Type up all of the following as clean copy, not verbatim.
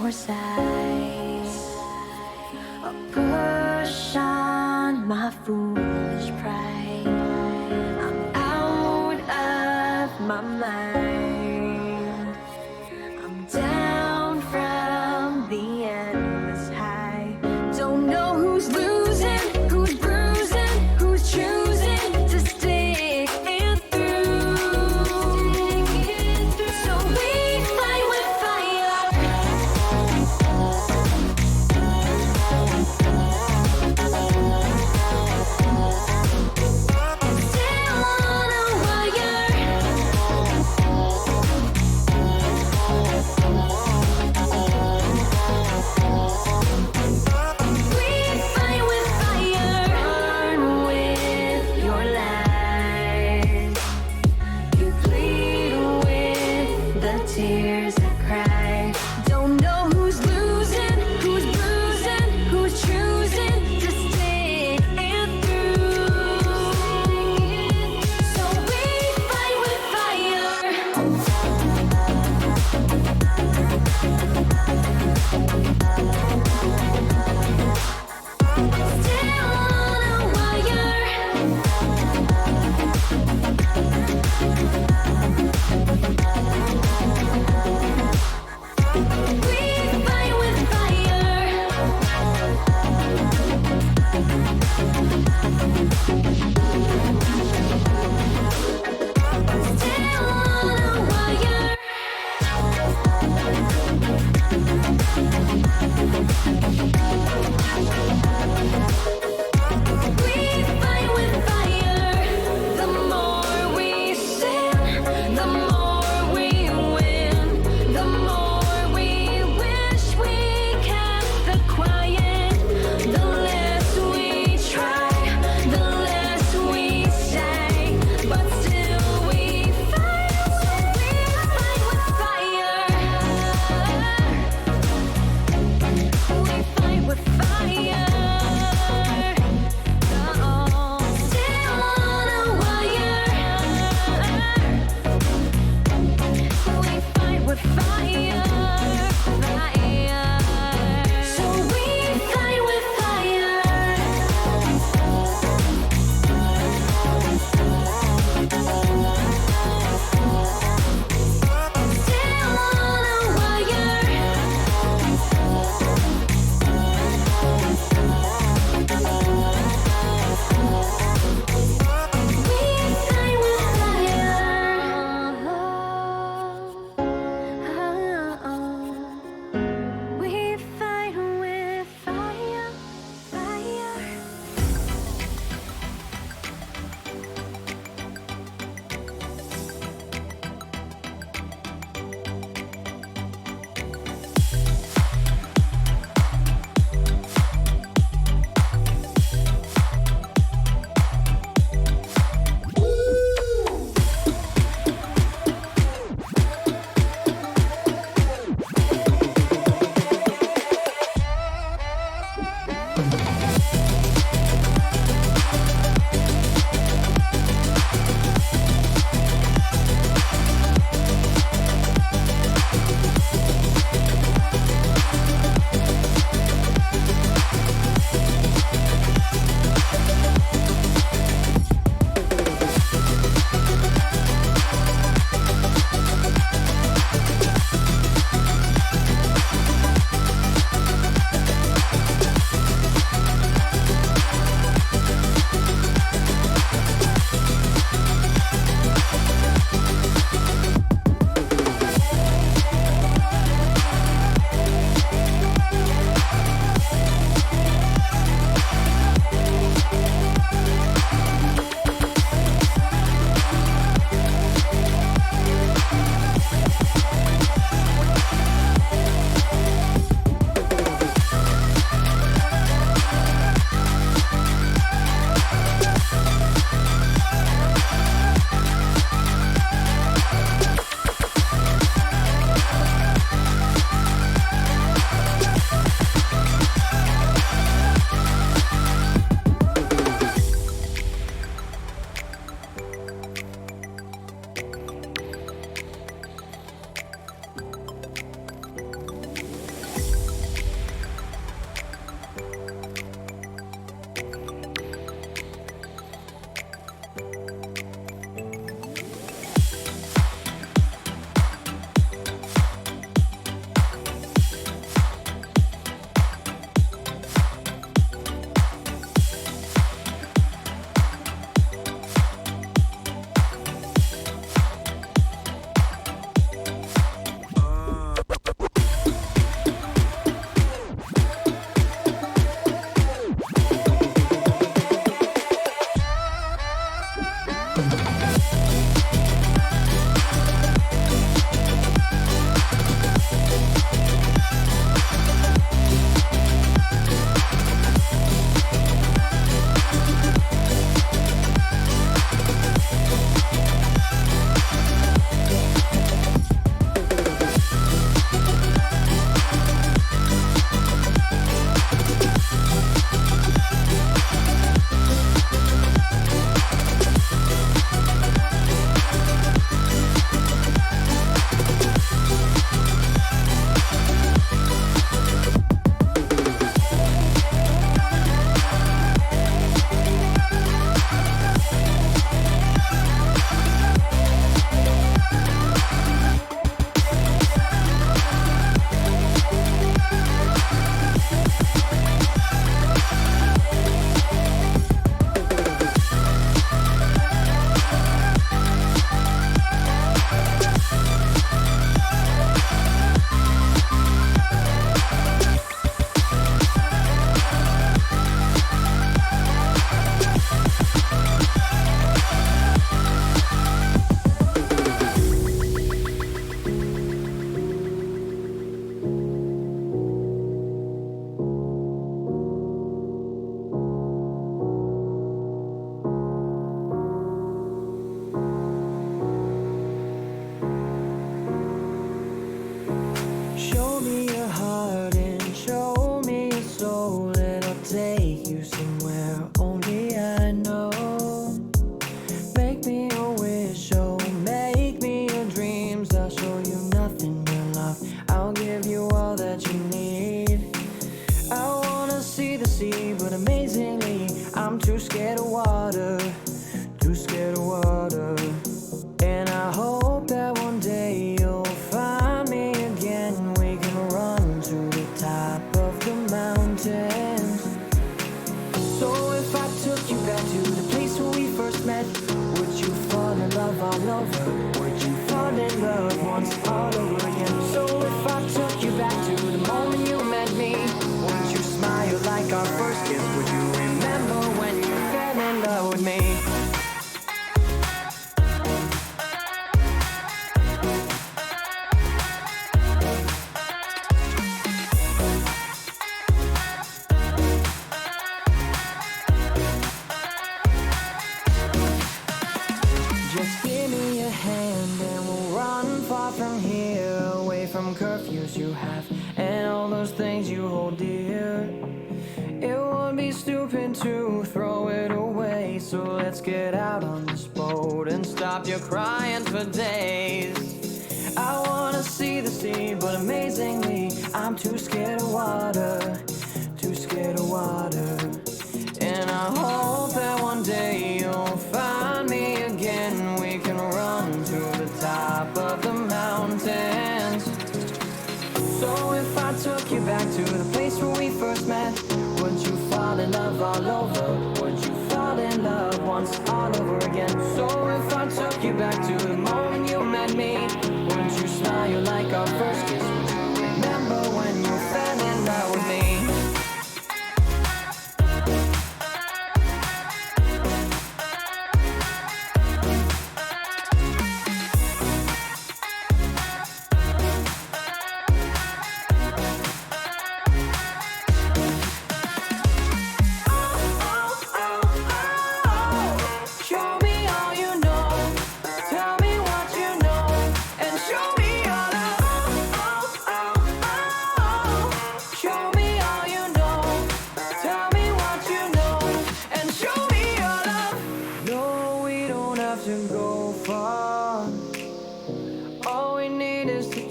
your side. A push on my foolish pride. I'm out of my mind. I'm down from the endless high. Don't know who's losing, who's bruising, who's choosing to stick it through. So we fight with fire. Still on a wire. We fight with fire. Burn with your light. You plead with the tears that cry. Don't know who's losing, who's bruising, who's choosing to stick it through. So we fight with fire. Still on a wire. We fight with fire. Still on a wire. We fight with fire. The more we sin, the more we win. The more we wish we kept the quiet. The less we try, the less we say. But still we fight. So we fight with fire. We fight with fire. curfews you have, and all those things you hold dear. It would be stupid to throw it away, so let's get out on this boat and stop your crying for days. I wanna see the sea, but amazingly, I'm too scared of water, too scared of water. And I hope that one day you'll find me again. We can run to the top of the mountains. So if I took you back to the place where we first met, would you fall in love all over? Would you fall in love once all over again? So if I took you back to the moment you met me, would you smile like our first kiss? Would you remember when you fell in love with me?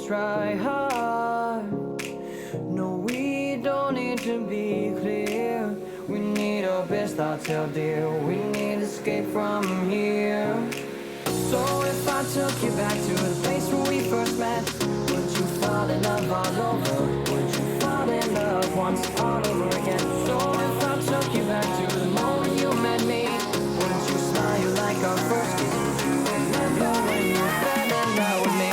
Try hard. No, we don't need to be clear. We need our best thoughts held dear. We need escape from here. So if I took you back to the place where we first met, would you fall in love all over? Would you fall in love once all over again? So if I took you back to the moment you met me, would you smile like our first kiss? Would you remember when you fell in love with me?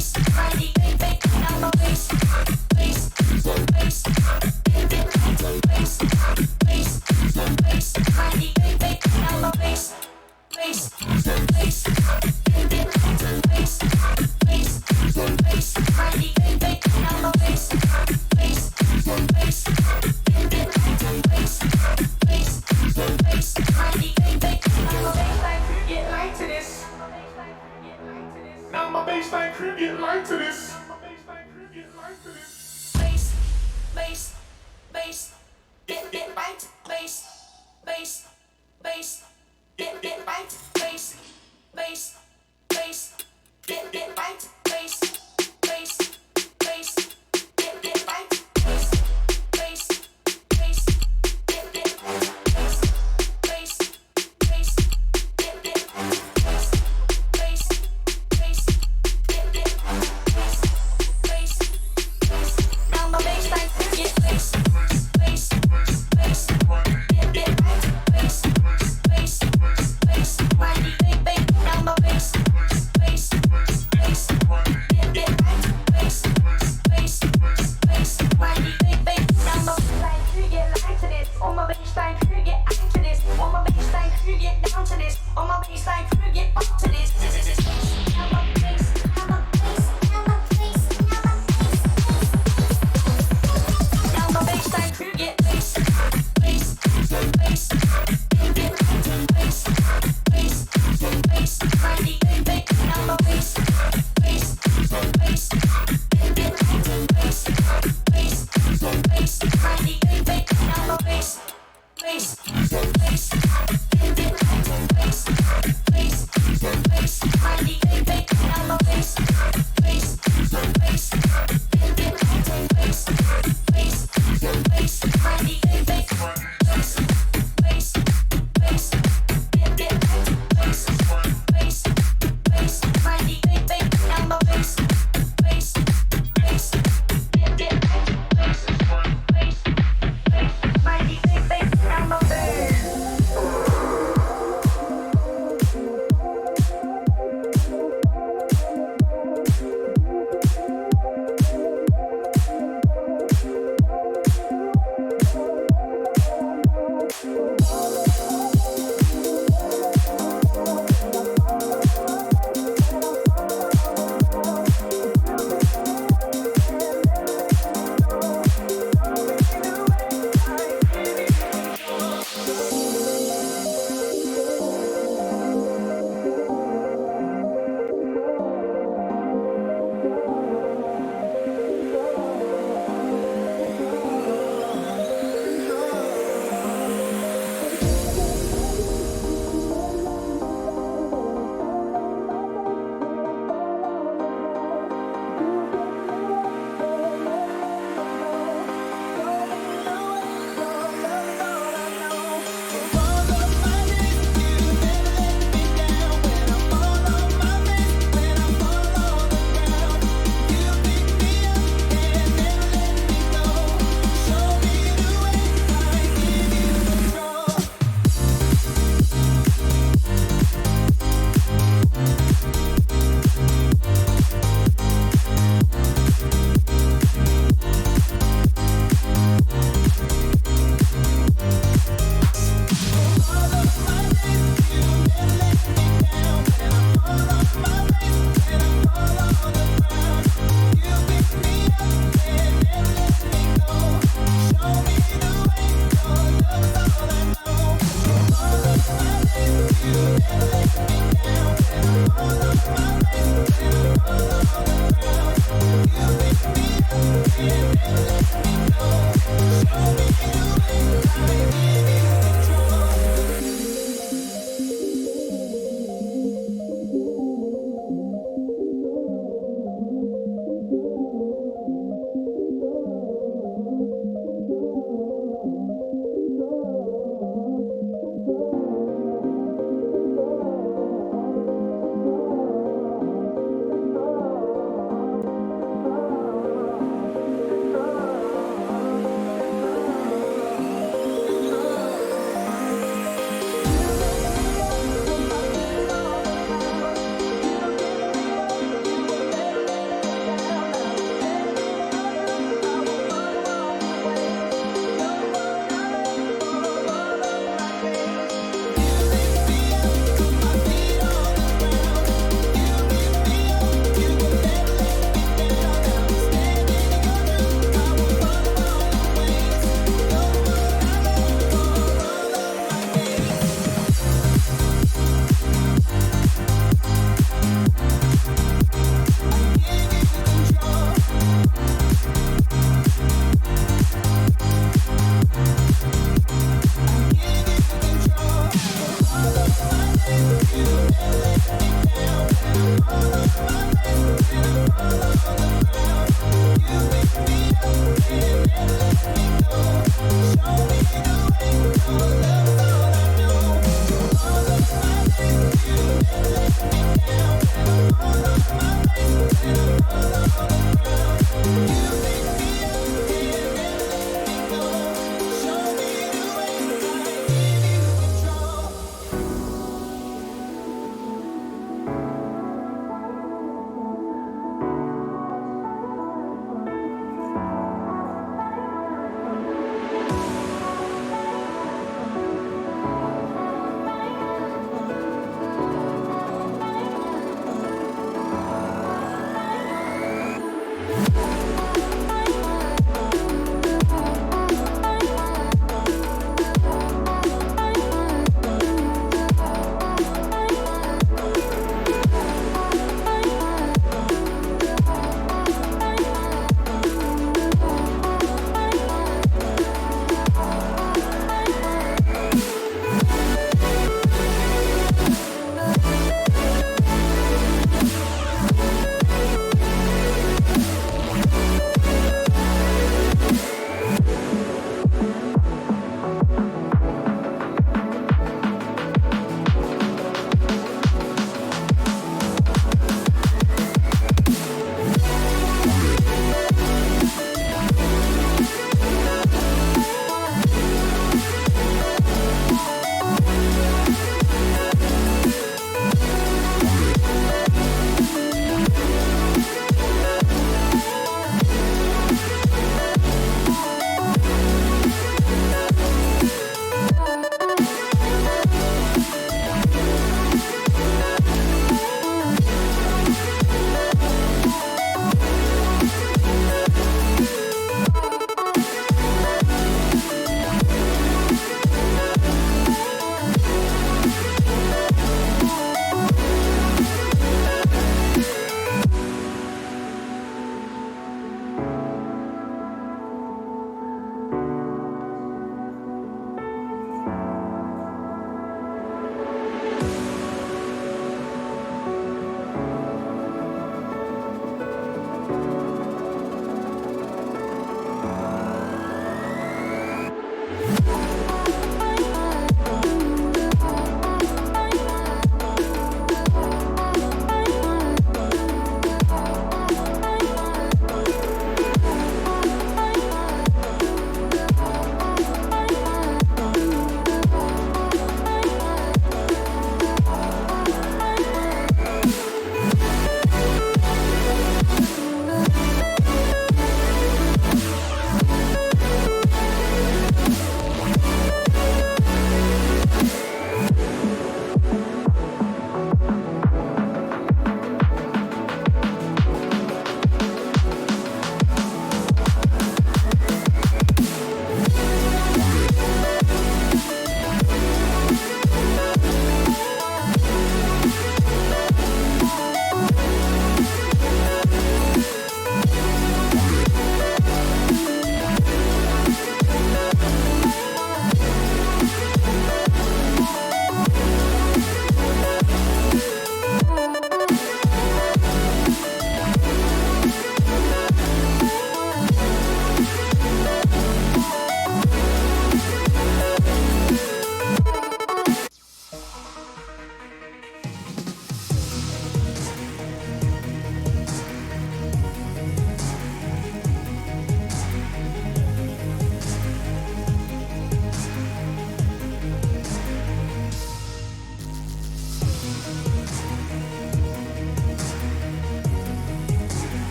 Bass,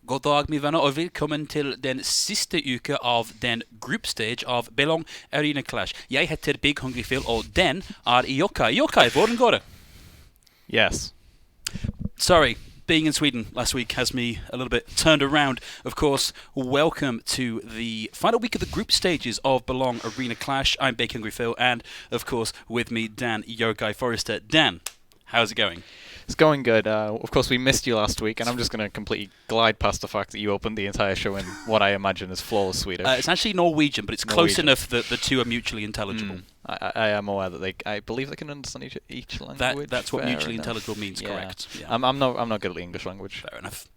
God dag, mine venner, og velkommen til den siste uke av den gruppstage av Belong Arena Clash. Jeg heter Big Hungry Phil, og den Yokai. Yokai, hvordan går det? Yes. Sorry, being in Sweden last week has me a little bit turned around. Of course, welcome to the final week of the group stages of Belong Arena Clash. I'm Big Hungry Phil, and of course, with me, Dan Yokai Forrester. Dan, how's it going? It's going good. Of course, we missed you last week, and I'm just going to completely glide past the fact that you opened the entire show in what I imagine is flawless Swedish. It's actually Norwegian, but it's close enough that the two are mutually intelligible. I am aware that I believe they can understand each language. That's what Fair mutually enough. intelligible means, correct. Yeah. I'm not good at the English language. Fair enough.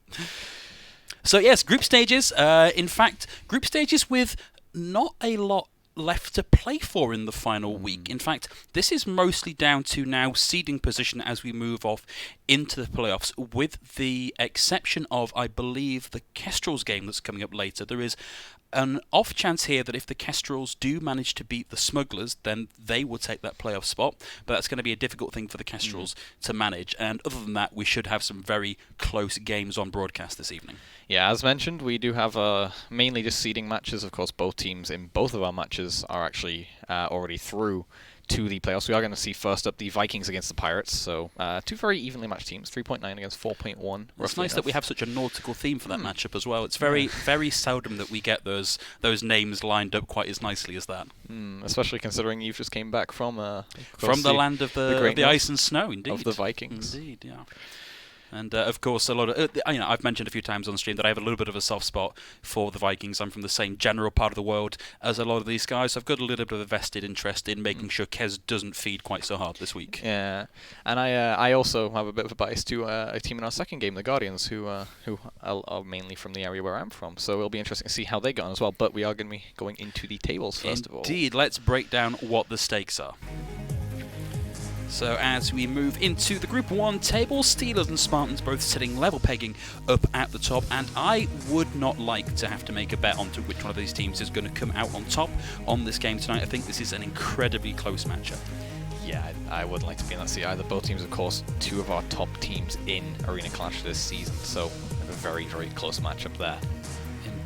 So yes, group stages. In fact, group stages with not a lot left to play for in the final week. In fact, this is mostly down to now seeding position as we move off into the playoffs, with the exception of, I believe, the Kestrels game that's coming up later. There is an off chance here that if the Kestrels do manage to beat the Smugglers, then they will take that playoff spot, but that's going to be a difficult thing for the Kestrels to manage. And other than that, we should have some very close games on broadcast this evening. Yeah, as mentioned, we do have mainly just seeding matches. Of course, both teams in both of our matches are actually already through to the playoffs. We are going to see first up the Vikings against the Pirates, so two very evenly matched teams, 3.9 against 4.1. It's nice that we have such a nautical theme for that matchup as well. It's very seldom that we get those names lined up quite as nicely as that. Especially considering you've just came back from the land of the ice and snow, indeed. Of the Vikings. Indeed, yeah. And of course, a lot of I've mentioned a few times on stream that I have a little bit of a soft spot for the Vikings. I'm from the same general part of the world as a lot of these guys. So I've got a little bit of a vested interest in making sure Kez doesn't feed quite so hard this week. Yeah, and I also have a bit of a bias to a team in our second game, the Guardians, who are mainly from the area where I'm from. So it'll be interesting to see how they go on as well. But we are going to be going into the tables first of all. Indeed, let's break down what the stakes are. So as we move into the Group 1 table, Steelers and Spartans both sitting level pegging up at the top, and I would not like to have to make a bet onto which one of these teams is going to come out on top on this game tonight. I think this is an incredibly close matchup. Yeah, I wouldn't like to be in that seat either. Both teams, of course, two of our top teams in Arena Clash this season, so a very, very close matchup there.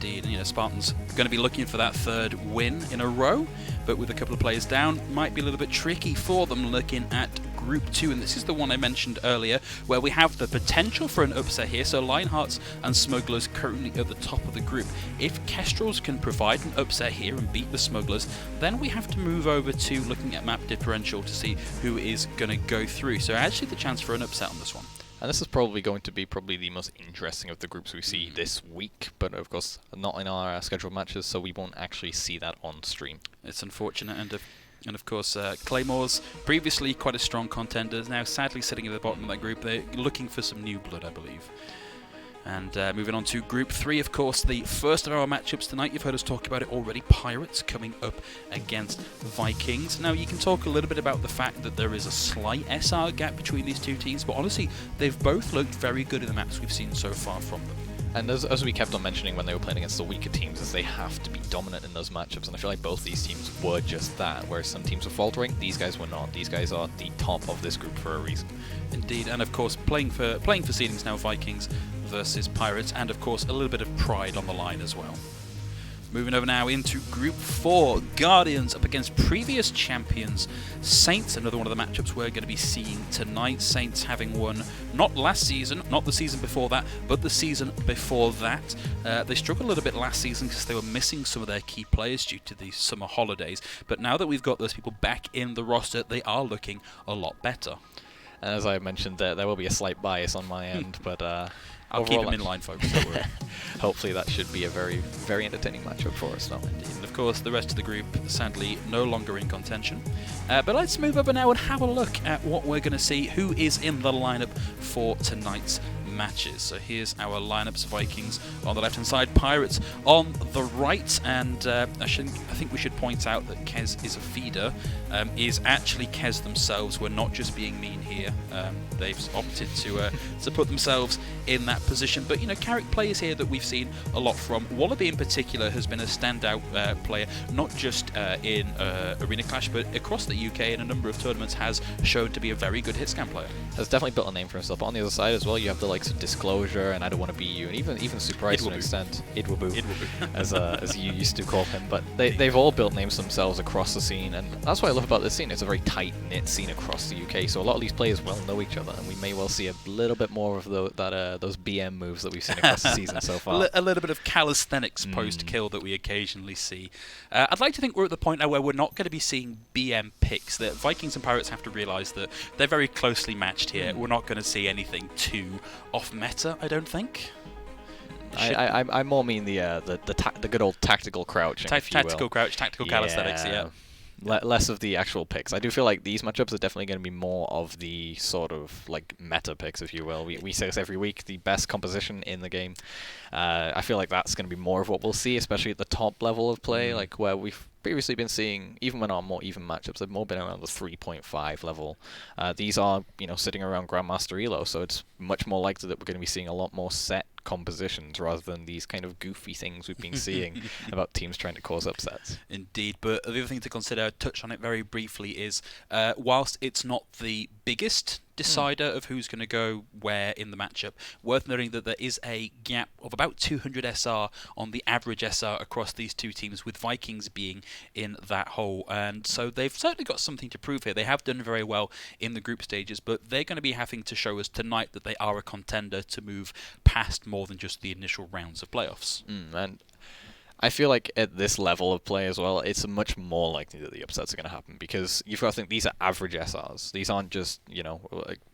Indeed, Spartans are going to be looking for that third win in a row, but with a couple of players down, might be a little bit tricky for them looking at Group 2, and this is the one I mentioned earlier, where we have the potential for an upset here. So Lionhearts and Smugglers currently at the top of the group. If Kestrels can provide an upset here and beat the Smugglers, then we have to move over to looking at map differential to see who is going to go through. So actually the chance for an upset on this one. And this is probably going to be the most interesting of the groups we see this week, but of course not in our scheduled matches, so we won't actually see that on stream. It's unfortunate, and of course Claymore's previously quite a strong contender, is now sadly sitting at the bottom of that group. They're looking for some new blood, I believe. And moving on to Group 3, of course, the first of our matchups tonight. You've heard us talk about it already. Pirates coming up against Vikings. Now, you can talk a little bit about the fact that there is a slight SR gap between these two teams, but honestly, they've both looked very good in the maps we've seen so far from them. And as we kept on mentioning when they were playing against the weaker teams, is they have to be dominant in those matchups, and I feel like both these teams were just that, whereas some teams were faltering, these guys were not. These guys are the top of this group for a reason. Indeed, and of course, playing for seedings now, Vikings versus Pirates, and of course a little bit of pride on the line as well. Moving over now into Group 4, Guardians up against previous champions Saints, another one of the matchups we're going to be seeing tonight. Saints having won not last season, not the season before that, but the season before that. They struggled a little bit last season because they were missing some of their key players due to the summer holidays, but now that we've got those people back in the roster, they are looking a lot better. And as I mentioned, there will be a slight bias on my end, but I'll keep them in line, folks. Don't worry. Hopefully that should be a very, very entertaining matchup for us now. Indeed. And of course, the rest of the group, sadly, no longer in contention. But let's move over now and have a look at what we're going to see, who is in the lineup for tonight's matches. So here's our lineups: Vikings on the left-hand side, Pirates on the right, and I think we should point out that Kez is a feeder, is actually Kez themselves. We're not just being mean here. They've opted to put themselves in that position. But Carrick players here that we've seen a lot from. Wallaby in particular has been a standout player, not just in Arena Clash, but across the UK in a number of tournaments has shown to be a very good hitscan player. Has definitely built a name for himself. But on the other side as well, you have the likes Disclosure, and I Don't Want to Be You, and even Super Ice to an extent, Idwaboo, as you used to call him. But they've all built names themselves across the scene, and that's what I love about this scene. It's a very tight-knit scene across the UK, so a lot of these players well know each other, and we may well see a little bit more of those BM moves that we've seen across the season so far. A little bit of calisthenics post-kill that we occasionally see. I'd like to think we're at the point now where we're not going to be seeing BM picks. The Vikings and Pirates have to realise that they're very closely matched here. We're not going to see anything too off-meta, I don't think. I more mean the good old tactical crouching. Tactical crouch, tactical calisthenics, yeah. Less of the actual picks. I do feel like these matchups are definitely going to be more of the sort of like meta picks, if you will. We say this every week, the best composition in the game. I feel like that's going to be more of what we'll see, especially at the top level of play, like where we've previously been seeing, even when our more even matchups, they've more been around the 3.5 level. These are, sitting around Grandmaster Elo, so it's much more likely that we're going to be seeing a lot more set compositions rather than these kind of goofy things we've been seeing about teams trying to cause upsets. Indeed, but the other thing to consider, touch on it very briefly, is whilst it's not the biggest decider of who's going to go where in the matchup, worth noting that there is a gap of about 200 SR on the average SR across these two teams, with Vikings being in that hole, and so they've certainly got something to prove here. They have done very well in the group stages, but they're going to be having to show us tonight that they are a contender to move past more than just the initial rounds of playoffs. And I feel like at this level of play as well, it's much more likely that the upsets are going to happen, because you've got to think these are average SRs. These aren't just,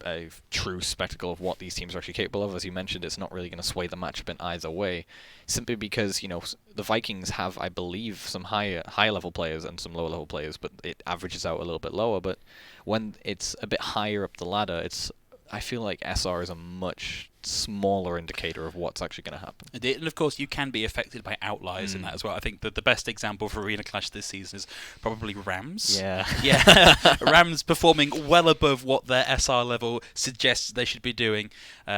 a true spectacle of what these teams are actually capable of. As you mentioned, it's not really going to sway the matchup in either way, simply because, the Vikings have, I believe, some high-level players and some lower-level players, but it averages out a little bit lower. But when it's a bit higher up the ladder, I feel like SR is a much smaller indicator of what's actually going to happen. And of course, you can be affected by outliers in that as well. I think that the best example for Arena Clash this season is probably Rams. Yeah. Rams performing well above what their SR level suggests they should be doing.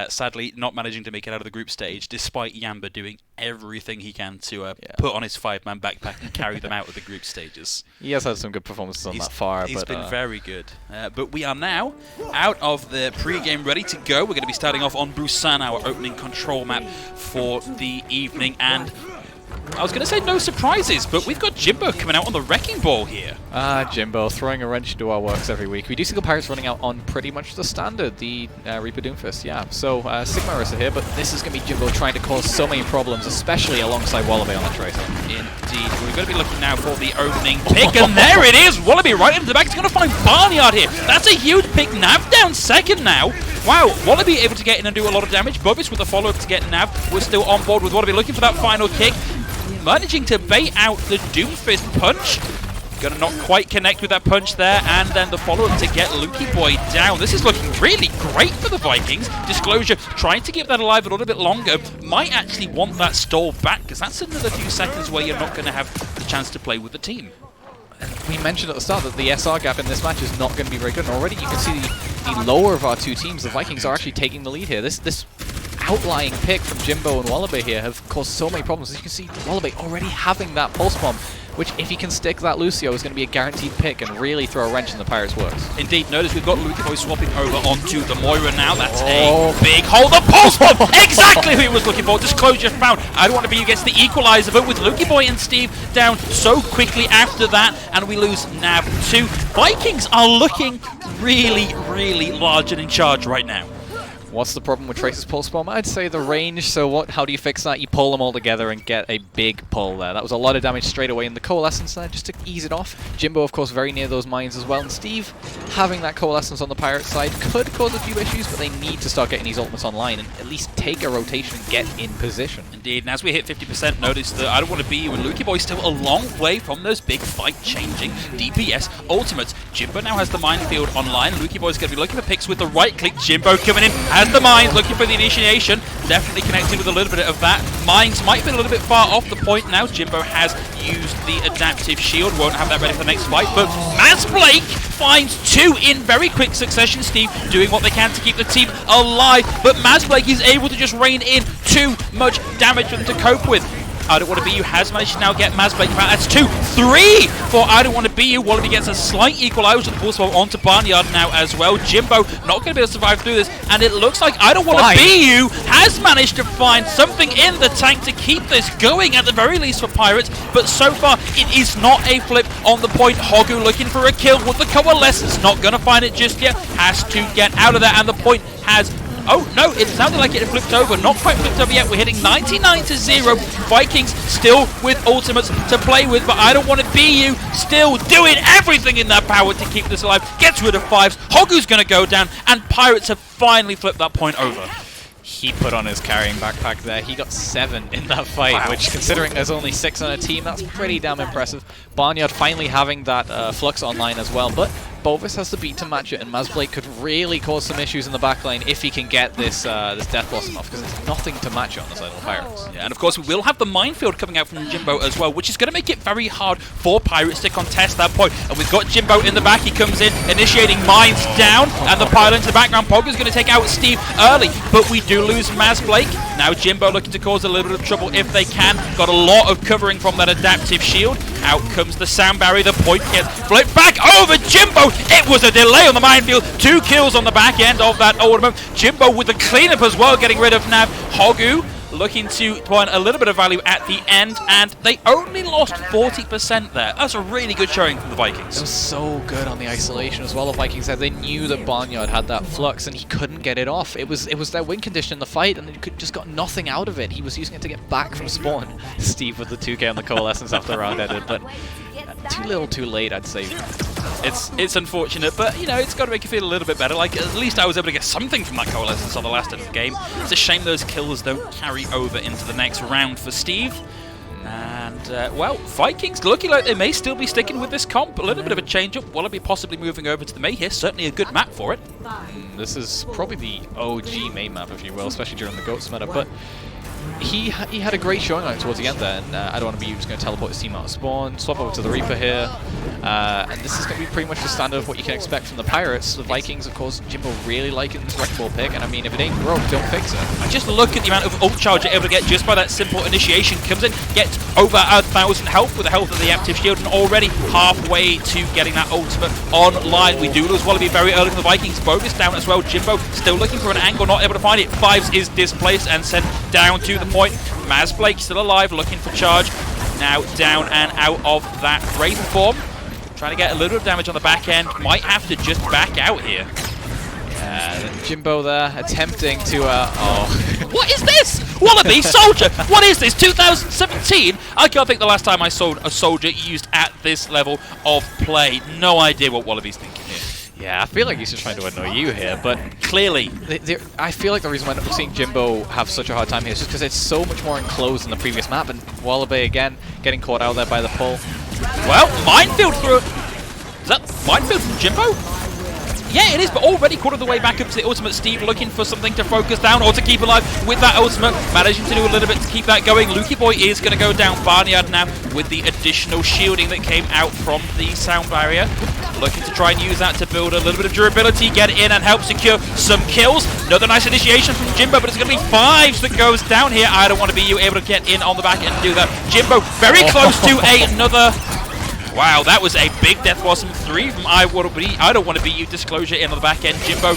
Sadly, not managing to make it out of the group stage, despite Yamba doing everything he can to put on his 5-man backpack and carry them out of the group stages. He has had some good performances on that far. He's been very good. But we are now out of the pre-game, ready to go. We're going to be starting off on Busan, our opening control map for the evening, and I was going to say no surprises, but we've got Jimbo coming out on the wrecking ball here. Jimbo throwing a wrench into our works every week. We do see the Pirates running out on pretty much the standard, the Reaper Doomfist, yeah. So Sigma are here, but this is going to be Jimbo trying to cause so many problems, especially alongside Wallaby on the Tracer. Indeed. We're going to be looking now for the opening pick, and there it is! Wallaby right into the back. He's going to find Barnyard here. That's a huge pick. Nav down second now. Wow, Wallaby able to get in and do a lot of damage. Bubbies with the follow-up to get Nav. We're still on board with Wallaby looking for that final kick. Managing to bait out the Doomfist punch. Gonna not quite connect with that punch there, and then the follow-up to get Lukey Boy down. This is looking really great for the Vikings. Disclosure trying to keep that alive a little bit longer. Might actually want that stall back, because that's another few seconds where you're not going to have the chance to play with the team. We mentioned at the start that the SR gap in this match is not going to be very good, and already you can see the lower of our two teams, the Vikings, are actually taking the lead here. This outlying pick from Jimbo and Wallaby here have caused so many problems. As you can see, Wallaby already having that pulse bomb, which if he can stick that Lucio is going to be a guaranteed pick and really throw a wrench in the Pirates' works. Indeed, notice we've got Lukey Boy swapping over onto the Moira now. That's a big hole. The pulse bomb! Exactly who he was looking for. Disclosure found. I don't want to be against the equalizer, but with Lukey Boy and Steve down so quickly after that, and we lose Nav too. Vikings are looking really, really large and in charge right now. What's the problem with Tracer's pulse bomb? I'd say the range. So how do you fix that? You pull them all together and get a big pull there. That was a lot of damage straight away in the Coalescence there, just to ease it off. Jimbo, of course, very near those mines as well. And Steve, having that Coalescence on the Pirate side, could cause a few issues, but they need to start getting these ultimates online and at least take a rotation and get in position. Indeed, and as we hit 50%, notice that I don't want to be you and Lukey Boy still a long way from those big fight-changing DPS ultimates. Jimbo now has the minefield online. Lukey Boy's going to be looking for picks with the right click. Jimbo coming in as the mines, looking for the initiation. Definitely connected with a little bit of that. Mines might be a little bit far off the point now. Jimbo has used the adaptive shield. Won't have that ready for the next fight. But Maz Blake finds two in very quick succession. Steve doing what they can to keep the team alive. But Maz Blake is able to just rein in too much damage for them to cope with. I Don't Want To Be You has managed to now get Mazblake back. That's 2-3 for I Don't Want To Be You. Wallaby gets a slight equalizer with the ball swap onto Barnyard now as well. Jimbo not going to be able to survive through this, and it looks like I Don't Want To Be You has managed to find something in the tank to keep this going, at the very least for Pirates, but so far it is not a flip on the point. Hogu looking for a kill with the Coalescence, not going to find it just yet, has to get out of there, and the point has... Oh no, it sounded like it had flipped over. Not quite flipped over yet. We're hitting 99-0. Vikings still with ultimates to play with, but I Don't Want To Be You still doing everything in their power to keep this alive. Gets rid of 5s. Hogu's going to go down, and Pirates have finally flipped that point over. He put on his carrying backpack there. He got 7 in that fight, which, considering there's only 6 on a team, that's pretty damn impressive. Barnyard finally having that Flux online as well, but Bovis has the beat to match it, and Mazblake could really cause some issues in the backline if he can get this this Death Blossom off, because there's nothing to match it on the side of the Pirates. Yeah, and of course we will have the minefield coming out from Jimbo as well, which is going to make it very hard for Pirates to contest that point. And we've got Jimbo in the back. He comes in, initiating mines down, and the pylons in the background. Pogger's going to take out Steve early, but we do lose Mazblake. Now Jimbo looking to cause a little bit of trouble if they can. Got a lot of covering from that adaptive shield. Out comes the sound barrier. The point gets flipped back over Jimbo. It was a delay on the minefield. 2 kills on the back end of that ultimate. Jimbo with the cleanup as well, getting rid of Nav. Hogu looking to point a little bit of value at the end, and they only lost 40% there. That's a really good showing from the Vikings. It was so good on the isolation as well. The Vikings said they knew that Barnyard had that flux and he couldn't get it off. It was their win condition in the fight, and they just got nothing out of it. He was using it to get back from spawn. Steve with the 2k on the Coalescence after the round ended, but too little too late, I'd say. It's unfortunate, but you know, it's got to make you feel a little bit better. Like, at least I was able to get something from that Coalescence on the last end of the game. It's a shame those kills don't carry over into the next round for Steve. And, well, Vikings looking like they may still be sticking with this comp. A little bit of a change-up. Wallaby possibly moving over to the May here. Certainly a good map for it. This is probably the OG main map, if you will, especially during the GOATS meta, but he had a great showing on it towards the end there, and I Don't Want To Be You just going to teleport his team out of spawn, swap over to the Reaper here, and this is going to be pretty much the standard of what you can expect from the Pirates. The Vikings, of course, Jimbo really liking this Wrecking Ball pick, and I mean, if it ain't broke, don't fix it. Just look at the amount of ult charge you're able to get just by that simple initiation. Comes in, gets over 1,000 health with the health of the active shield, and already halfway to getting that ultimate online. We do lose Wallaby very early from the Vikings. Bogus down as well. Jimbo still looking for an angle, not able to find it. 5s is displaced and sent down to the point. Mazblake still alive, looking for charge. Now down and out of that Wraith form. Trying to get a little bit of damage on the back end. Might have to just back out here. Jimbo there attempting to, What is this? Wallaby Soldier! What is this? 2017? I can't think the last time I saw a soldier used at this level of play. No idea what Wallaby's thinking here. Yeah, I feel like he's just trying to annoy you here, but Clearly. I feel like the reason why we're seeing Jimbo have such a hard time here is just because it's so much more enclosed than the previous map, and Wallaby again getting caught out there by the pull. Well, minefield through. Is that minefield from Jimbo? Yeah, it is, but already quarter of the way back up to the ultimate. Steve looking for something to focus down or to keep alive with that ultimate. Managing to do a little bit to keep that going. Lukey Boy is going to go down. Barnyard now with the additional shielding that came out from the sound barrier. Looking to try and use that to build a little bit of durability, get in and help secure some kills. Another nice initiation from Jimbo, but it's going to be 5s that goes down here. I Don't Want To Be You able to get in on the back and do that. Jimbo very close to another... Wow, that was a big Death Blossom. 3 from I Don't Want To Be You. Disclosure in on the back end. Jimbo.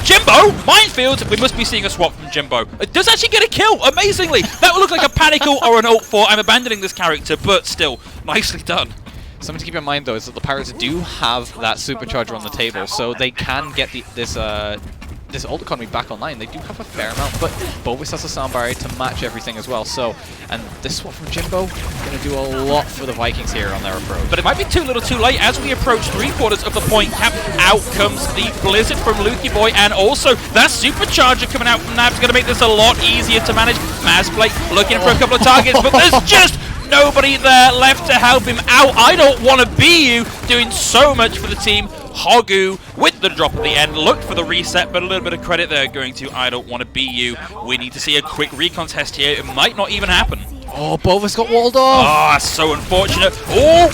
Jimbo! Minefield! We must be seeing a swap from Jimbo. It does actually get a kill, amazingly. That would look like a panic ult or an ult for I'm abandoning this character, but still, nicely done. Something to keep in mind, though, is that the Pirates do have that supercharger on the table, so they can get this ult economy back online. They do have a fair amount, but Bovis has a sound barrier to match everything as well. So, and this swap from Jimbo going to do a lot for the Vikings here on their approach. But it might be too little too late as we approach 3/4 of the point cap. Out comes the Blizzard from Lukey Boy, and also that supercharger coming out from Nab's going to make this a lot easier to manage. Mazblake looking for a couple of targets, but there's just nobody there left to help him out. I Don't Want To Be You doing so much for the team. Hogu with the drop at the end, looked for the reset, but a little bit of credit there going to I Don't Want To Be You. We need to see a quick recon test here. It might not even happen. Oh, Bovis got walled off. Ah, so unfortunate. Oh,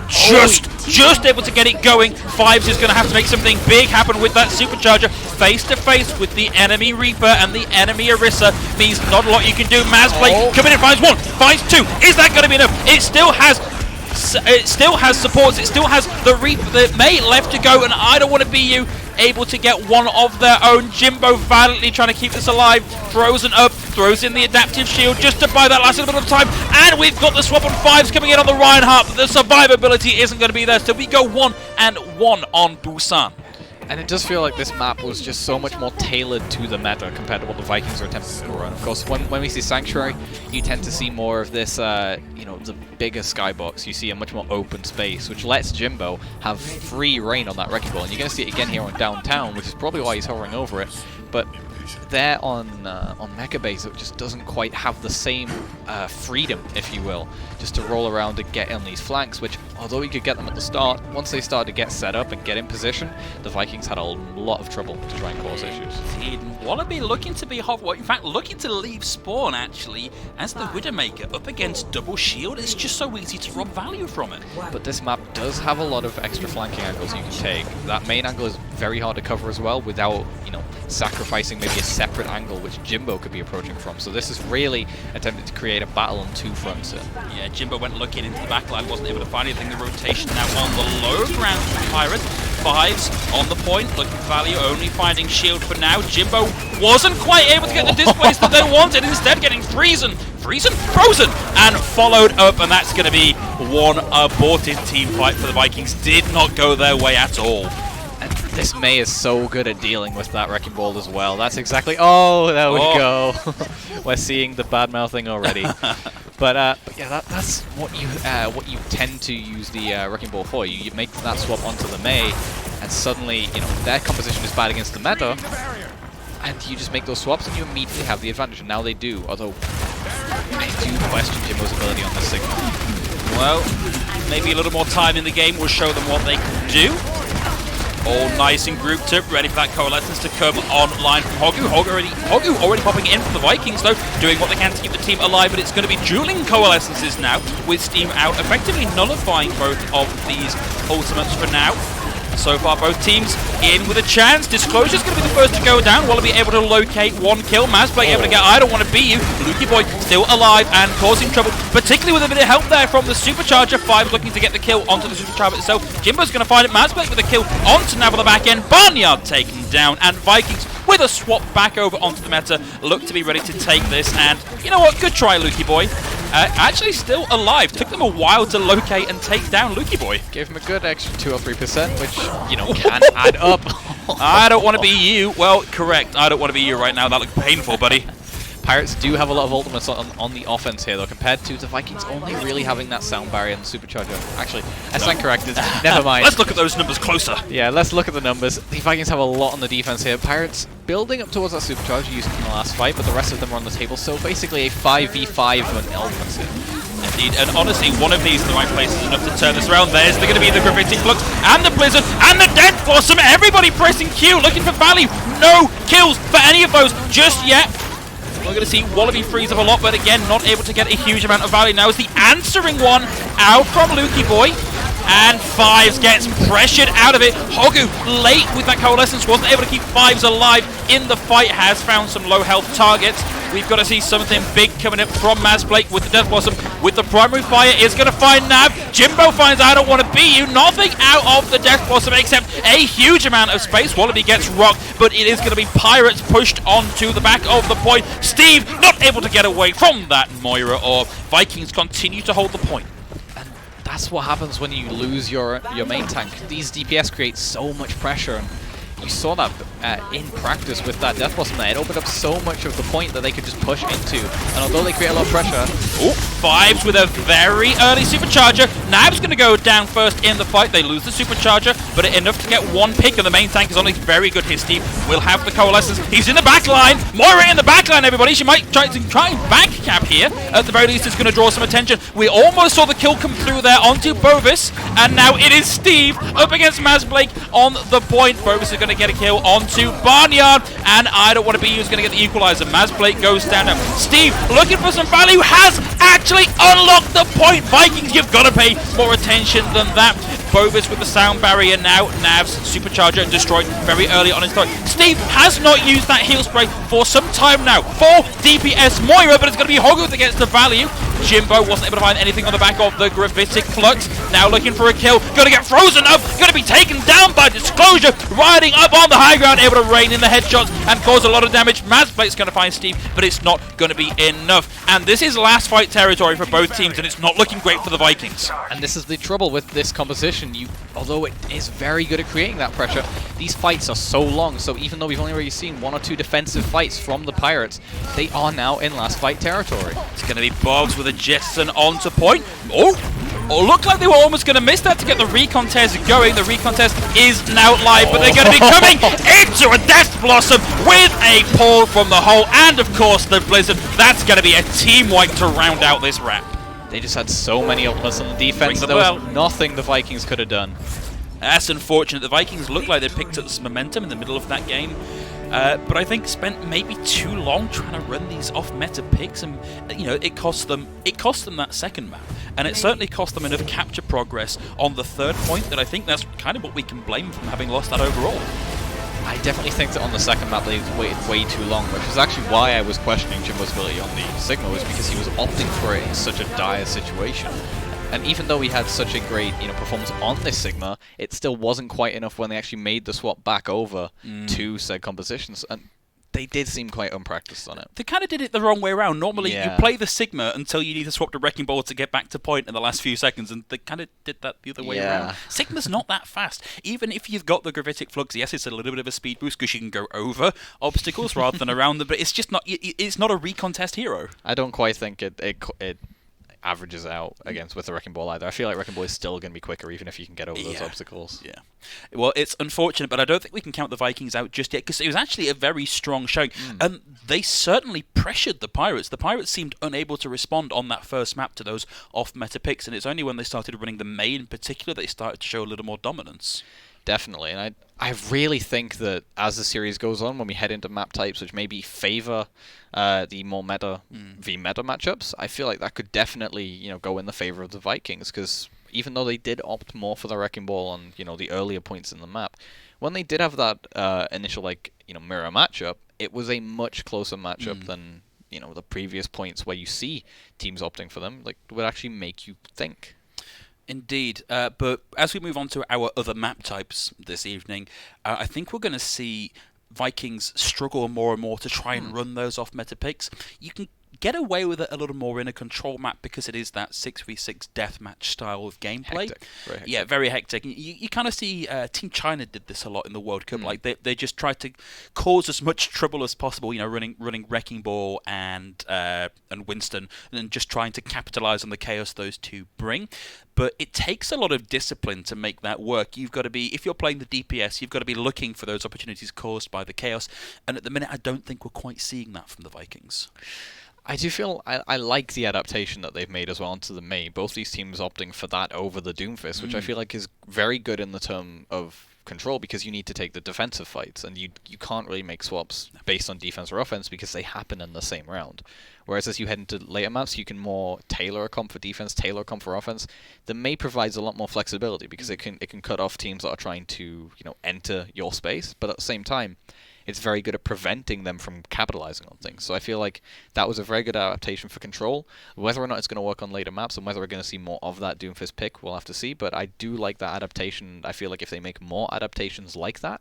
just able to get it going. 5s is going to have to make something big happen with that supercharger. face to face with the enemy Reaper and the enemy Orisa means not a lot you can do. Mazblade coming in, finds one, finds two. Is that going to be enough? It still has supports, it still has the Reaper, the mate left to go, and I don't want to be you able to get one of their own. Jimbo valiantly trying to keep this alive, throws up, throws in the adaptive shield just to buy that last little bit of time, and we've got the swap on 5s coming in on the Reinhardt, but the survivability isn't going to be there, so we go 1-1 on Busan. And it does feel like this map was just so much more tailored to the meta compared to what the Vikings are attempting to run. Of course, when we see Sanctuary, you tend to see more of this, you know, the bigger skybox. You see a much more open space, which lets Jimbo have free reign on that Wrecking Ball. And you're going to see it again here on Downtown, which is probably why he's hovering over it. But there on Mecha Base, it just doesn't quite have the same freedom, if you will, just to roll around and get on these flanks, which, although you could get them at the start, once they started to get set up and get in position, the Vikings had a lot of trouble to try and cause issues. Wallaby looking to be in fact looking to leave spawn actually as the Widowmaker up against double shield. It's just so easy to rob value from it. But this map does have a lot of extra flanking angles you can take. That main angle is very hard to cover as well without, you know, sacrificing maybe a separate angle which Jimbo could be approaching from. So this is really attempting to create a battle on two fronts here. Yeah, Jimbo went looking into the backline, wasn't able to find anything. The rotation now on the low ground for the Pirates. 5s on the point, looking for value, only finding shield for now. Jimbo wasn't quite able to get the displays that they wanted, instead getting frozen, and followed up, and that's going to be one aborted team fight for the Vikings. Did not go their way at all. And this May is so good at dealing with that Wrecking Ball as well. That's exactly... Oh, there we go. We're seeing the bad-mouthing already. But yeah, that's what you tend to use the Wrecking Ball for. You make that swap onto the May, and suddenly, you know, their composition is bad against the meta, and you just make those swaps and you immediately have the advantage. And now they do, although I do question Jimbo's ability on this signal. Well, maybe a little more time in the game will show them what they can do. All nice and grouped up, ready for that coalescence to come online from Hogu. Hogu already popping in from the Vikings, though, doing what they can to keep the team alive, but it's going to be dueling coalescences now, with Steam out, effectively nullifying both of these ultimates for now. So far, both teams in with a chance. Disclosure's going to be the first to go down. Wallaby able to locate one kill. Mazblade able to get I don't want to be you. Lukey Boy still alive and causing trouble, particularly with a bit of help there from the Supercharger. 5 looking to get the kill onto the Supercharger itself. Jimbo's going to find it. Mazblade with a kill onto Nav on the back end. Barnyard taken down, and Vikings with a swap back over onto the meta look to be ready to take this. And you know what? Good try, Lukey Boy. Actually still alive. Took them a while to locate and take down Lukey Boy. Gave him a good extra 2 or 3%, which, you know, can add up. I don't want to be you. Well, correct. I don't want to be you right now. That looks painful, buddy. Pirates do have a lot of ultimates on the offense here, though, compared to the Vikings only really having that sound barrier and the Supercharger. Actually, I stand corrected. Never mind. Let's look at those numbers closer. Yeah, let's look at the numbers. The Vikings have a lot on the defense here. Pirates building up towards that Supercharger used in the last fight, but the rest of them are on the table, so basically a 5v5 of an elements here. Indeed, and honestly, one of these in the right place is enough to turn this around. There's going to be the Graffiti Flux, and the Blizzard, and the Death Blossom. Everybody pressing Q, looking for value. No kills for any of those just yet. We're going to see Wallaby freeze up a lot, but again, not able to get a huge amount of value. Now is the answering one out from Lukey Boy. And 5s gets pressured out of it. Hogu late with that coalescence, wasn't able to keep 5s alive in the fight, has found some low health targets. We've got to see something big coming up from Mazblade with the Death Blossom. With the primary fire, is going to find Nav. Jimbo finds I don't want to be you. Nothing out of the Death Blossom except a huge amount of space. Wallaby gets rocked, but it is going to be Pirates pushed onto the back of the point. Steve not able to get away from that Moira, or Vikings continue to hold the point. That's what happens when you lose your main tank. These DPS create so much pressure, and you saw that in practice with that Death Blossom there. It opened up so much of the point that they could just push into, and although they create a lot of pressure... Oh, 5s with a very early Supercharger. Nav's going to go down first in the fight. They lose the Supercharger, but enough to get one pick, and the main tank is on. He's very good. His team will have the coalescence. He's in the back line. Moira in the back line, everybody. She might try and back cap here. At the very least, it's going to draw some attention. We almost saw the kill come through there onto Bovis, and now it is Steve up against Mazblade on the point. Bovis is going to get a kill onto Barnyard, and I don't want to be you is going to get the equalizer. Mazblade goes down now. Steve looking for some value, has actually unlocked the point. Vikings, you've got to pay more attention than that. Bovis with the sound barrier now. Nav's supercharger destroyed very early on his throat. Steve has not used that heal spray for some time now. 4 DPS Moira, but it's going to be Hogarth against the value. Jimbo wasn't able to find anything on the back of the Gravitic Flux. Now looking for a kill. Going to get frozen up. Going to be taken down by Disclosure. Riding up on the high ground, able to rain in the headshots and cause a lot of damage. Mazplate's going to find Steve, but it's not going to be enough. And this is last fight territory for both teams, and it's not looking great for the Vikings. And this is the trouble with this composition. Although it is very good at creating that pressure, these fights are so long. So even though we've only really seen 1 or 2 defensive fights from the Pirates, they are now in last fight territory. It's going to be Bobs with a Jetson onto point. Oh, looked like they were almost going to miss that to get the recon test going. The recon test is now live, but they're going to be coming into a Death Blossom with a pull from the hole, and of course the Blizzard. That's going to be a team wipe to round out this wrap. They just had so many ultimates on the defense. Ring the There was bell. nothing the Vikings could have done. That's unfortunate. The Vikings looked like they picked up some momentum in the middle of that game. But I think spent maybe too long trying to run these off-meta picks, and it cost them that second map, and it certainly cost them enough capture progress on the third point that I think that's kind of what we can blame from having lost that overall. I definitely think that on the second map they waited way too long, which is actually why I was questioning Jimbo's ability on the Sigma, was because he was opting for it in such a dire situation. And even though he had such a great performance on this Sigma, it still wasn't quite enough when they actually made the swap back over to said compositions. And they did seem quite unpracticed on it. They kind of did it the wrong way around. Normally, Yeah. you play the Sigma until you need to swap to Wrecking Ball to get back to point in the last few seconds, and they kind of did that the other way around. Sigma's not that fast. Even if you've got the Gravitic Flux, yes, it's a little bit of a speed boost because you can go over obstacles rather than around them, but it's just not. It's not a recon test hero. I don't quite think it averages out against with the Wrecking Ball either. I feel like Wrecking Ball is still going to be quicker even if you can get over those obstacles. Yeah. Well, it's unfortunate, but I don't think we can count the Vikings out just yet, because it was actually a very strong showing. And they certainly pressured the Pirates. The Pirates seemed unable to respond on that first map to those off-meta picks, and it's only when they started running the May in particular that they started to show a little more dominance. Definitely, and I really think that as the series goes on, when we head into map types which maybe favour the more meta v-meta matchups, I feel like that could definitely go in the favour of the Vikings, because even though they did opt more for the Wrecking Ball on the earlier points in the map, when they did have that initial mirror matchup, it was a much closer matchup than the previous points where you see teams opting for them. Like, would actually make you think. Indeed, but as we move on to our other map types this evening, I think we're going to see Vikings struggle more and more to try and run those off-meta picks. You can get away with it a little more in a control map because it is that 6v6 deathmatch style of gameplay. Hectic. Very hectic. Yeah, very hectic. You kind of see Team China did this a lot in the World Cup. Like they just tried to cause as much trouble as possible. Running Wrecking Ball and Winston, and just trying to capitalize on the chaos those two bring. But it takes a lot of discipline to make that work. You've got to be, if you're playing the DPS, you've got to be looking for those opportunities caused by the chaos. And at the minute, I don't think we're quite seeing that from the Vikings. I do feel I like the adaptation that they've made as well onto the May. Both these teams opting for that over the Doomfist, which I feel like is very good in the term of control, because you need to take the defensive fights, and you can't really make swaps based on defense or offense because they happen in the same round. Whereas as you head into later maps, you can more tailor a comp for defense, tailor a comp for offense. The May provides a lot more flexibility because it can cut off teams that are trying to enter your space, but at the same time, it's very good at preventing them from capitalizing on things. So I feel like that was a very good adaptation for control. Whether or not it's going to work on later maps and whether we're going to see more of that Doomfist pick, we'll have to see. But I do like that adaptation. I feel like if they make more adaptations like that,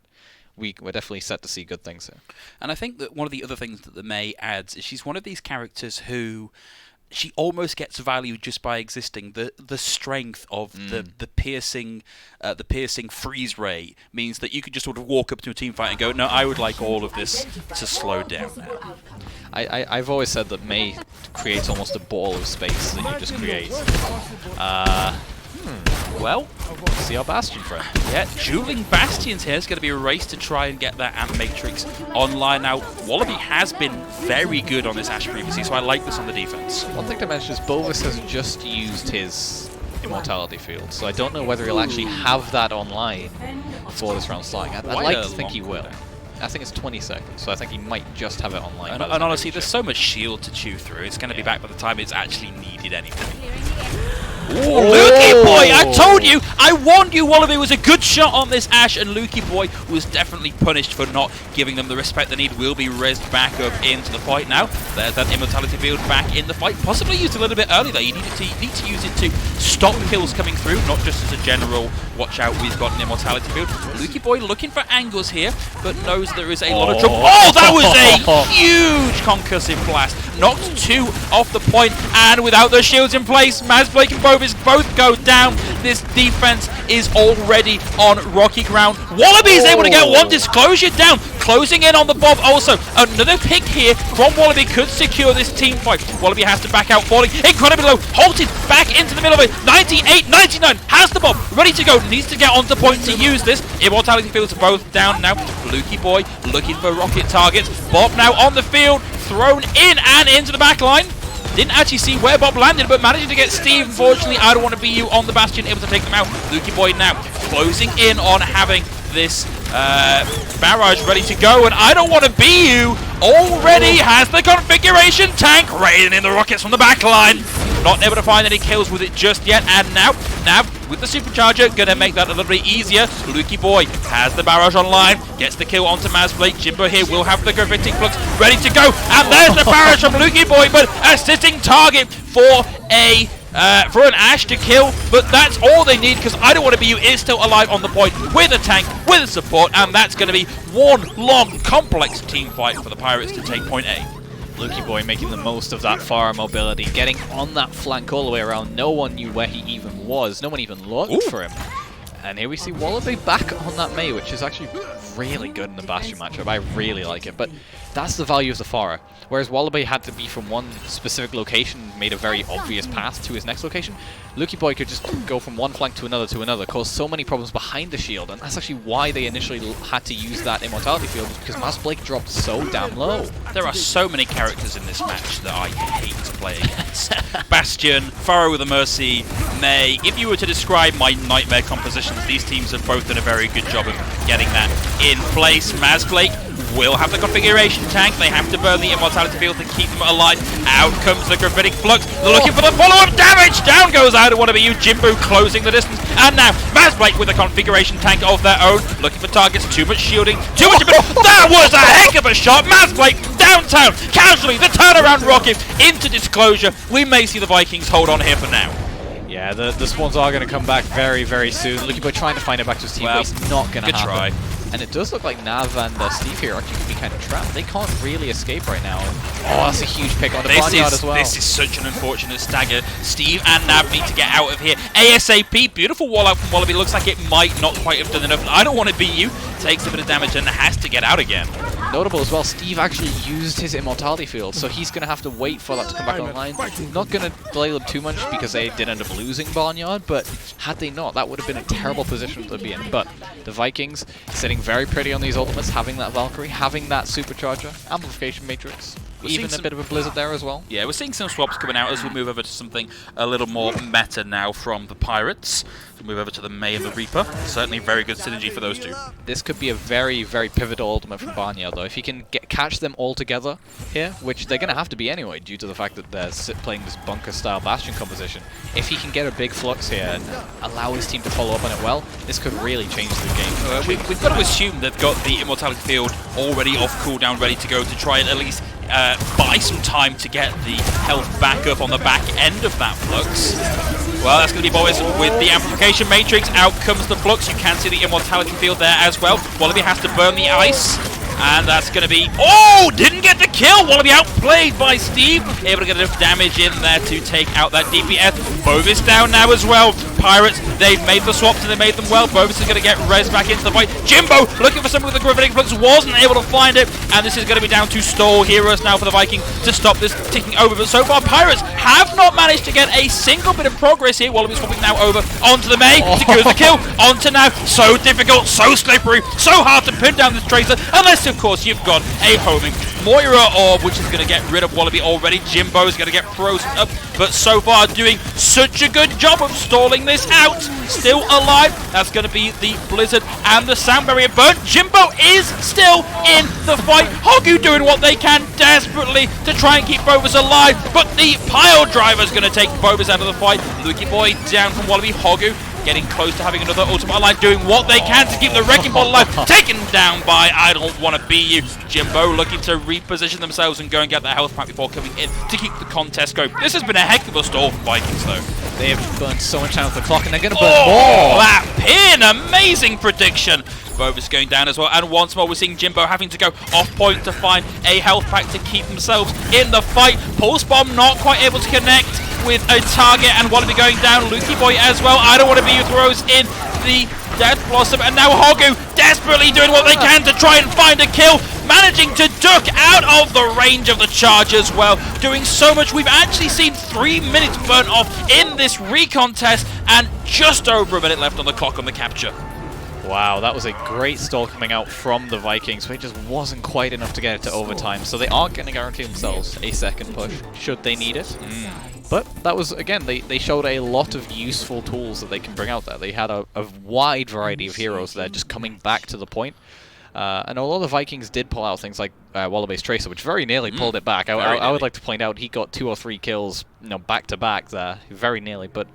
we're definitely set to see good things here. And I think that one of the other things that the May adds is she's one of these characters who she almost gets value just by existing. The strength of the piercing freeze ray means that you could just sort of walk up to a team fight and go, no, I would like all of this to slow down now. I've always said that May creates almost a ball of space that you just create. Well, see our Bastion friend. Yeah, dueling Bastions here is going to be a race to try and get that Ant Matrix online. Now, Wallaby has been very good on this Ashe previously, so I like this on the defense. One thing to mention is Bovis has just used his Immortality Field, so I don't know whether he'll actually have that online for this round starting. I'd like to think he will. I think it's 20 seconds, so I think he might just have it online. And honestly, there's so much shield to chew through. It's going to be back by the time it's actually needed anyway. Lukey Boy, I told you, I warned you Wallaby was a good shot on this Ash, and Lukey Boy was definitely punished for not giving them the respect they need. Will be rezzed back up into the fight now. There's that Immortality Field back in the fight, possibly used a little bit early though. You need to use it to stop kills coming through, not just as a general watch out, we've got an Immortality Field. Lukey Boy looking for angles here, but knows there is a lot of trouble. Oh, that was a huge concussive blast. Knocked 2 off the point, and without those shields in place, Mazblake and Bovis both go down. This defense is already on rocky ground. Wallaby is able to get one disclosure down, closing in on the Bob also. Another pick here from Wallaby could secure this team fight. Wallaby has to back out, falling incredibly low, halted back into the middle of it. 98, 99, has the Bob, ready to go, needs to get onto point to use this. Immortality Fields are both down now. Lukey Boy looking for rocket targets. Bob now on the field, thrown in and into the back line. Didn't actually see where Bob landed, but managing to get Steve. Unfortunately, I don't want to be you on the Bastion, able to take them out. Lukey Boy now closing in on having this barrage ready to go, and I don't want to be you already has the configuration tank raining in the rockets from the back line. Not able to find any kills with it just yet, and now Nav with the supercharger gonna make that a little bit easier. Lukey Boy has the barrage online, gets the kill onto Mazblake. Jimbo here will have the gravitic flux ready to go, and there's the barrage from Lukey Boy, but a sitting target for an Ash to kill, but that's all they need, because I don't want to be you is still alive on the point with a tank, with a support, and that's going to be one long, complex team fight for the Pirates to take point A. Lukey Boy making the most of that far mobility, getting on that flank all the way around. No one knew where he even was. No one even looked for him. And here we see Wallaby back on that Mei, which is actually really good in the Bastion matchup. I really like it, but that's the value of the Pharah. Whereas Wallaby had to be from one specific location, made a very obvious path to his next location, Lukey Boy could just go from one flank to another, cause so many problems behind the shield, and that's actually why they initially had to use that Immortality Field, because Mazblake dropped so damn low. There are so many characters in this match that I hate to play against. Bastion, Pharah with a Mercy, Mei. If you were to describe my nightmare compositions, these teams have both done a very good job of getting that in place. Mazblake will have the configuration tank. They have to burn the Immortality Field to keep them alive. Out comes the Gravitic Flux. They're looking for the follow-up damage. Down goes I Don't Want to Be You. Jimbo closing the distance. And now Mazblake with a configuration tank of their own. Looking for targets. Too much shielding. Too much. That was a heck of a shot. Mazblake downtown. Casually the turnaround rocket into disclosure. We may see the Vikings hold on here for now. Yeah, the spawns are going to come back very, very soon. Lukey Boy trying to find it back to his team, but it's not going to happen. Try. And it does look like Nav and Steve here actually could be kind of trapped. They can't really escape right now. And, oh, that's a huge pick on the Barnyard as well. This is such an unfortunate stagger. Steve and Nav need to get out of here ASAP. Beautiful wall out from Wallaby. Looks like it might not quite have done enough. I Don't Want to Be You. Takes a bit of damage and has to get out again. Notable as well, Steve actually used his Immortality Field, so he's going to have to wait for that to come back online. Not going to delay them too much because they did end up losing Barnyard, but had they not, that would have been a terrible position to be in. But the Vikings sitting very pretty on these ultimates, having that Valkyrie, having that Supercharger, Amplification Matrix, even a bit of a Blizzard there as well. Yeah, we're seeing some swaps coming out as we move over to something a little more meta now from the Pirates. We'll move over to the Mei and the Reaper. Certainly very good synergy for those two. This could be a very, very pivotal ultimate from Barnyard, though. If he can catch them all together here, which they're going to have to be anyway, due to the fact that they're playing this bunker-style Bastion composition. If he can get a big flux here and allow his team to follow up on it well, this could really change the game. We've got to assume they've got the Immortality Field already off cooldown, ready to go to try and at least buy some time to get the health back up on the back end of that flux. Well, that's going to be Boris with the Amplification Matrix. Out comes the flux. You can see the Immortality Field there as well. Wallaby has to burn the ice. And that's going to be... Oh! Didn't get the kill! Wallaby outplayed by Steve. Able to get enough damage in there to take out that DPS. Bovis down now as well. Pirates, they've made the swaps and they made them well. Bovis is going to get res back into the fight. Jimbo looking for something with the Gravitic Flux. Wasn't able to find it. And this is going to be down to stall heroes now for the Viking to stop this ticking over. But so far, Pirates have not managed to get a single bit of progress here. Wallaby swapping now over onto the Mei. Secures the kill. Onto now. So difficult. So slippery. So hard to pin down this Tracer. Unless next, of course, you've got a homing Moira Orb, which is going to get rid of Wallaby already. Jimbo is going to get frozen up, but so far doing such a good job of stalling this out. Still alive. That's going to be the Blizzard and the Sound Barrier burn. Jimbo is still in the fight. Hogu doing what they can desperately to try and keep Bovis alive, but the pile driver is going to take Bovis out of the fight. Lukey Boy down from Wallaby. Hogu getting close to having another ultimate line, doing what they can to keep the Wrecking Ball alive. Taken down by I Don't Wanna Be You. Jimbo looking to reposition themselves and go and get that health pack before coming in to keep the contest going. This has been a heck of a stall for Vikings, though. They have burned so much time off the clock, and they're going to burn more. That pin! Amazing prediction. Bovis going down as well, and once more we're seeing Jimbo having to go off point to find a health pack to keep themselves in the fight. Pulse Bomb not quite able to connect with a target, and Wallaby going down. Lukey Boy as well. I Don't Wanna Be You throws in the Death Blossom, and now Hogu desperately doing what they can to try and find a kill, managing to duck out of the range of the charge as well, doing so much. We've actually seen 3 minutes burnt off in this recontest, and just over a minute left on the clock on the capture. Wow, that was a great stall coming out from the Vikings, but it just wasn't quite enough to get it to overtime, so they are going to guarantee themselves a second push, should they need it. But that was, again, they showed a lot of useful tools that they can bring out there. They had a wide variety of heroes there just coming back to the point. And although the Vikings did pull out things like Wallaby's Tracer, which very nearly pulled it back, I would like to point out he got 2 or 3 kills, back to back there, very nearly, but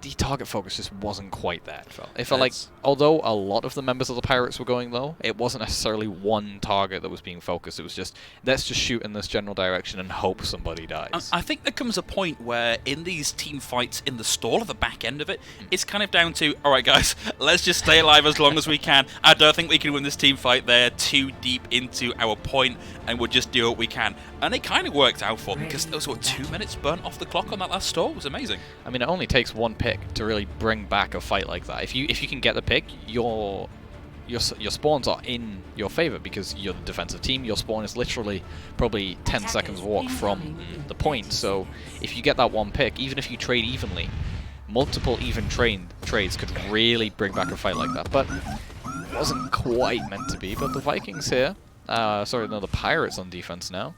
the target focus just wasn't quite there. It felt like, although a lot of the members of the Pirates were going low, it wasn't necessarily one target that was being focused. It was just, let's just shoot in this general direction and hope somebody dies. I think there comes a point where in these team fights in the stall at the back end of it, it's kind of down to, all right, guys, let's just stay alive as long as we can. I don't think we can win this team fight. They're too deep into our point, and we'll just do what we can. And it kind of worked out for them, because there was, 2 minutes burnt off the clock on that last stall. It was amazing. I mean, it only takes one pick to really bring back a fight like that. If you can get the pick, your spawns are in your favor because you're the defensive team. Your spawn is literally probably 10 seconds walk from the point. So if you get that one pick, even if you trade evenly, multiple even trades could really bring back a fight like that. But it wasn't quite meant to be. But the Vikings here, the Pirates on defense now,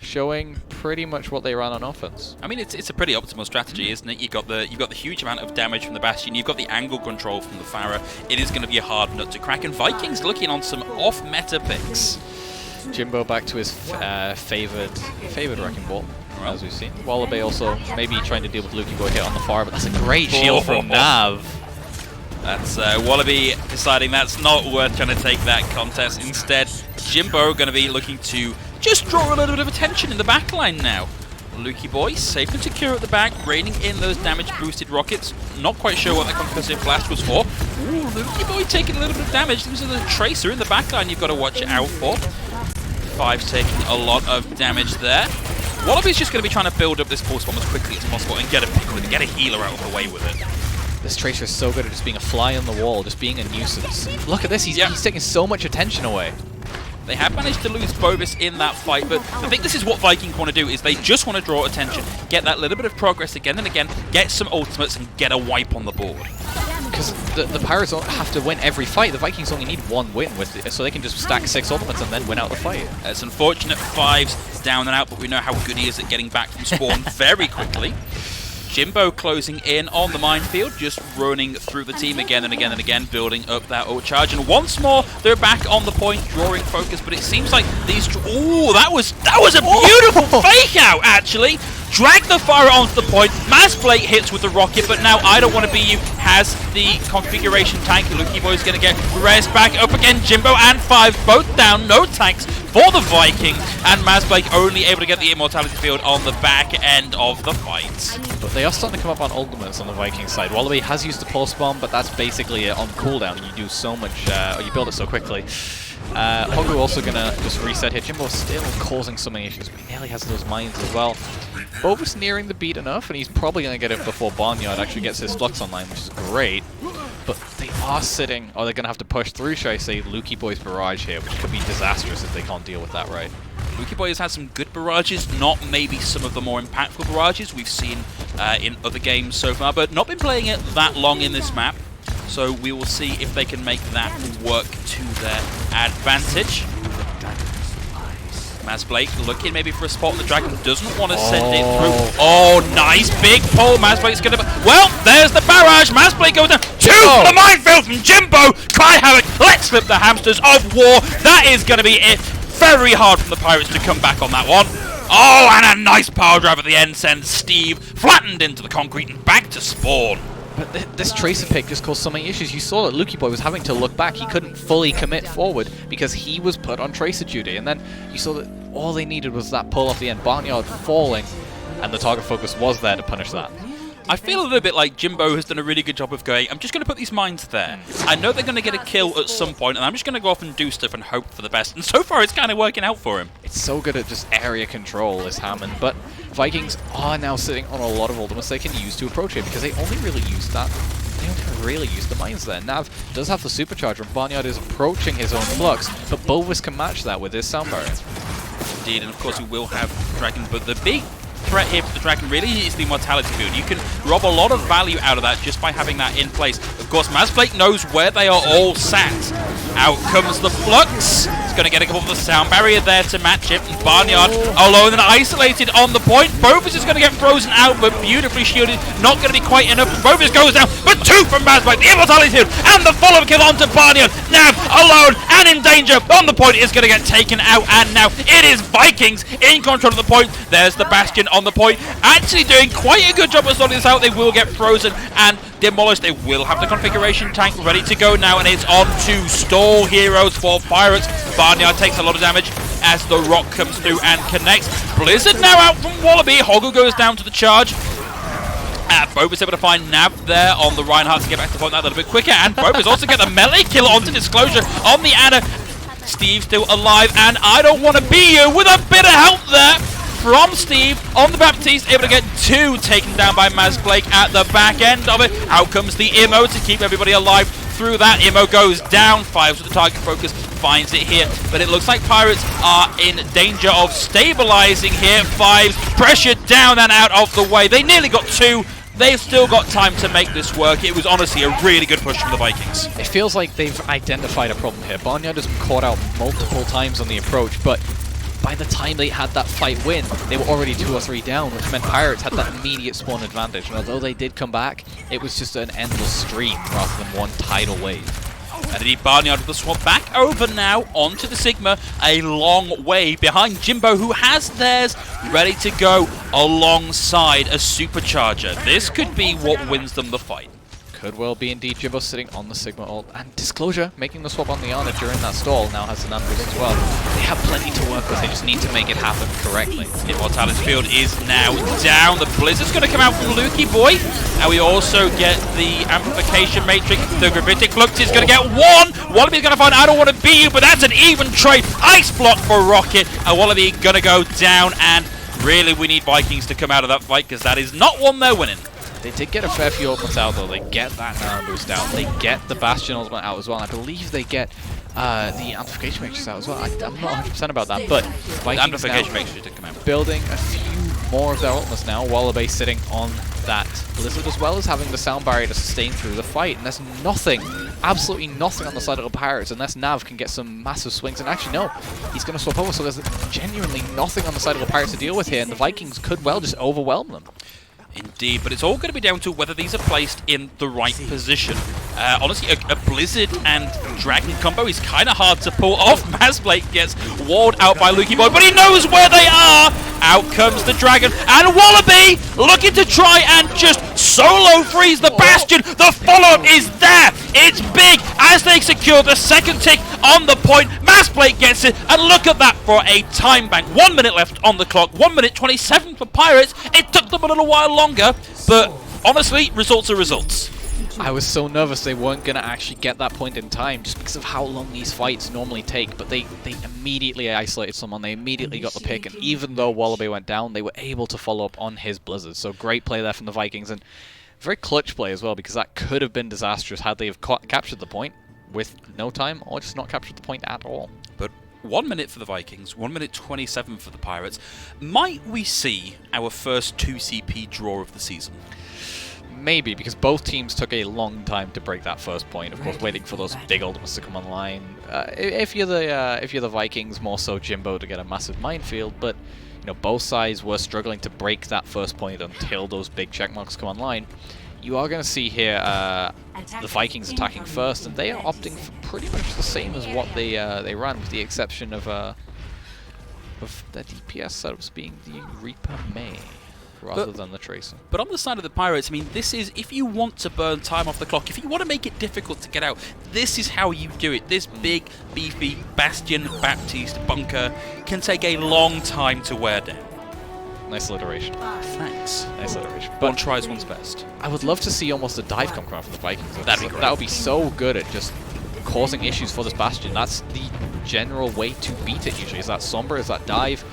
showing pretty much what they ran on offense. I mean, it's a pretty optimal strategy, isn't it? You've got the huge amount of damage from the Bastion. You've got the angle control from the Pharah. It is going to be a hard nut to crack. And Vikings looking on some off-meta picks. Jimbo back to his favored Wrecking Ball, as we've seen. Wallaby also maybe trying to deal with Lukey Boy here on the far, but that's a great shield from Nav. That's Wallaby deciding that's not worth trying to take that contest. Instead, Jimbo going to be looking to just draw a little bit of attention in the backline now. Lukey Boy safe and secure at the back, raining in those damage-boosted rockets. Not quite sure what that concussive blast was for. Ooh, Lukey Boy taking a little bit of damage. This is the Tracer in the backline you've got to watch out for. Five's taking a lot of damage there. Wallaby's just going to be trying to build up this pulse bomb as quickly as possible and get a pick with it, get a healer out of the way with it. This Tracer is so good at just being a fly on the wall, just being a nuisance. Look at this, he's taking so much attention away. They have managed to lose Bovis in that fight, but I think this is what Vikings want to do, is they just want to draw attention, get that little bit of progress again and again, get some ultimates and get a wipe on the board. Because the Pirates don't have to win every fight, the Vikings only need one win with it, so they can just stack 6 ultimates and then win out the fight. It's unfortunate Five's down and out, but we know how good he is at getting back from spawn very quickly. Jimbo closing in on the minefield, just running through the team again and again and again, building up that ult charge. And once more, they're back on the point, drawing focus. But it seems like these... Ooh, that was a beautiful fake out, actually. Drag the fire onto the point. Mass Blake hits with the rocket, but now I Don't Wanna Be You has the configuration tank. Lukey Boy's going to get res back up again. Jimbo and Five both down, no tanks for the Vikings, and Mass Blake only able to get the immortality field on the back end of the fight. But they are starting to come up on ultimates on the Viking side. Wallaby has used the pulse bomb, but that's basically on cooldown. You do so much, or you build it so quickly. Hogu also gonna just reset here. Jimbo still causing so many issues, but he nearly has those mines as well. Bovis nearing the beat enough, and he's probably gonna get it before Barnyard actually gets his flux online, which is great. But they are sitting, or they're gonna have to push through, should I say, Lukey Boy's barrage here, which could be disastrous if they can't deal with that right. Lukey Boy has had some good barrages, not maybe some of the more impactful barrages we've seen in other games so far, but not been playing it that long in this map. So we will see if they can make that work to their advantage. Mazblake looking maybe for a spot on the Dragon, doesn't want to send it through. Oh, nice big pull. Mazblake's going to... Well, there's the barrage. Mazblake goes down. Two for the minefield from Jimbo. Cry Havoc, let's flip the hamsters of war. That is going to be it. Very hard for the Pirates to come back on that one. Oh, and a nice power drive at the end sends Steve flattened into the concrete and back to spawn. But this Tracer pick just caused so many issues. You saw that Lukey Boy was having to look back. He couldn't fully commit forward because he was put on Tracer duty. And then you saw that all they needed was that pull off the end. Barnyard falling, and the target focus was there to punish that. I feel a little bit like Jimbo has done a really good job of going, I'm just going to put these mines there. I know they're going to get a kill at some point, and I'm just going to go off and do stuff and hope for the best. And so far, it's kind of working out for him. It's so good at just area control, this Hammond. But Vikings are now sitting on a lot of ultimates they can use to approach it, because they only really used that. They only really used the mines there. Nav does have the supercharger, and Barnyard is approaching his own flux, but Bovis can match that with his sound barrier. Indeed, and of course we will have Dragon, but the big threat here for the Dragon really is the mortality build. You can rob a lot of value out of that just by having that in place. Of course, Mazblake knows where they are all sat. Out comes the Flux. He's going to get a couple of the sound barrier there to match it. And Barnyard alone and isolated on the point. Bovis is going to get frozen out, but beautifully shielded. Not going to be quite enough. Bovis goes down, but two from Mazblake. The immortality build and the follow-up kill onto Barnyard. Nav alone and in danger on the point is going to get taken out. And now it is Vikings in control of the point. There's the Bastion on the point, actually doing quite a good job of sorting this out. They will get frozen and demolished. They will have the configuration tank ready to go now, and it's on to stall heroes for Pirates. Barnyard takes a lot of damage as the rock comes through and connects. Blizzard now out from Wallaby. Hoggle goes down to the charge. Bovis able to find Nav there on the Reinhardt to get back to the point that a little bit quicker, and Bovis also get the melee kill onto Disclosure on the Anna. Steve still alive, and I don't want to be you with a bit of help there from Steve on the Baptiste, able to get two taken down by Mazblake at the back end of it. Out comes the Immo to keep everybody alive through that. Immo goes down. Fives with the target focus, finds it here, but it looks like Pirates are in danger of stabilizing here. Fives pressured down and out of the way. They nearly got two. They've still got time to make this work. It was honestly a really good push from the Vikings. It feels like they've identified a problem here. Barnyard has been caught out multiple times on the approach, but by the time they had that fight win, they were already 2 or 3 down, which meant Pirates had that immediate spawn advantage. And although they did come back, it was just an endless stream rather than one tidal wave. And indeed, Barnyard with the swap back over now onto the Sigma, a long way behind Jimbo, who has theirs ready to go alongside a supercharger. This could be what wins them the fight. Could well be indeed. Jimbo sitting on the Sigma ult, and Disclosure making the swap on the Ana during that stall now has an Andrews as well. They have plenty to work with, they just need to make it happen correctly. Immortality field is now down. The Blizzard's going to come out from Lukey Boy, and we also get the Amplification Matrix. The Gravitic Flux is going to get one. Wallaby's going to find I don't want to be you, but that's an even trade. Ice block for Rocket, and Wallaby going to go down, and really we need Vikings to come out of that fight, because that is not one they're winning. They did get a fair few ultimates out though. They get that Nara boost out. They get the Bastion ultimate out as well. And I believe they get the Amplification Matrix out as well. I'm not 100% about that, but The Amplification Matrix did come out. Building a few more of their ultimates now. Wallaby sitting on that Blizzard, as well as having the sound barrier to sustain through the fight. And there's nothing, absolutely nothing on the side of the Pirates unless Nav can get some massive swings. And actually, no, he's going to swap over. So there's genuinely nothing on the side of the Pirates to deal with here. And the Vikings could well just overwhelm them. Indeed, but it's all going to be down to whether these are placed in the right position. Honestly, a Blizzard and Dragon combo is kind of hard to pull off. Mazblake gets walled out by Lukey Boy, but he knows where they are. Out comes the Dragon, and Wallaby looking to try and just solo freeze the Bastion. The follow-up is there. It's big as they secure the second tick on the point. Mazblake gets it, and look at that for a time bank. 1 minute left on the clock. 1 minute 27 for Pirates. It took them a little while longer, but honestly, results are results. I was so nervous they weren't going to actually get that point in time just because of how long these fights normally take, but they immediately isolated someone, they immediately got the pick, and even though Wallaby went down, they were able to follow up on his Blizzard. So great play there from the Vikings, and very clutch play as well, because that could have been disastrous had they have captured the point with no time, or just not captured the point at all. But 1 minute for the Vikings, 1 minute 27 for the Pirates. Might we see our first 2CP draw of the season? maybe, because both teams took a long time to break that first point. Of course, waiting for those big ultimates to come online. If you're the Vikings, more so Jimbo to get a massive minefield, but you know, both sides were struggling to break that first point until those big checkmarks come online. You are going to see here the Vikings attacking first, and they are opting for pretty much the same as what they ran, with the exception of their DPS setups being the Reaper May rather than the Tracer. But on the side of the Pirates, I mean, this is, if you want to burn time off the clock, if you want to make it difficult to get out, this is how you do it. This big, beefy Bastion Baptiste bunker can take a long time to wear down. Nice alliteration. Thanks. Nice alliteration. One tries one's best. I would love to see almost a dive come from the Vikings. That'd be great. That would be so good at just causing issues for this Bastion. That's the general way to beat it usually. Is that Sombra? Is that dive?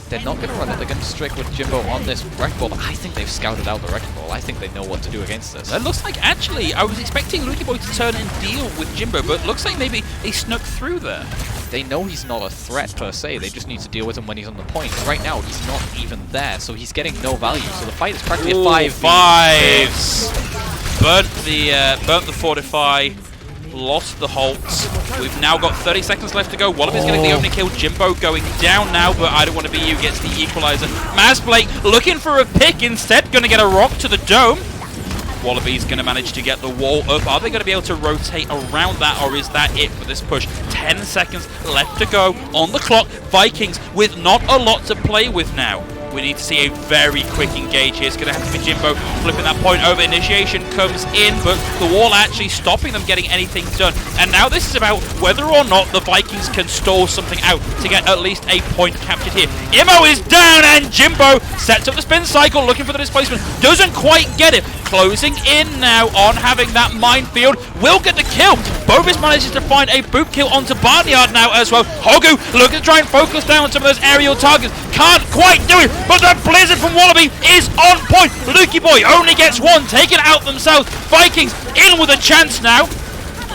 They're not going to run it. They're going to stick with Jimbo on this Wrecking Ball. But I think they've scouted out the Wrecking Ball. I think they know what to do against this. It looks like, actually, I was expecting Lucky Boy to turn and deal with Jimbo, but it looks like maybe he snuck through there. They know he's not a threat per se. They just need to deal with him when he's on the point. Right now, he's not even there, so he's getting no value. So the fight is practically a 5v. Burnt the Fortify. Lost the Holtz. We've now got 30 seconds left to go. Wallaby's getting the opening kill. Jimbo going down now, but I don't want to be you. Gets the equalizer. Mazblake looking for a pick instead. Going to get a rock to the dome. Wallaby's going to manage to get the wall up. Are they going to be able to rotate around that, or is that it for this push? 10 seconds left to go on the clock. Vikings with not a lot to play with now. We need to see a very quick engage here. It's going to have to be Jimbo flipping that point over. Initiation comes in, but the wall actually stopping them getting anything done. And now this is about whether or not the Vikings can stall something out to get at least a point captured here. Immo is down, and Jimbo sets up the spin cycle, looking for the displacement. Doesn't quite get it. Closing in now on having that minefield. Will get the kill. Bovis manages to find a boot kill onto Barnyard now as well. Hogu looking to try and focus down on some of those aerial targets. Can't quite do it, but the blizzard from Wallaby is on point. Lukey Boy only gets one, taken out themselves. Vikings in with a chance now.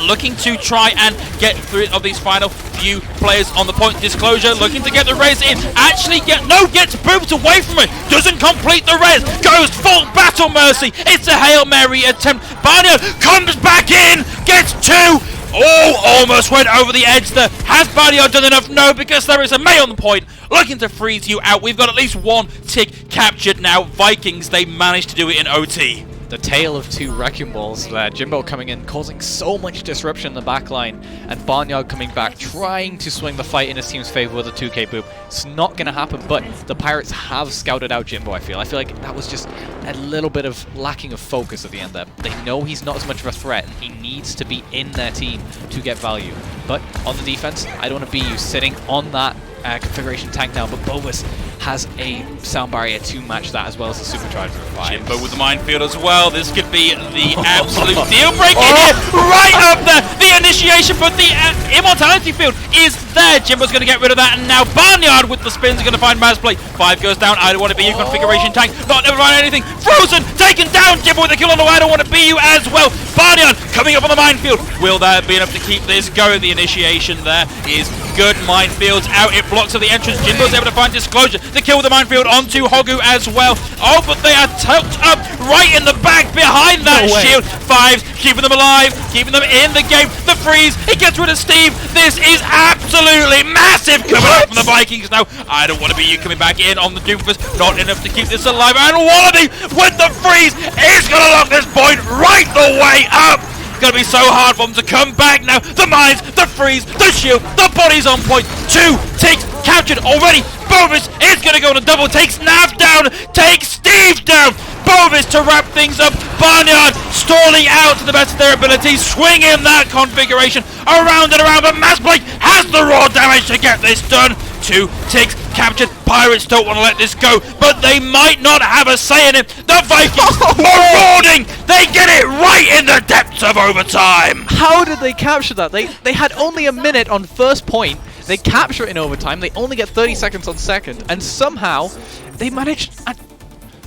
Looking to try and get through of these final few players on the point. Disclosure looking to get the res in. Actually gets booped away from it. Doesn't complete the res. Goes full battle mercy. It's a Hail Mary attempt. Barnyard comes back in. Gets two. Oh, almost went over the edge there. Has Barnyard done enough? No, because there is a May on the point. Looking to freeze you out. We've got at least one tick captured now. Vikings, they managed to do it in OT. The tale of two Wrecking Balls there. Jimbo coming in, causing so much disruption in the backline, and Barnyard coming back, trying to swing the fight in his team's favor with a 2k boop. It's not going to happen, but the Pirates have scouted out Jimbo, I feel like that was just a little bit of lacking of focus at the end there. They know he's not as much of a threat, and he needs to be in their team to get value. But on the defense, I don't want to be you sitting on that configuration tank now, but Bovis has a sound barrier to match that, as well as the supercharger of 5. Jimbo with the minefield as well. This could be the absolute deal breaker here. Right up there. The initiation, but the immortality field is there. Jimbo's going to get rid of that, and now Barnyard with the spins are going to find Mazblake. 5 goes down. I don't want to be you. Configuration tank. Not never find anything. Frozen. Taken down. Jimbo with the kill on the way. I don't want to be you as well. Barnyard coming up on the minefield. Will that be enough to keep this going? The initiation there is good. Minefields out. It blocks of the entrance. Jimbo's able to find Disclosure. The kill with the minefield onto Hogu as well. Oh, but they are tucked up right in the back behind that shield. 5s keeping them alive, keeping them in the game. The freeze. He gets rid of Steve. This is absolutely massive coming out from the Vikings now. I don't want to be you coming back in on the Doomfist. Not enough to keep this alive. And Wallaby with the freeze is going to lock this point right the way up. Going to be so hard for them to come back now. The mines, the freeze, the shield, the body's on point. 2 ticks captured already. Bovis is going to go on a double. Takes Nav down. Takes Steve down. Bovis to wrap things up. Barnyard stalling out to the best of their abilities. Swinging that configuration around and around. But Mazblake has the raw damage to get this done. 2 ticks captured. Pirates don't want to let this go, but they might not have a say in it. The Vikings marauding. They get it right in the depths of overtime. How did they capture that? They had only a minute on first point. They capture it in overtime. They only get 30 seconds on second, and somehow they managed.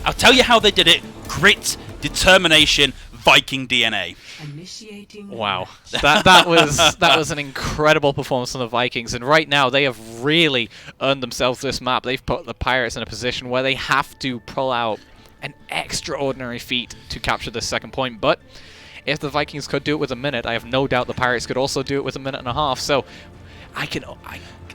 I'll tell you how they did it. Grit, determination, Viking DNA. Wow, that was an incredible performance from the Vikings, and right now they have really earned themselves this map. They've put the Pirates in a position where they have to pull out an extraordinary feat to capture this second point. But if the Vikings could do it with a minute, I have no doubt the Pirates could also do it with a minute and a half. So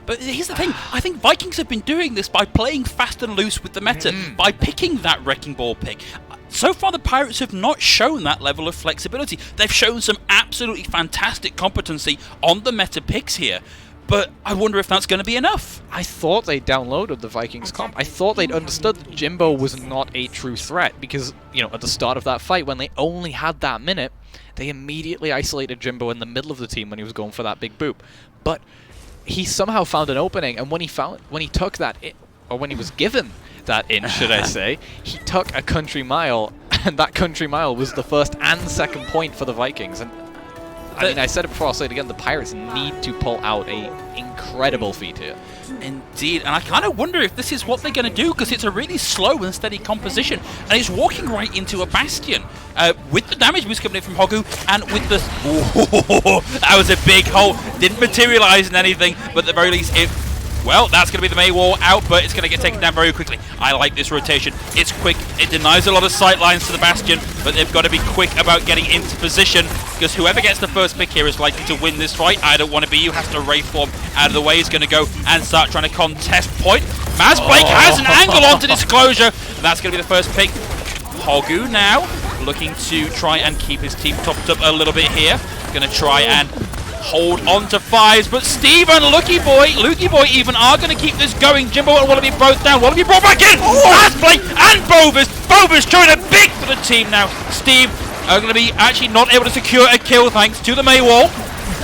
But here's the thing, I think Vikings have been doing this by playing fast and loose with the meta, by picking that Wrecking Ball pick. So far, the Pirates have not shown that level of flexibility. They've shown some absolutely fantastic competency on the meta picks here, but I wonder if that's going to be enough. I thought they downloaded the Vikings comp. I thought they'd understood that Jimbo was not a true threat because, you know, at the start of that fight, when they only had that minute, they immediately isolated Jimbo in the middle of the team when he was going for that big boop. But he somehow found an opening, and when he took that, or when he was given that in, should I say, he took a country mile, and that country mile was the first and second point for the Vikings. And I mean, I said it before, I'll say it again, the Pirates need to pull out a incredible feat here. Indeed, and I kind of wonder if this is what they're going to do, because it's a really slow and steady composition, and he's walking right into a Bastion with the damage boost coming in from Hogu, and with the... that was a big hole, didn't materialize in anything, but at the very least it... Well, that's going to be the Maywall out, but it's going to get taken down very quickly. I like this rotation. It's quick. It denies a lot of sight lines to the Bastion, but they've got to be quick about getting into position, because whoever gets the first pick here is likely to win this fight. I don't want to be you. Has to Wraith form out of the way. He's going to go and start trying to contest point. Maz Blake has an angle onto Disclosure, and that's going to be the first pick. Hogu now looking to try and keep his team topped up a little bit here. Going to try and hold on to fives, but Steve and Lukey Boy even are going to keep this going. Jimbo and Wallaby both down. Wallaby brought back in! Aspley and Bovis! Bovis trying to big for the team now. Steve are going to be actually not able to secure a kill thanks to the Maywall.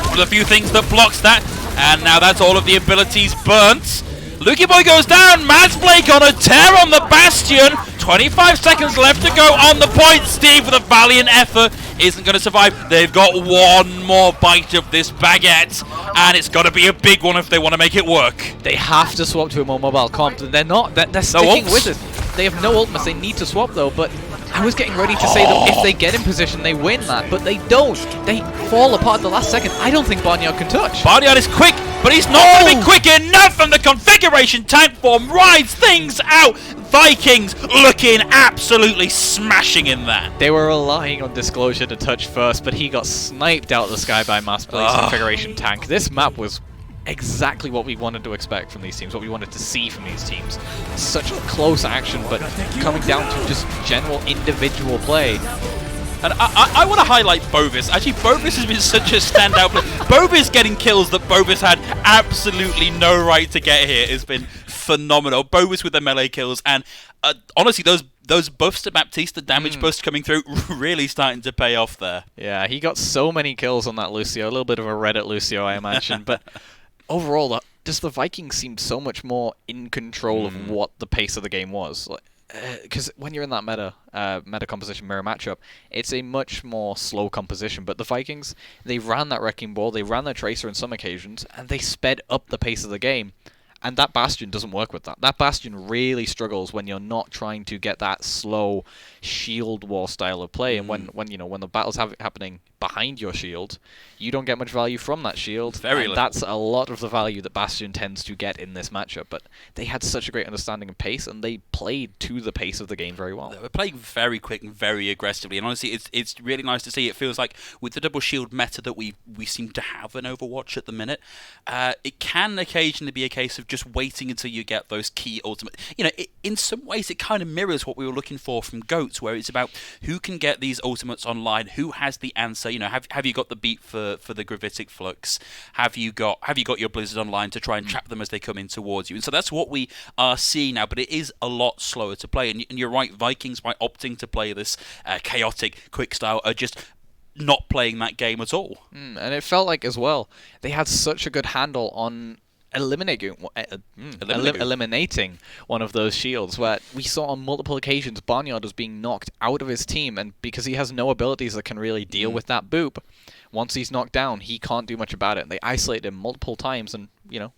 One of the few things that blocks that, and now that's all of the abilities burnt. Lukey Boy goes down. Mads Blake on a tear on the Bastion. 25 seconds left to go on the point. Steve with a valiant effort isn't going to survive. They've got one more bite of this baguette, and it's got to be a big one if they want to make it work. They have to swap to a more mobile comp. They're not. They're sticking with it. They have no ultimates. They need to swap though, but I was getting ready to say that if they get in position, they win that, but they don't. They fall apart at the last second. I don't think Barnyard can touch. Barnyard is quick, but he's not going to be quick enough, and the configuration tank form rides things out. Vikings looking absolutely smashing in that. They were relying on Disclosure to touch first, but he got sniped out of the sky by Mass Blake's configuration tank. This map was exactly what we wanted to expect from these teams, what we wanted to see from these teams. Such close action, but coming down to just general individual play. And I want to highlight Bovis. Actually, Bovis has been such a standout player. Bovis getting kills that Bovis had absolutely no right to get here has been phenomenal. Bovis with the melee kills, and honestly, those buffs to Baptiste, the damage boost coming through, really starting to pay off there. Yeah, he got so many kills on that Lucio. A little bit of a Reddit Lucio, I imagine, but overall, just the Vikings seemed so much more in control of what the pace of the game was. Because when you're in that meta composition mirror matchup, it's a much more slow composition. But the Vikings, they ran that Wrecking Ball, they ran their Tracer on some occasions, and they sped up the pace of the game. And that Bastion doesn't work with that. That Bastion really struggles when you're not trying to get that slow shield wall style of play. And when the battle's happening behind your shield, you don't get much value from that shield. Very little. That's a lot of the value that Bastion tends to get in this matchup. But they had such a great understanding of pace, and they played to the pace of the game very well. They were playing very quick and very aggressively, and honestly, it's really nice to see. It feels like with the double shield meta that we seem to have in Overwatch at the minute, it can occasionally be a case of just waiting until you get those key ultimate. In some ways, it kind of mirrors what we were looking for from Goats, where it's about who can get these ultimates online, who has the answer. Have you got the beat for the Gravitic Flux? Have you got your Blizzard online to try and trap them as they come in towards you? And so that's what we are seeing now, but it is a lot slower to play. And you're right, Vikings, by opting to play this chaotic, quick style, are just not playing that game at all. And it felt like, as well, they had such a good handle on eliminating one of those shields, where we saw on multiple occasions Barnyard was being knocked out of his team, and because he has no abilities that can really deal with that boop, once he's knocked down, he can't do much about it. And they isolated him multiple times, and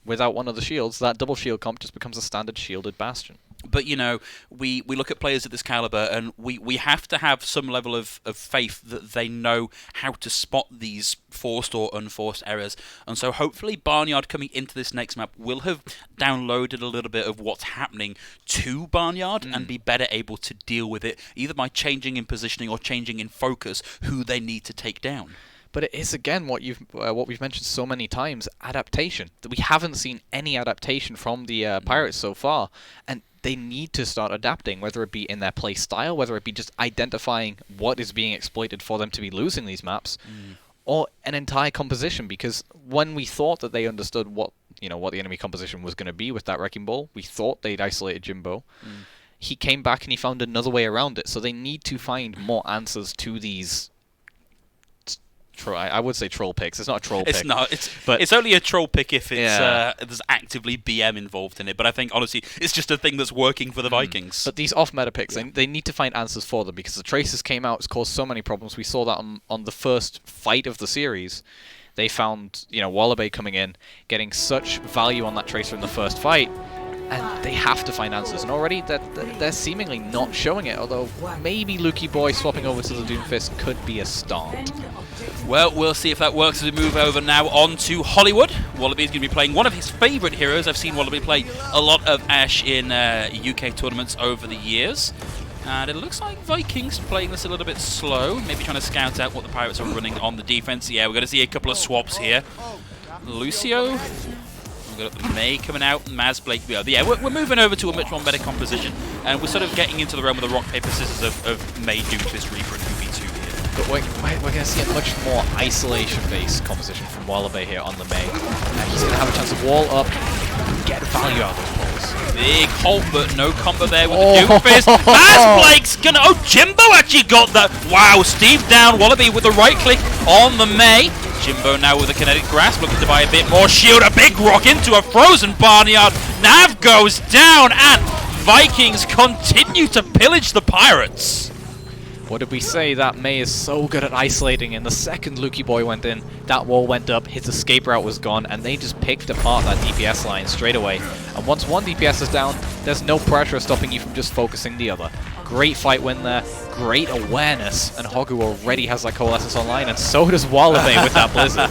without one of the shields, that double shield comp just becomes a standard shielded Bastion. But, you know, we look at players at this caliber, and we have to have some level of faith that they know how to spot these forced or unforced errors. And so hopefully Barnyard coming into this next map will have downloaded a little bit of what's happening to Barnyard and be better able to deal with it, either by changing in positioning or changing in focus who they need to take down. But it is, again, what we've mentioned so many times, adaptation. That we haven't seen any adaptation from the Pirates so far, and they need to start adapting, whether it be in their play style, whether it be just identifying what is being exploited for them to be losing these maps, or an entire composition. Because when we thought that they understood what the enemy composition was going to be with that Wrecking Ball, we thought they'd isolated Jimbo. He came back and he found another way around it. So they need to find more answers to these. I would say troll picks. It's not a troll pick. It's not. It's only a troll pick if there's actively BM involved in it. But I think, honestly, it's just a thing that's working for the Vikings. But these off-meta picks, they need to find answers for them, because the Traces came out, it's caused so many problems. We saw that on the first fight of the series. They found, Wallaby coming in, getting such value on that Tracer in the first fight, and they have to find answers. And already they're seemingly not showing it, although maybe Lukey Boy swapping over to the Doomfist could be a start. Well, we'll see if that works as we move over now on to Hollywood. Wallaby is going to be playing one of his favourite heroes. I've seen Wallaby play a lot of Ashe in UK tournaments over the years. And it looks like Vikings playing this a little bit slow, maybe trying to scout out what the Pirates are running on the defense. Yeah, we're going to see a couple of swaps here. Lucio, we've got the May coming out, and Maz Blake. Yeah, we're moving over to a much more meta composition, and we're sort of getting into the realm of the rock, paper, scissors of May, Doomfist, Reaper, and UV2 here. But we're going to see a much more isolation-based composition from Wallaby here on the May. He's going to have a chance to wall up, get value out of those balls. Big halt, but no combo there with the Doomfist. Maz Blake's gonna. Oh, Jimbo actually got that. Wow, Steve down. Wallaby with the right click on the May. Jimbo now with a kinetic grasp, looking to buy a bit more shield. A big rock into a frozen Barnyard. Nav goes down, and Vikings continue to pillage the Pirates. What did we say? That May is so good at isolating, and the second Lukey Boy went in, that wall went up, his escape route was gone, and they just picked apart that DPS line straight away. And once one DPS is down, there's no pressure stopping you from just focusing the other. Great fight win there, great awareness, and Hogu already has that Coalescence online, and so does Wallaby with that Blizzard.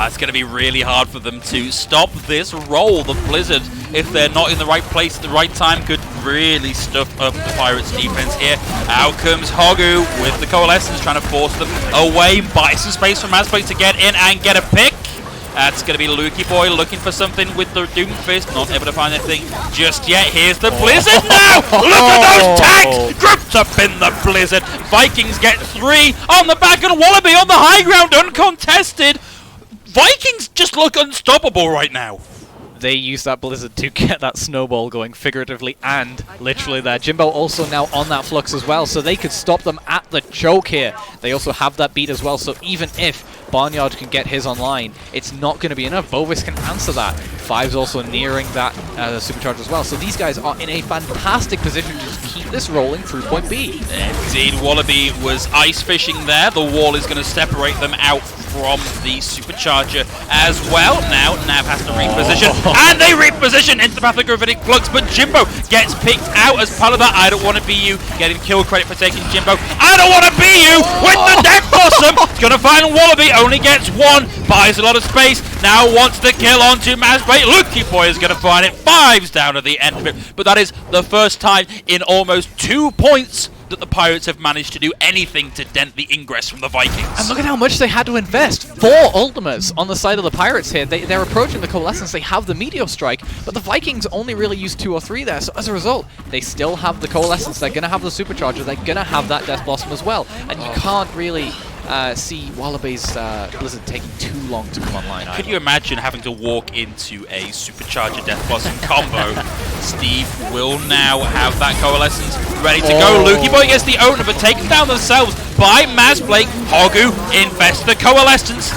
It's going to be really hard for them to stop this roll. The Blizzard, if they're not in the right place at the right time, could really stuff up the Pirates' defense here. Out comes Hogu with the Coalescence, trying to force them away. Buy some space from Mazblake to get in and get a pick. That's going to be Lukey Boy looking for something with the Doomfist. Not able to find anything just yet. Here's the Blizzard now! Look at those tags! Grouped up in the Blizzard. Vikings get 3 on the back, and Wallaby on the high ground, uncontested. Vikings just look unstoppable right now. They use that Blizzard to get that snowball going figuratively and literally there. Jimbo also now on that Flux as well, so they could stop them at the choke here. They also have that beat as well, so even if Barnyard can get his online, it's not going to be enough. Bovis can answer that. Five's also nearing that supercharge as well, so these guys are in a fantastic position to just keep this rolling through point B. Indeed, Wallaby was ice fishing there. The wall is going to separate them out from the supercharger as well. Now Nav has to reposition, and they reposition into the Pathogravitic Flux, but Jimbo gets picked out as part of that. I don't want to be you, getting kill credit for taking Jimbo. I don't want to be you with the Death Blossom. It's going to find Wallaby, only gets 1, buys a lot of space, now wants the kill onto Mazbait. Lukey Boy is going to find it. 5's down at the end of it, but that is the first time in almost 2 points that the Pirates have managed to do anything to dent the ingress from the Vikings. And look at how much they had to invest. 4 ultimates on the side of the Pirates here. They're approaching the Coalescence. They have the Meteor Strike, but the Vikings only really used 2 or 3 there. So as a result, they still have the Coalescence. They're going to have the Supercharger. They're going to have that Death Blossom as well. And you can't really see Wallaby's Blizzard taking too long to come online either. Could you imagine having to walk into a Supercharger Death Blossom combo? Steve will now have that Coalescence ready to go. Lukey Boy gets the owner, but taken down themselves by Mazblake. Hogu invests the Coalescence.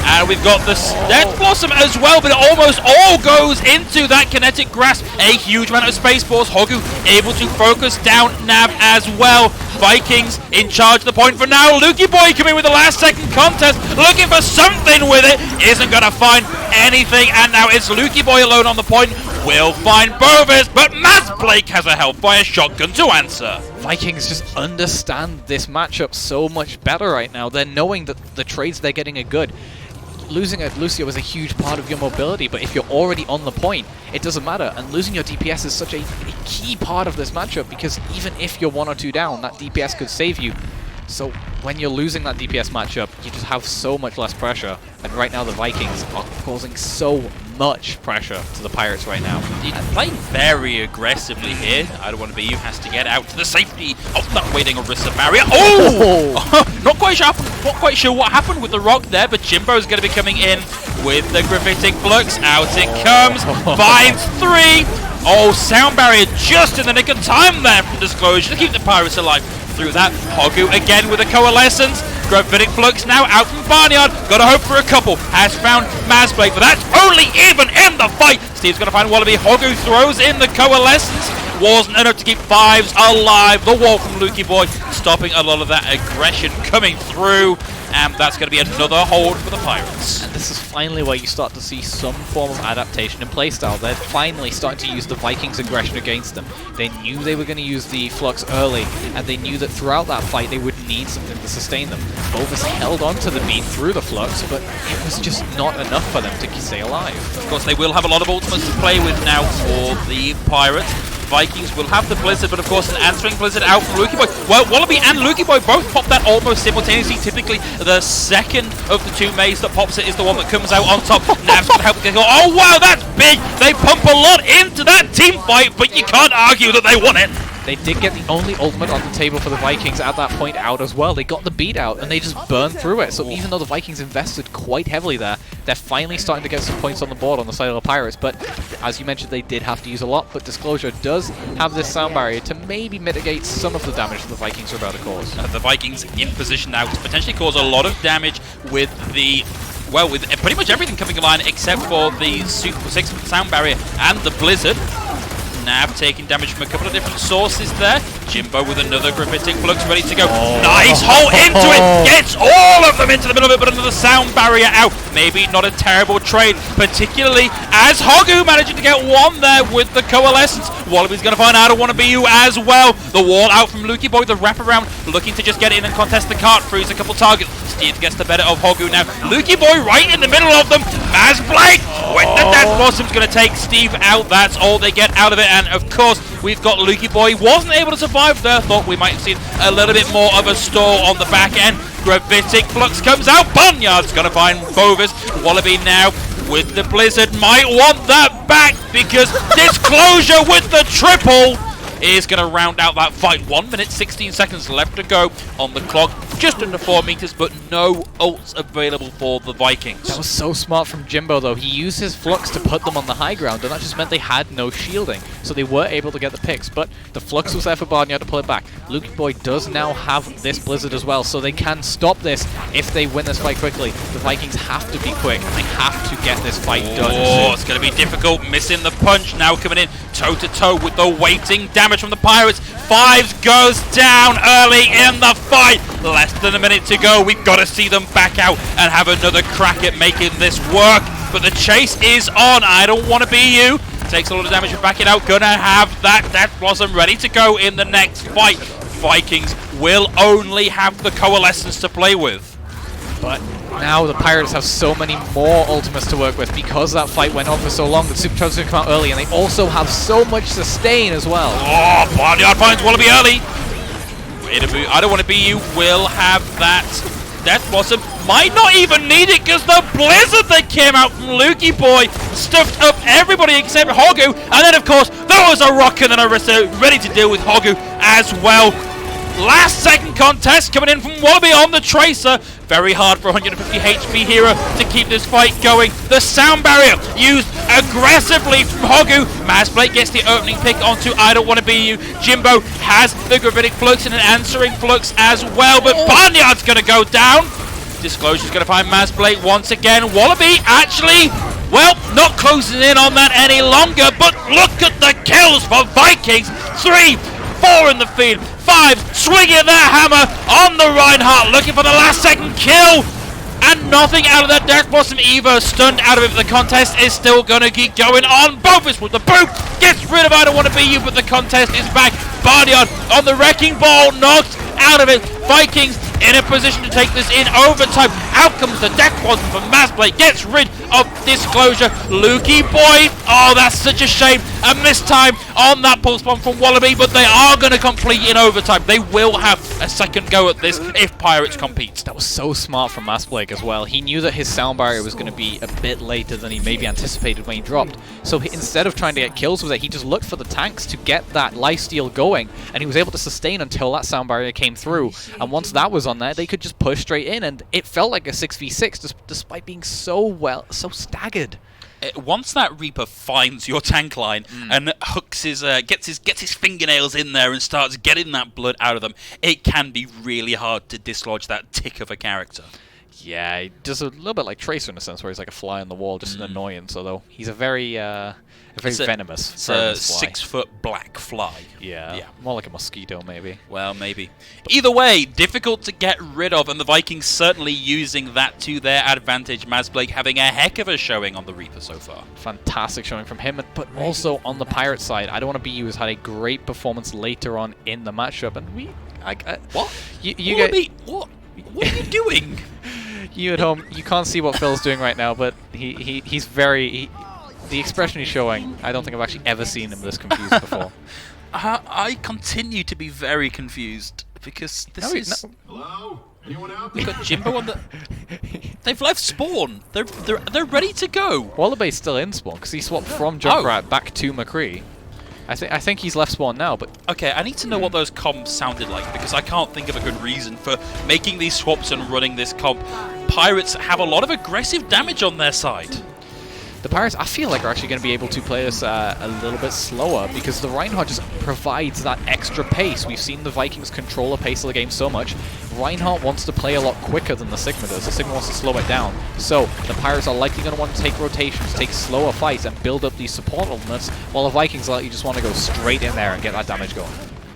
And we've got the Death Blossom as well, but it almost all goes into that Kinetic Grasp. A huge amount of Space Force. Hogu able to focus down Nav as well. Vikings in charge of the point for now. Lukey Boy coming with the last second contest, looking for something with it. Isn't going to find anything, and now it's Lukey Boy alone on the point. Will find Bovis, but Mazblake Blake has a Hellfire shotgun to answer. Vikings just understand this matchup so much better right now. They're knowing that the trades they're getting are good. Losing a Lucio is a huge part of your mobility, but if you're already on the point, it doesn't matter. And losing your DPS is such a key part of this matchup, because even if you're 1 or 2 down, that DPS could save you. So when you're losing that DPS matchup, you just have so much less pressure. And right now the Vikings are causing so much pressure to the Pirates right now. He's playing very aggressively here. I don't want to be you, has to get out to the safety of that waiting Orisa barrier. Oh! Not quite sure what happened with the rock there, but Jimbo's going to be coming in with the Gravitic Flux. Out it comes. Finds 3. Oh, sound barrier just in the nick of time there from Disclosure to keep the Pirates alive. Through that, Hogu again with a Coalescence. Gravitic Flux now out from Barnyard. Gotta hope for a couple. Has found Mazblade, but that's only even in the fight. Steve's gonna find Wallaby. Hogu throws in the Coalescence. Wasn't enough to keep 5s alive. The wall from Lukey Boy stopping a lot of that aggression coming through. And that's going to be another hold for the Pirates. And this is finally where you start to see some form of adaptation in playstyle. They're finally starting to use the Vikings' aggression against them. They knew they were going to use the Flux early, and they knew that throughout that fight they would need something to sustain them. Bovis held on to the beat through the Flux, but it was just not enough for them to stay alive. Of course, they will have a lot of ultimates to play with now for the Pirates. Vikings will have the Blizzard, but of course an answering Blizzard out from Lukey Boy. Well, Wallaby and Lukey Boy both pop that almost simultaneously. Typically, the second of the 2 Mays that pops it is the one that comes out on top. Nav's going to help get. Oh wow, that's big! They pump a lot into that team fight, but you can't argue that they won it. They did get the only ultimate on the table for the Vikings at that point out as well. They got the beat out and they just burned through it. So even though the Vikings invested quite heavily there, they're finally starting to get some points on the board on the side of the Pirates. But as you mentioned, they did have to use a lot. But Disclosure does have this sound barrier to maybe mitigate some of the damage that the Vikings are about to cause. The Vikings in position now to potentially cause a lot of damage with the... well, with pretty much everything coming in line except for the Super 6 sound barrier and the Blizzard. Nav taking damage from a couple of different sources there. Jimbo with another Gravitic Flux ready to go. Nice hole into it. Gets all of them into the middle of it, but another sound barrier out. Maybe not a terrible trade, particularly as Hogu managing to get 1 there with the Coalescence. Wallaby's going to find out I want to be you as well. The wall out from Lukey Boy, the wraparound looking to just get in and contest the cart. Freeze a couple targets. Steve gets the better of Hogu now. Lukey Boy right in the middle of them. Maz Blake with the Death Blossom's going to take Steve out. That's all they get out of it. And of course, we've got Lukey Boy. Wasn't able to survive there. Thought we might have seen a little bit more of a stall on the back end. Gravitic Flux comes out. Barnyard's going to find Bovis. Wallaby now with the Blizzard. Might want that back because Disclosure with the triple is going to round out that fight. 1 minute, 16 seconds left to go on the clock. Just under 4 meters, but no ults available for the Vikings. That was so smart from Jimbo, though. He used his Flux to put them on the high ground, and that just meant they had no shielding. So they were able to get the picks, but the Flux was there for Barnyard to pull it back. Lukey Boy does now have this Blizzard as well, so they can stop this if they win this fight quickly. The Vikings have to be quick, and they have to get this fight done soon. It's going to be difficult. Missing the punch now coming in toe-to-toe with the waiting damage from the Pirates. 5s goes down early in the fight. Less than a minute to go. We've got to see them back out and have another crack at making this work. But the chase is on. I don't want to be you. Takes a lot of damage to back it out. Gonna have that Death Blossom ready to go in the next fight. Vikings will only have the Coalescence to play with. But now the Pirates have so many more ultimates to work with because that fight went on for so long. The Super Charge's going to come out early, and they also have so much sustain as well. Oh, Barnyard finds Wallaby early. I don't want to be you. Will have that Death Blossom. Might not even need it because the Blizzard that came out from Lukey Boy stuffed up everybody except Hogu. And then, of course, there was a Rock and an Orisa ready to deal with Hogu as well. Last second contest coming in from Wallaby on the Tracer. Very hard for 150 HP hero to keep this fight going. The sound barrier used aggressively from Hogu. Mazblade gets the opening pick onto I Don't Want to Be You. Jimbo has the Gravitic Flux and an answering Flux as well. But Barnyard's going to go down. Disclosure's going to find Mazblade once again. Wallaby actually, well, not closing in on that any longer. But look at the kills for Vikings. 3, 4 in the field. 5, swinging their hammer on the Reinhardt, looking for the last second kill. and nothing out of that Death Blossom either. Stunned out of it, but the contest is still gonna keep going on. Bovis with the boot gets rid of I Don't Want to Be You, but the contest is back. Barnyard on the Wrecking Ball, knocked out of it. Vikings in a position to take this in overtime. Out comes the Death Blossom from Massblade, gets rid of Disclosure. Lukey Boy, oh, that's such a shame. A missed time on that pulse bomb from Wallaby, but they are going to complete in overtime. They will have a second go at this if Pirates compete. That was so smart from Massblade as well. He knew that his sound barrier was going to be a bit later than he maybe anticipated when he dropped. So instead of trying to get kills with it, he just looked for the tanks to get that lifesteal going, and he was able to sustain until that sound barrier came through. And once that was on there, they could just push straight in, and it felt like a 6v6 despite being so staggered. Once that Reaper finds your tank line and hooks his, gets his fingernails in there and starts getting that blood out of them, it can be really hard to dislodge that tick of a character. Yeah, he does a little bit like Tracer in a sense, where he's like a fly on the wall, just an annoyance. Although he's a very venomous. It's a 6-foot black fly. Yeah, more like a mosquito maybe. Well, maybe. Either way, difficult to get rid of, and the Vikings certainly using that to their advantage. Massblade having a heck of a showing on the Reaper so far. Fantastic showing from him, but also on the Pirate side, I Don't Want to Be You has had a great performance later on in the matchup, and What? You get What? What are you doing? You at home, you can't see what Phil's doing right now, but he's very... the expression he's showing, I don't think I've actually ever seen him this confused before. I continue to be very confused, because this is... Hello? Anyone out We've there? got Jimbo on the... They've left spawn. They're ready to go. Wallaby's still in spawn, because he swapped from Junkrat back to McCree. I think he's left spawn now, but... Okay, I need to know what those comps sounded like, because I can't think of a good reason for making these swaps and running this comp. Pirates have a lot of aggressive damage on their side. The Pirates, I feel like, are actually going to be able to play this a little bit slower, because the Reinhardt just provides that extra pace. We've seen the Vikings control the pace of the game so much. Reinhardt wants to play a lot quicker than the Sigma does. The Sigma wants to slow it down. So the Pirates are likely going to want to take rotations, take slower fights, and build up these support elements, while the Vikings likely just want to go straight in there and get that damage going.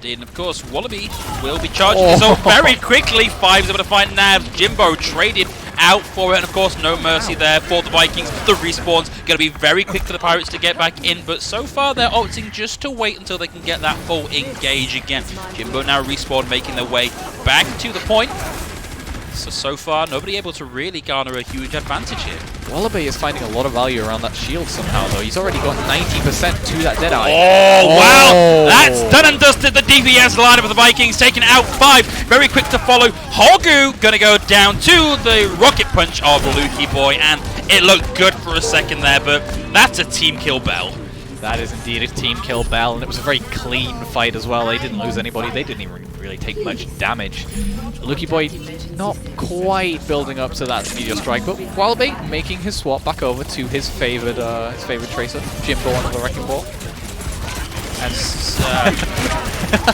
And of course, Wallaby will be charging this out very quickly. Five's able to find Nabs. Jimbo traded out for it, and of course, no mercy there for the Vikings. The respawn's going to be very quick for the Pirates to get back in, but so far they're opting just to wait until they can get that full engage again. Jimbo now respawn, making their way back to the point. So far, nobody able to really garner a huge advantage here. Wallaby is finding a lot of value around that shield somehow, though. He's already got 90% to that Deadeye. Oh, wow! That's done and dusted. The DPS lineup of the Vikings taking out 5. Very quick to follow. Hogu gonna go down to the rocket punch of Lukey Boy, and it looked good for a second there, but that's a team kill bell. That is indeed a team kill bell, and it was a very clean fight as well. They didn't lose anybody. They didn't even really take much damage. Lukey Boy not quite building up to that meteor strike, but Wallaby making his swap back over to his favorite Tracer, Jimbo on the Wrecking Ball. And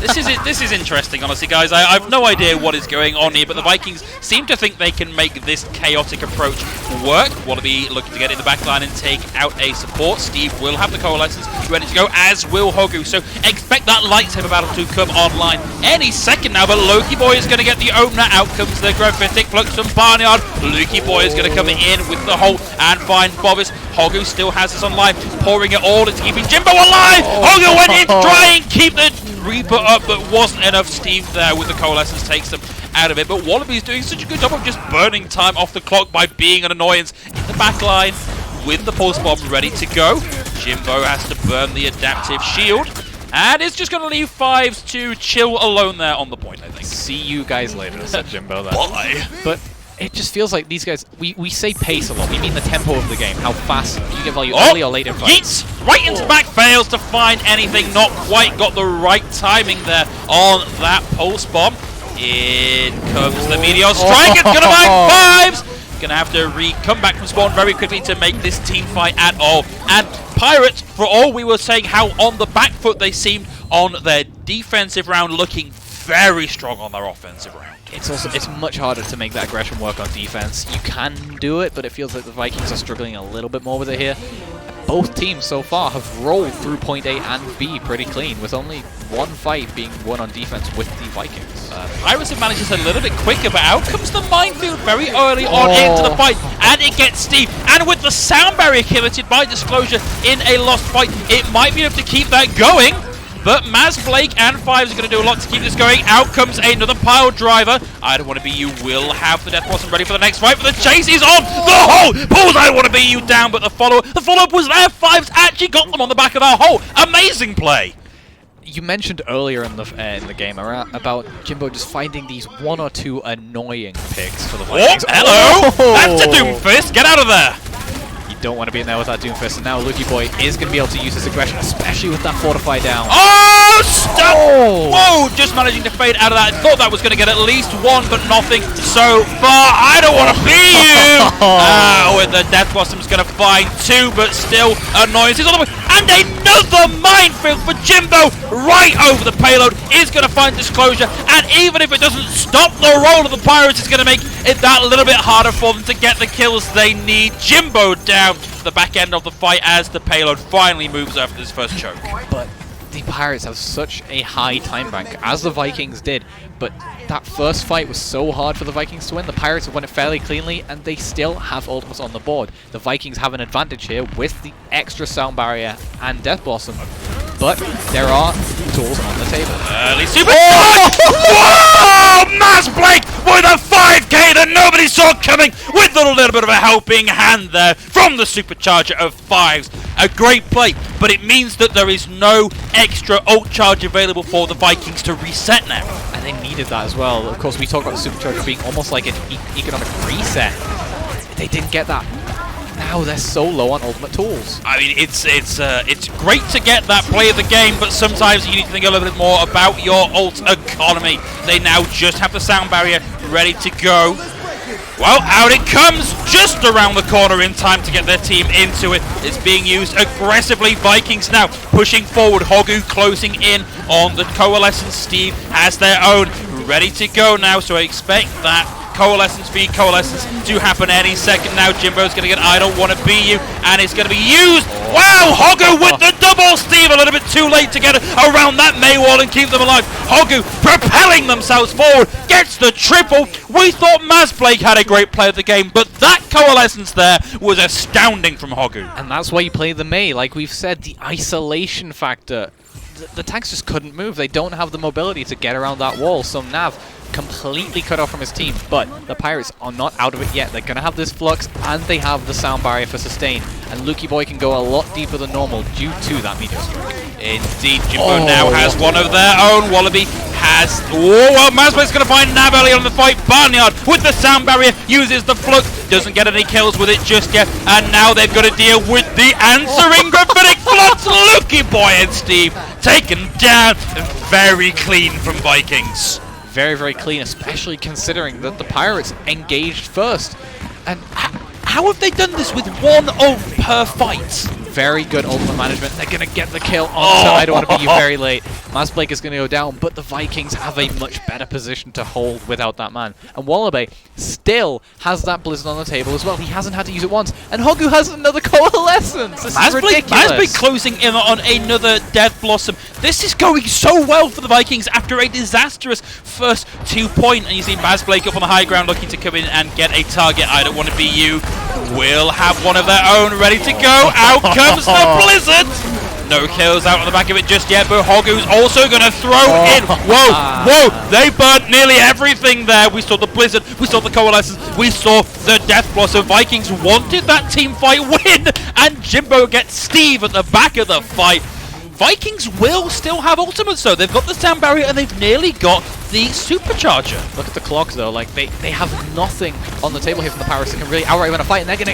this is interesting, honestly, guys. I've no idea what is going on here, but the Vikings seem to think they can make this chaotic approach work. Wallaby looking to get in the back line and take out a support. Steve will have the coalescence ready to go, as will Hogu. So expect that lightsaber battle to come online any second now, but Loki Boy is going to get the opener. Out comes the Graphitic Flux from Barnyard. Lukey Boy is going to come in with the hole and find Bovis. Hogu still has us on life, pouring it all into keeping Jimbo alive. Hogu went in to try and keep the Reaper up, but wasn't enough. Steve there with the coalescence takes them out of it, but Wallaby's doing such a good job of just burning time off the clock by being an annoyance in the back line with the pulse bomb ready to go. Jimbo has to burn the adaptive shield, and it's just going to leave Fives to chill alone there on the point, I think. See you guys later, said Jimbo there. Bye. But it just feels like these guys, we say pace a lot, we mean the tempo of the game, how fast you get value early or late in fights. Yeets! Right into back, fails to find anything, not quite got the right timing there on that pulse bomb. In comes the meteor strike, it's gonna find Fives! Gonna have to come back from spawn very quickly to make this team fight at all. And Pirates, for all we were saying how on the back foot they seemed on their defensive round, looking very strong on their offensive round. It's much harder to make that aggression work on defense. You can do it, but it feels like the Vikings are struggling a little bit more with it here. both teams so far have rolled through point A and B pretty clean, with only one fight being won on defense with the Vikings. Pirates have managed this a little bit quicker, but out comes the minefield very early on into the fight, and it gets Steve. And with the sound barrier committed by Disclosure in a lost fight, it might be able to keep that going. But Maz, Blake, and Fives are going to do a lot to keep this going. Out comes another pile driver. I Don't Want to Be You will have the Death Blossom ready for the next fight, but the chase is on. The hole pulls I Don't Want to Be You down, but the follow-up was there. Fives actually got them on the back of that hole. Amazing play. You mentioned earlier in the game about Jimbo just finding these one or two annoying picks for the Vikings. Hello! That's a Doomfist. Get out of there. Don't want to be in there with that Doomfist, and now Lucky Boy is going to be able to use his aggression, especially with that Fortify down. Oh, stop! Oh. Whoa, just managing to fade out of that. I thought that was going to get at least one, but nothing so far. I don't want to be you! With the Death Blossom's going to find two, but still annoyances all the way. And another minefield for Jimbo right over the payload is going to find Disclosure, and even if it doesn't stop the roll of the Pirates, it's going to make it that little bit harder for them to get the kills they need. Jimbo down the back end of the fight as the payload finally moves after this first choke. But the Pirates have such a high time bank, as the Vikings did, but that first fight was so hard for the Vikings to win. The Pirates have won it fairly cleanly, and they still have ultimates on the board. The Vikings have an advantage here with the extra sound barrier and Death Blossom, but there are tools on the table. Early super Whoa! Maz Blake with a 5k that nobody saw coming, with a little bit of a helping hand there from the supercharger of Fives. A great play, but it means that there is no extra ult charge available for the Vikings to reset now. And they needed that as well. Of course, we talk about the supercharger being almost like an economic reset. They didn't get that. Now they're so low on ultimate tools. I mean, it's great to get that play of the game, but sometimes you need to think a little bit more about your ult economy. They now just have the sound barrier ready to go. Well, out it comes, just around the corner in time to get their team into it. It's being used aggressively. Vikings now pushing forward. Hogu closing in on the Coalescence. Steve has their own ready to go now, so I expect that Coalescence v Coalescence to happen any second now. Jimbo's going to get I Don't Want to Be You, and it's going to be used. Wow, Hogu with the double. Steve a little bit too late to get around that May wall and keep them alive. Hogu propelling themselves forward, gets the triple. We thought Maz Blake had a great play of the game, but that Coalescence there was astounding from Hogu. And that's why you play the May. Like we've said, the isolation factor. The tanks just couldn't move. They don't have the mobility to get around that wall, so Nav completely cut off from his team, but the Pirates are not out of it yet. They're going to have this flux, and they have the sound barrier for sustain, and Lucky Boy can go a lot deeper than normal due to that meteor strike. Indeed, Jimbo now has one of their own. Wallaby has... well, Maz Blake's going to find Nav early on in the fight. Barnyard with the sound barrier uses the flux, doesn't get any kills with it just yet, and now they've got to deal with the answering gravitic flux. Lucky Boy and Steve taken down. Very clean from Vikings. Very, very clean, especially considering that the Pirates engaged first. And how have they done this with one ult per fight? Very good ultimate management. They're going to get the kill onto I Don't Want to Be You very late. Maz Blake is going to go down, but the Vikings have a much better position to hold without that man. And Wallaby still has that Blizzard on the table as well. He hasn't had to use it once. And Hogu has another Coalescence. This is ridiculous. Maz Blake closing in on another Death Blossom. This is going so well for the Vikings after a disastrous first 2 point. And you see Maz Blake up on the high ground looking to come in and get a target. I Don't Want to Be You will have one of their own ready to go. Out comes the Blizzard. No kills out on the back of it just yet, but Hogu's also going to throw in. Whoa, they burnt nearly everything there. We saw the Blizzard, we saw the Coalescence, we saw the Death Blossom. Vikings wanted that team fight win, and Jimbo gets Steve at the back of the fight. Vikings will still have ultimates though. They've got the sound barrier and they've nearly got the supercharger. Look at the clock though, like they have nothing on the table here from the Pirates that can really outright win a fight, and they're gonna...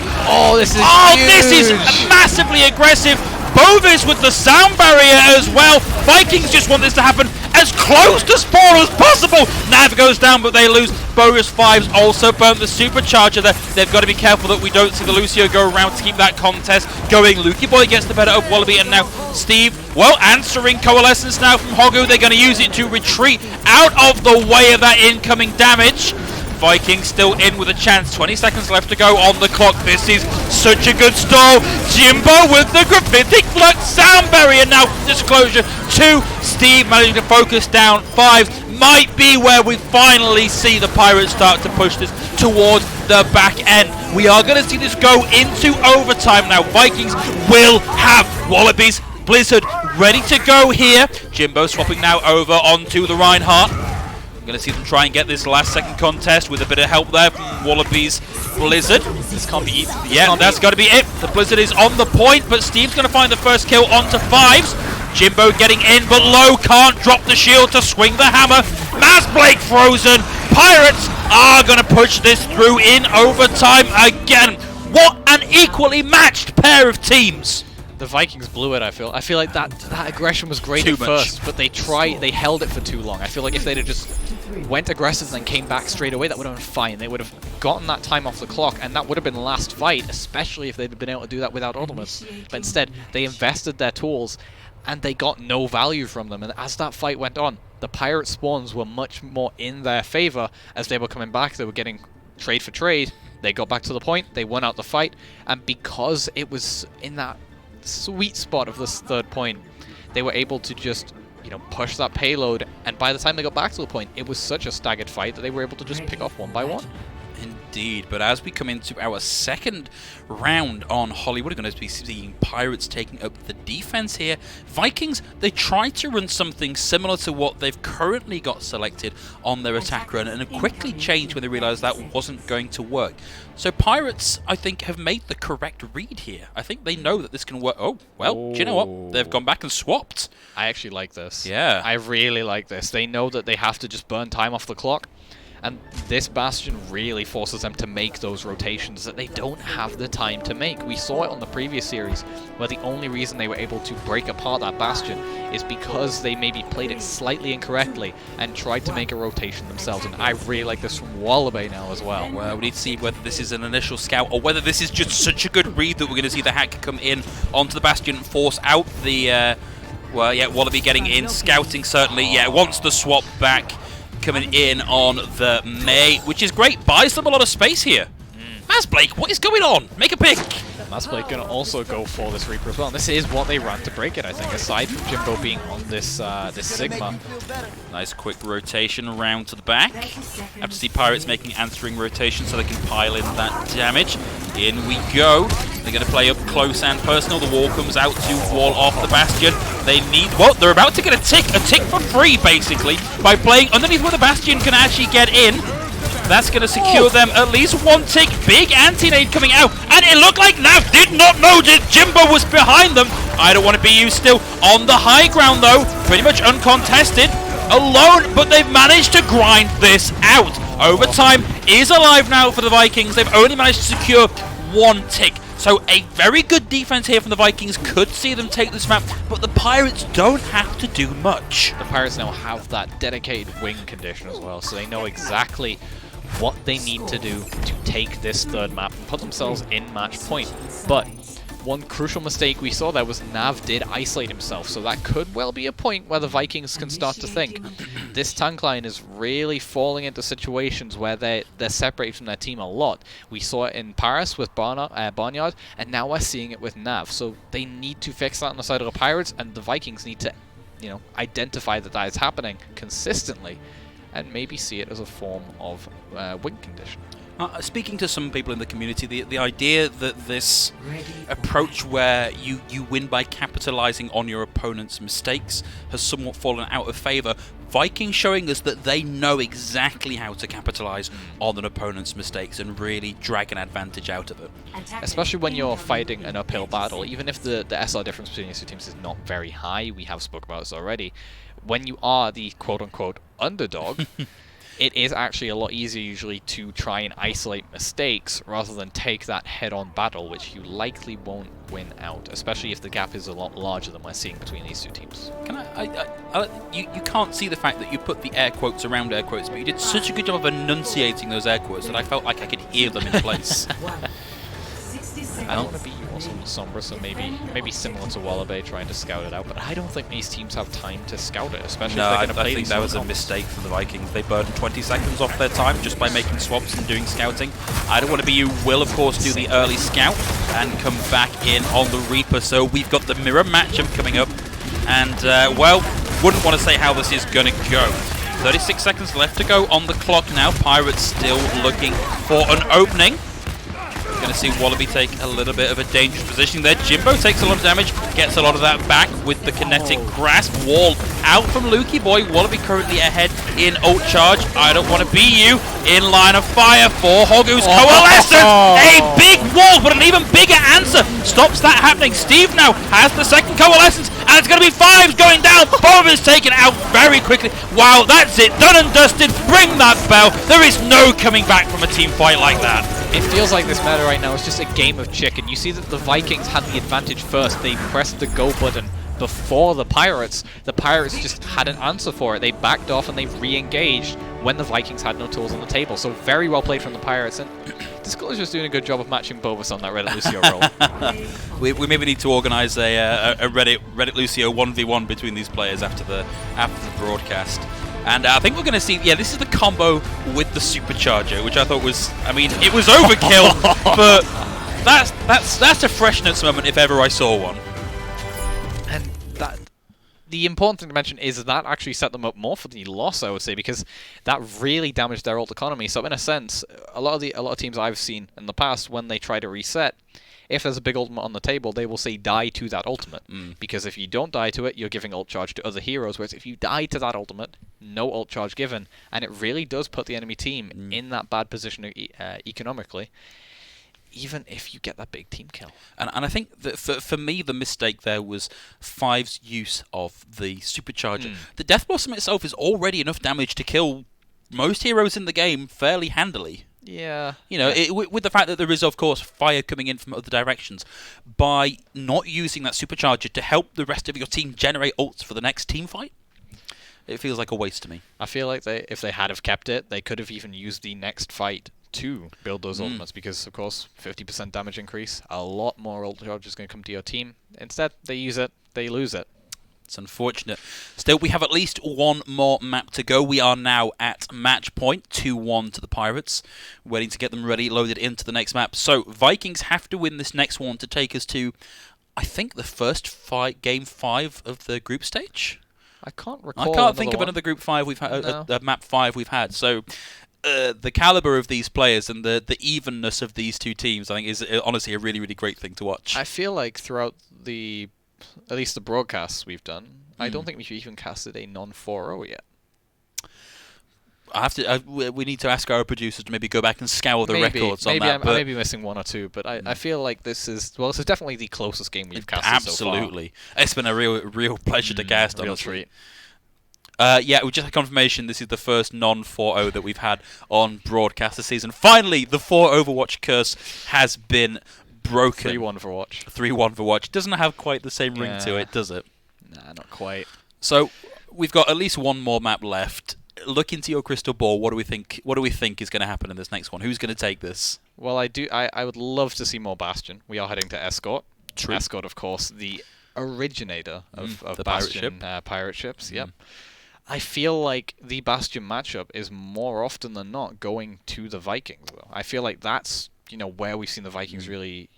this is huge. This is massively aggressive. Bovis with the sound barrier as well. Vikings just want this to happen as close to spawn as possible. Nav goes down, but they lose. Bogus Fives also burnt the supercharger there. They've got to be careful that we don't see the Lucio go around to keep that contest going. Lucky Boy gets the better of Wallaby, and now Steve, well, answering Coalescence now from Hogu. They're going to use it to retreat out of the way of that incoming damage. Vikings still in with a chance. 20 seconds left to go on the clock. This is such a good stall. Jimbo with the Graphitic Flux sound barrier. Now disclosure 2. Steve managing to focus down 5. Might be where we finally see the Pirates start to push this towards the back end. We are going to see this go into overtime now. Vikings will have Wallabies Blizzard ready to go here. Jimbo swapping now over onto the Reinhardt. I'm going to see them try and get this last second contest with a bit of help there from Wallabies Blizzard. This can't be easy. Yeah, that's got to be it. The Blizzard is on the point, but Steve's going to find the first kill onto 5s. Jimbo getting in, but Low can't drop the shield to swing the hammer. Masblake frozen. Pirates are going to push this through in overtime again. What an equally matched pair of teams. The Vikings blew it, I feel. I feel like that aggression was great Too at much. first, but they held it for too long. I feel like if they'd have just went aggressive and then came back straight away, that would have been fine. They would have gotten that time off the clock, and that would have been last fight, especially if they'd been able to do that without ultimates. But instead, they invested their tools, and they got no value from them. And as that fight went on, the pirate spawns were much more in their favor as they were coming back. They were getting trade for trade. They got back to the point. They won out the fight, and because it was in that sweet spot of this third point, they were able to just, you know, push that payload, and by the time they got back to the point, it was such a staggered fight that they were able to just pick off one by one. Indeed, but as we come into our second round on Hollywood, we're going to be seeing Pirates taking up the defense here. Vikings, they tried to run something similar to what they've currently got selected on their attack run, and it quickly changed when they realized that wasn't going to work. So Pirates, I think, have made the correct read here. I think they know that this can work. Oh, well, do you know what? They've gone back and swapped. I actually like this. Yeah. I really like this. They know that they have to just burn time off the clock, and this Bastion really forces them to make those rotations that they don't have the time to make. We saw it on the previous series, where the only reason they were able to break apart that Bastion is because they maybe played it slightly incorrectly and tried to make a rotation themselves. And I really like this from Wallaby now as well. Well, we need to see whether this is an initial scout or whether this is just such a good read that we're going to see the hack come in onto the Bastion and force out the... well, yeah, Wallaby getting in, scouting certainly. Yeah, wants the swap back. Coming in on the May, which is great. Buys them a lot of space here. Masblake, what is going on? Make a pick. Masblake gonna also go for this Reaper as well. And this is what they ran to break it, I think, aside from Jimbo being on this this Sigma. Nice quick rotation around to the back. Have to see Pirates making answering rotations so they can pile in that damage. In we go. They're going to play up close and personal. The wall comes out to wall off the Bastion. They need... Well, they're about to get a tick for free, basically, by playing underneath where the Bastion can actually get in. That's going to secure them at least one tick. Big anti-nade coming out. And it looked like Nav did not know that Jimbo was behind them. I don't want to be you still on the high ground, though. Pretty much uncontested. Alone, but they've managed to grind this out. Overtime is alive now for the Vikings. They've only managed to secure one tick. So a very good defense here from the Vikings could see them take this map, but the Pirates don't have to do much. The Pirates now have that dedicated wing condition as well, so they know exactly what they need to do to take this third map and put themselves in match point. But one crucial mistake we saw there was Nav did isolate himself, so that could well be a point where the Vikings can start to think this tank line is really falling into situations where they're separated from their team a lot. We saw it in Paris with Barnyard, and now we're seeing it with Nav. So they need to fix that on the side of the Pirates, and the Vikings need to, you know, identify that is happening consistently, and maybe see it as a form of win condition. Speaking to some people in the community, the idea that this approach where you win by capitalizing on your opponent's mistakes has somewhat fallen out of favor. Vikings showing us that they know exactly how to capitalize on an opponent's mistakes and really drag an advantage out of it. Especially when you're fighting an uphill battle, even if the SR difference between these two teams is not very high, we have spoken about this already, when you are the quote-unquote underdog, it is actually a lot easier usually to try and isolate mistakes rather than take that head-on battle, which you likely won't win out, especially if the gap is a lot larger than we're seeing between these two teams. You can't see the fact that you put the air quotes around air quotes, but you did such a good job of enunciating those air quotes that I felt like I could hear them in place. I don't want to be you also in the Sombra, so maybe similar to Wallaby trying to scout it out. But I don't think these teams have time to scout it, especially No, if they're I going to play think these that was a comps. mistake for the Vikings. They burned 20 seconds off their time just by making swaps and doing scouting. I don't want to be you. Will, of course, do the early scout and come back in on the Reaper. So we've got the mirror matchup coming up. And, well, wouldn't want to say how this is going to go. 36 seconds left to go on the clock now. Pirates still looking for an opening. Going to see Wallaby take a little bit of a dangerous position there. Jimbo takes a lot of damage, gets a lot of that back with the kinetic grasp. Wall out from Lukey Boy. Wallaby currently ahead in ult charge. I don't want to be you. In line of fire for Hogu's Coalescence. A big wall, but an even bigger answer stops that happening. Steve now has the second Coalescence, and it's going to be Fives going down. Bomb is taken out very quickly. Wow, that's it. Done and dusted. Ring that bell. There is no coming back from a team fight like that. It feels like this meta right now is just a game of chicken. You see that the Vikings had the advantage first. They pressed the go button before the Pirates. The Pirates just had an answer for it. They backed off and they re-engaged when the Vikings had no tools on the table. So very well played from the Pirates. And Disclosure's doing a good job of matching Bovis on that Reddit Lucio role. We maybe need to organise a Reddit Lucio 1v1 between these players after the broadcast. And I think we're going to see, this is the combo with the supercharger, which I thought was, it was overkill, but that's a freshness moment if ever I saw one. And the important thing to mention is that actually set them up more for the loss, I would say, because that really damaged their ult economy. So in a sense, a lot of teams I've seen in the past, when they try to reset, if there's a big ultimate on the table, they will say die to that ultimate. Because if you don't die to it, you're giving ult charge to other heroes, whereas if you die to that ultimate, no ult charge given. And it really does put the enemy team in that bad position economically, even if you get that big team kill. And I think that for me, the mistake there was Five's use of the supercharger. The Death Blossom itself is already enough damage to kill most heroes in the game fairly handily. Yeah. With the fact that there is, of course, fire coming in from other directions, by not using that supercharger to help the rest of your team generate ults for the next team fight, it feels like a waste to me. I feel like if they had have kept it, they could have even used the next fight to build those ultimates, because, of course, 50% damage increase, a lot more ult charge is going to come to your team. Instead, they use it, they lose it. It's unfortunate. Still, we have at least one more map to go. We are now at match point, 2-1 to the Pirates, waiting to get them ready, loaded into the next map. So, Vikings have to win this next one to take us to, I think, the first game 5 of the group stage? I can't recall. I can't think of another group 5 we've had, map 5 we've had. So, the caliber of these players and the evenness of these two teams, I think, is honestly a really, really great thing to watch. I feel like throughout at least the broadcasts we've done, I don't think we've even casted a non-4-0 yet. We need to ask our producers to maybe go back and scour the records on that. I may be missing one or two, but I feel like this is definitely the closest game we've casted absolutely. So far. It's been a real pleasure to cast. Real honestly. treat. We just had confirmation this is the first non-4-0 that we've had on broadcast this season. Finally, the 4 Overwatch curse has been broken. 3-1 for Watch. 3-1 for Watch. Doesn't have quite the same ring to it, does it? Nah, not quite. So we've got at least one more map left. Look into your crystal ball. What do we think? What do we think is going to happen in this next one? Who's going to take this? Well, I would love to see more Bastion. We are heading to Escort. True. Escort, of course, the originator of the Bastion pirate ships. Yep. I feel like the Bastion matchup is more often than not going to the Vikings, though. I feel like that's where we've seen the Vikings really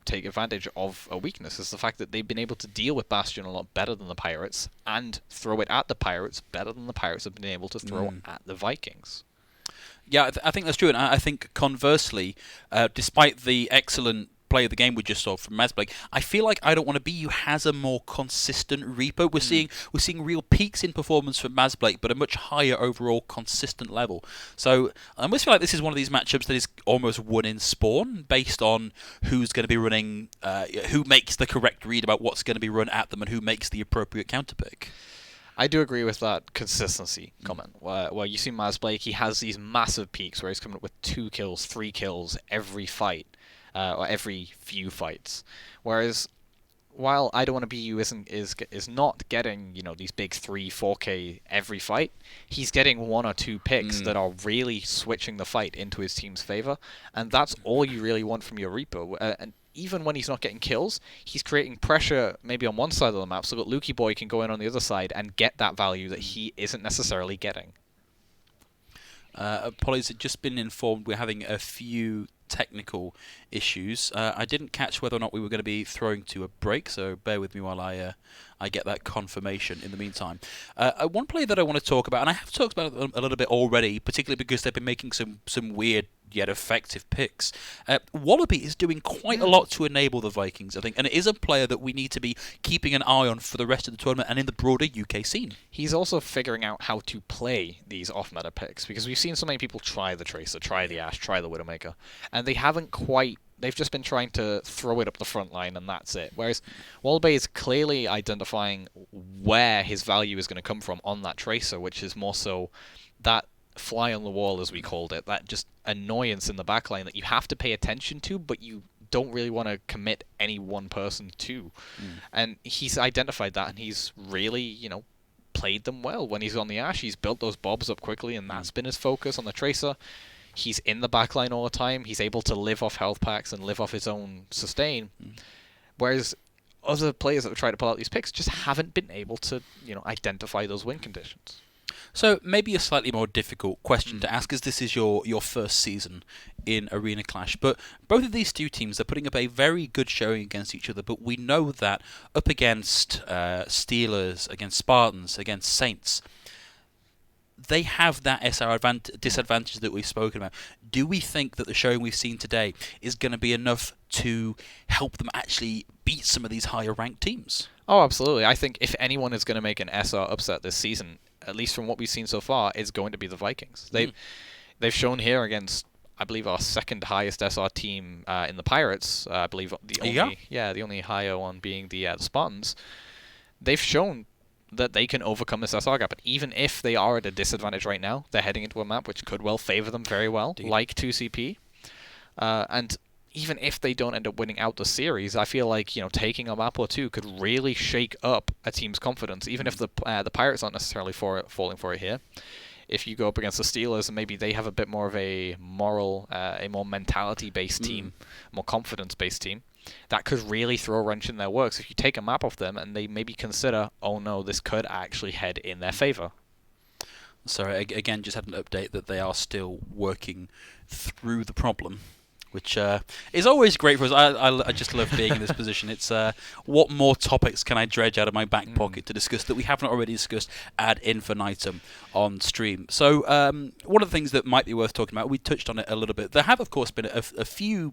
take advantage of a weakness, is the fact that they've been able to deal with Bastion a lot better than the Pirates and throw it at the Pirates better than the Pirates have been able to throw at the Vikings. Yeah, I think that's true, and I think conversely, despite the excellent play of the game we just saw from Mazblake, I feel like I Don't Want to Be You has a more consistent Reaper. We're seeing real peaks in performance from Mazblake, but a much higher overall consistent level. So I almost feel like this is one of these matchups that is almost won in spawn, based on who's going to be running, who makes the correct read about what's going to be run at them, and who makes the appropriate counterpick. I do agree with that consistency comment. Where you see Mazblake, he has these massive peaks where he's coming up with 2 kills, 3 kills every fight. Or every few fights, whereas while I Don't Want to Be You is not getting these big 3-4K every fight, he's getting 1 or 2 picks that are really switching the fight into his team's favor, and that's all you really want from your Reaper. And even when he's not getting kills, he's creating pressure maybe on one side of the map so that Lukey Boy can go in on the other side and get that value that he isn't necessarily getting. Polly's had just been informed we're having a few technical issues. I didn't catch whether or not we were going to be throwing to a break, so bear with me while I get that confirmation in the meantime. One play that I want to talk about, and I have talked about it a little bit already, particularly because they've been making some weird yet effective picks. Wallaby is doing quite a lot to enable the Vikings, I think, and it is a player that we need to be keeping an eye on for the rest of the tournament and in the broader UK scene. He's also figuring out how to play these off-meta picks, because we've seen so many people try the Tracer, try the Ashe, try the Widowmaker, and they haven't quite. They've just been trying to throw it up the front line, and that's it. Whereas Wallaby is clearly identifying where his value is going to come from on that Tracer, which is more so that fly on the wall, as we called it, that just annoyance in the backline that you have to pay attention to, but you don't really want to commit any one person to. And he's identified that, and he's really, played them well. When he's on the Ashe, he's built those bobs up quickly, and that's been his focus on the Tracer. He's in the backline all the time. He's able to live off health packs and live off his own sustain. Whereas other players that have tried to pull out these picks just haven't been able to, identify those win conditions. So maybe a slightly more difficult question to ask, as this is your first season in Arena Clash. But both of these two teams are putting up a very good showing against each other. But we know that up against Steelers, against Spartans, against Saints, they have that SR disadvantage that we've spoken about. Do we think that the showing we've seen today is going to be enough to help them actually beat some of these higher ranked teams? Oh, absolutely. I think if anyone is going to make an SR upset this season, at least from what we've seen so far, it's going to be the Vikings. They've shown here against, I believe, our second highest SR team in the Pirates. I believe the only higher one being the Spartans. They've shown that they can overcome this SR gap. But even if they are at a disadvantage right now, they're heading into a map which could well favor them very well, like 2CP. And even if they don't end up winning out the series, I feel like taking a map or two could really shake up a team's confidence. Even if the Pirates aren't necessarily falling for it here, if you go up against the Steelers and maybe they have a bit more of a moral, a more mentality-based team, more confidence-based team, that could really throw a wrench in their works. If you take a map off them and they maybe consider, oh no, this could actually head in their favor. Sorry, again, just had an update that they are still working through the problem, which is always great for us. I just love being in this position. It's what more topics can I dredge out of my back pocket to discuss that we haven't already discussed ad infinitum on stream. So one of the things that might be worth talking about, we touched on it a little bit. There have, of course, been a few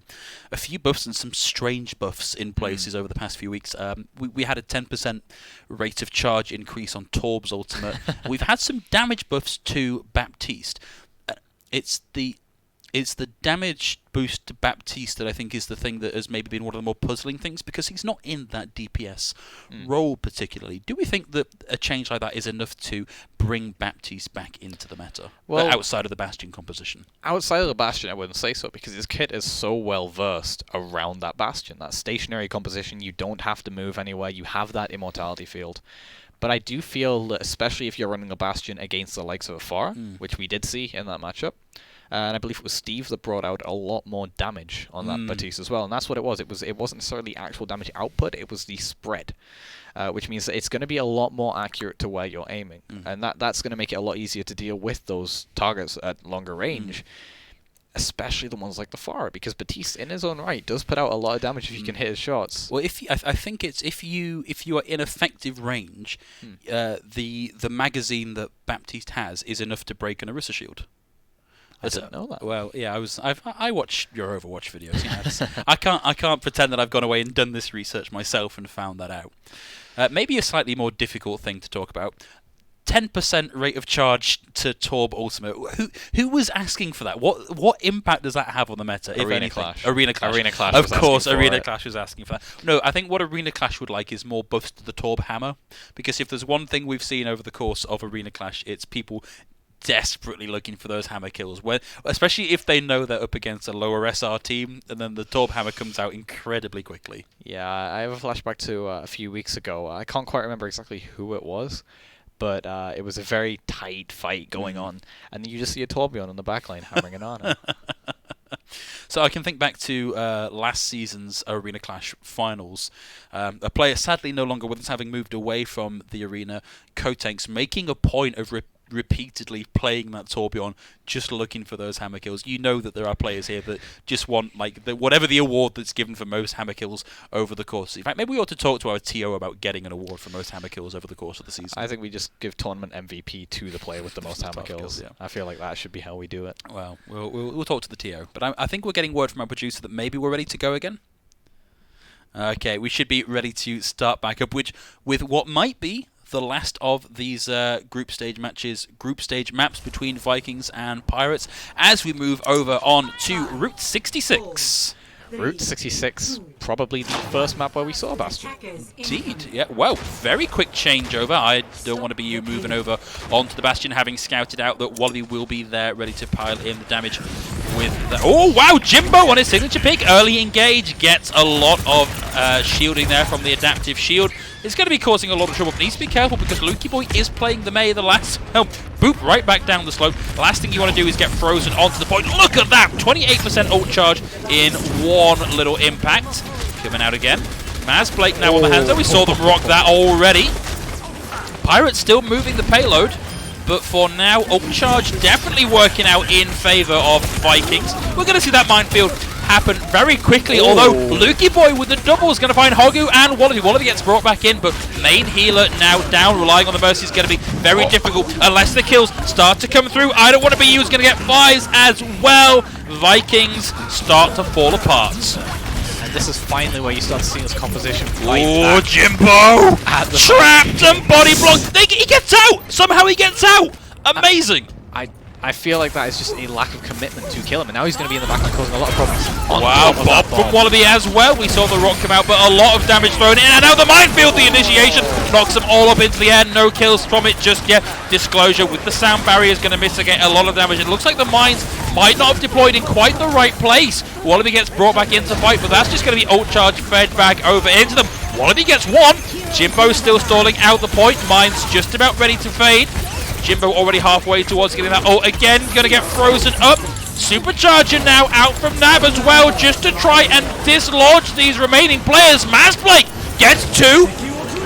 buffs and some strange buffs in places over the past few weeks. We had a 10% rate of charge increase on Torb's ultimate. We've had some damage buffs to Baptiste. It's the damage boost to Baptiste that I think is the thing that has maybe been one of the more puzzling things, because he's not in that DPS role particularly. Do we think that a change like that is enough to bring Baptiste back into the meta, outside of the Bastion composition? Outside of the Bastion, I wouldn't say so, because his kit is so well versed around that Bastion. That stationary composition, you don't have to move anywhere, you have that immortality field. But I do feel that, especially if you're running a Bastion against the likes of Afar, which we did see in that matchup, and I believe it was Steve that brought out a lot more damage on that Baptiste as well, and that's what it was. It wasn't necessarily actual damage output; it was the spread, which means that it's going to be a lot more accurate to where you're aiming, and that's going to make it a lot easier to deal with those targets at longer range, especially the ones like the Far, because Baptiste, in his own right, does put out a lot of damage if you can hit his shots. Well, I think it's if you are in effective range, the magazine that Baptiste has is enough to break an Orisa shield. I didn't know that. Well, yeah, I watch your Overwatch videos. I can't pretend that I've gone away and done this research myself and found that out. Maybe a slightly more difficult thing to talk about. 10% rate of charge to Torb Ultimate. Who was asking for that? What impact does that have on the meta? Arena Clash. Arena Clash. Arena Clash. Of course, Arena Clash was asking for that. No, I think what Arena Clash would like is more buffs to the Torb hammer, because if there's one thing we've seen over the course of Arena Clash, it's people desperately looking for those hammer kills, especially if they know they're up against a lower SR team, and then the Torb hammer comes out incredibly quickly. Yeah, I have a flashback to a few weeks ago. I can't quite remember exactly who it was, but it was a very tight fight going on, and you just see a Torbjorn on the backline hammering an Ana. So I can think back to last season's Arena Clash finals. A player sadly no longer with us, having moved away from the arena, Kotanks, making a point of repeatedly playing that Torbjorn, just looking for those hammer kills. You know that there are players here that just want whatever the award that's given for most hammer kills over the course. In fact, maybe we ought to talk to our TO about getting an award for most hammer kills over the course of the season. I think we just give tournament MVP to the player with the most hammer kills. Yeah. I feel like that should be how we do it. Well, we'll talk to the TO. But I think we're getting word from our producer that maybe we're ready to go again. Okay, we should be ready to start back up, with what might be the last of these group stage maps between Vikings and Pirates, as we move over on to Route 66. Route 66, probably the first map where we saw Bastion. Indeed, yeah. Well, very quick changeover. I don't want to be you moving over onto the Bastion, having scouted out that Wallaby will be there, ready to pile in the damage with the... Oh, wow! Jimbo on his signature pick. Early engage, gets a lot of shielding there from the adaptive shield. It's going to be causing a lot of trouble, but needs to be careful because Lukey Boy is playing the May. The last boop right back down the slope. Last thing you want to do is get frozen onto the point. Look at that! 28% ult charge in one little impact. Coming out again. Maz Blake now on the hands. We saw them rock that already. Pirates still moving the payload, but for now, ult charge definitely working out in favor of Vikings. We're going to see that minefield happen very quickly, although Lukey Boy with the double is going to find Hogu and Wallaby. Wallaby gets brought back in, but main healer now down, relying on the Mercy is going to be very difficult unless the kills start to come through. I don't want to be you is going to get fives as well. Vikings start to fall apart. And this is finally where you start to see this composition. Oh, Jimbo! Trapped and body blocked. He gets out! Somehow he gets out! Amazing! I feel like that is just a lack of commitment to kill him, and now he's going to be in the backline causing a lot of problems. Wow, Bob from Wallaby as well. We saw the rock come out, but a lot of damage thrown in. And now the minefield, the initiation, knocks them all up into the air. No kills from it just yet. Disclosure with the sound barrier is going to mitigate a lot of damage. It looks like the mines might not have deployed in quite the right place. Wallaby gets brought back into fight, but that's just going to be ult charge fed back over into them. Wallaby gets one. Jimbo still stalling out the point. Mines just about ready to fade. Jimbo already halfway towards getting that ult again, going to get frozen up. Supercharger now out from Nav as well, just to try and dislodge these remaining players. Maz Blake gets two.